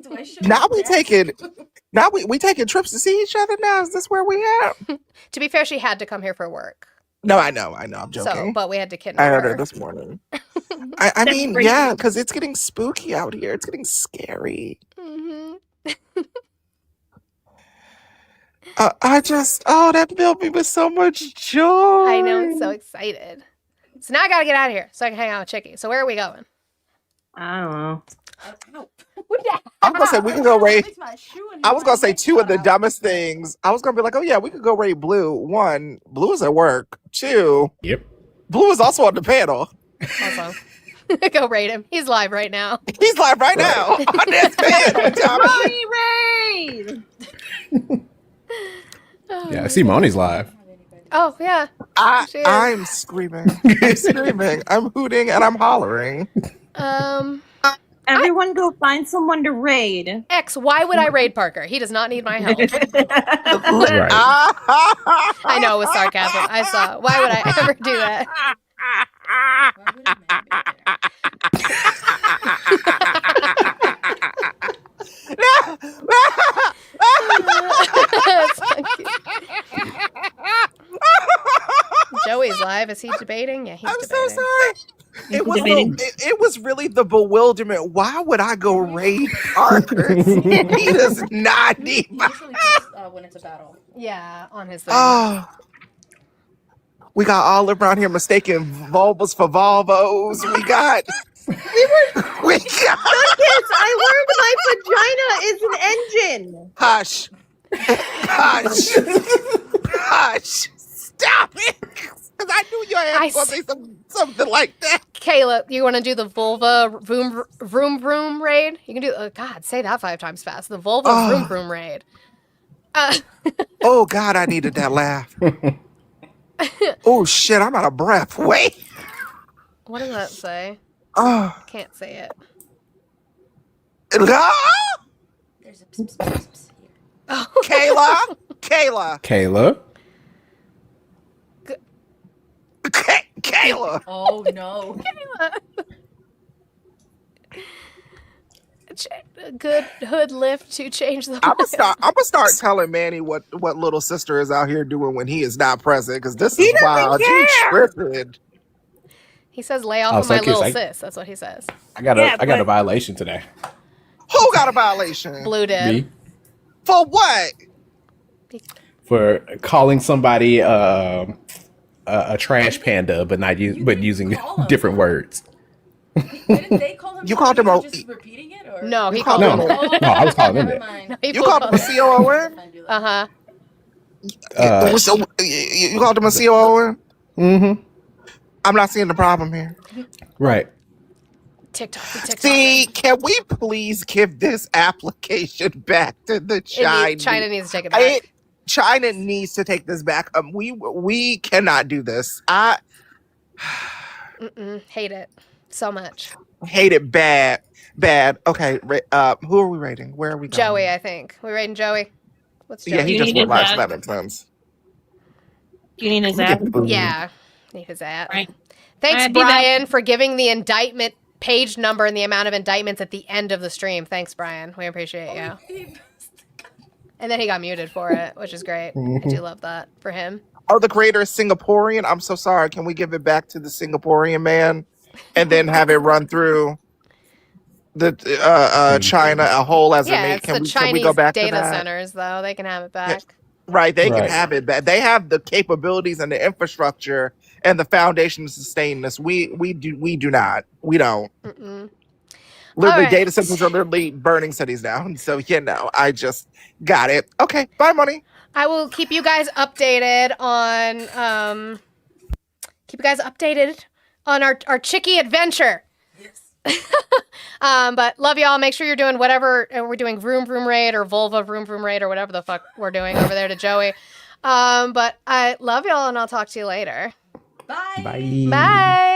Do I show Now the we desk? we taking trips to see each other now. Is this where we at? To be fair, she had to come here for work. No, I know. I'm joking. So, but we had to I kidnap heard her. her this morning. I mean, yeah, because it's getting spooky out here. It's getting scary. Mm-hmm. That filled me with so much joy. I know, I'm so excited. So now I gotta get out of here so I can hang out with Chickie. So where are we going? I don't know. I was gonna say we can go raid. I was gonna say two of the dumbest things. I was gonna be like, oh yeah, we could go raid Blue. One, Blue is at work. Two, yep, Blue is also on the panel. Awesome. Go raid him. He's live right now. He's live right now on this panel. Tommy. Raid! Yeah, I see Moni's live. Oh yeah. I'm screaming. I'm screaming. I'm hooting and I'm hollering. Everyone go find someone to raid. X, why would I raid Parker? He does not need my help. Right. I know it was sarcasm. I saw. Why would I ever do that? Joey's live. Is he debating? Yeah, he's debating. So sorry. It was really the bewilderment. Why would I go raid Parker? He does not need my When it's a battle. Yeah, on his thing. Oh. We got all around here mistaking vulvas for Volvos. We got Kids, I learned my vagina is an engine. Hush. Stop it. Because I knew your ass was going to say something like that. Kayla, you want to do the vulva vroom vroom raid? You can do, God, say that 5 times fast. The vulva vroom vroom raid. Oh, God, I needed that laugh. Oh, shit, I'm out of breath. Wait. What does that say? Oh. Can't say it. There's a Kayla. Kayla. Oh no. Good hood lift to change the. I'm gonna start telling Manny what little sister is out here doing when he is not present, because this is wild. You tripping. He says, "Lay off of my little sis." That's what he says. I got a violation today. Who got a violation? Blue did. Me. For what? For calling somebody a trash panda, but using different words. Didn't they call him? You called him a. Just repeating it, or no? He called him. No, I was calling him that. No, you called him a COON? Uh-huh. You called him a COON? Mm-hmm. I'm not seeing the problem here. Right. TikTok. See, can we please give this application back to the China? China needs to take it back. China needs to take this back. We cannot do this. I hate it so much. hate it bad. Okay, who are we rating? Where are we going? Joey, I think. We rating Joey? What's Joey? Yeah, he just went live, so that makes sense. Do you need his app? Yeah, need his app. Right. Thanks, Alright, be back. Brian, for giving the indictment page number and the amount of indictments at the end of the stream. Thanks, Brian. We appreciate you. And then he got muted for it, which is great. I do love that for him. Oh, the creator is Singaporean? I'm so sorry. Can we give it back to the Singaporean man and then have it run through the China a whole as Yeah, a it's the can we go Chinese back to data that? centers, though. They can have it back. Right, they can have it back. They have the capabilities and the infrastructure and the foundation to sustain this. We do not. We don't. Literally, All right. data centers are literally burning cities down. So I just got it. Okay, bye, money. I will keep you guys updated on our Chicky adventure. But love y'all. Make sure you're doing whatever we're doing, Vroom Raid or Vulva Vroom Raid or whatever the fuck we're doing over there to Joey. But I love y'all and I'll talk to you later. Bye. Bye. Bye.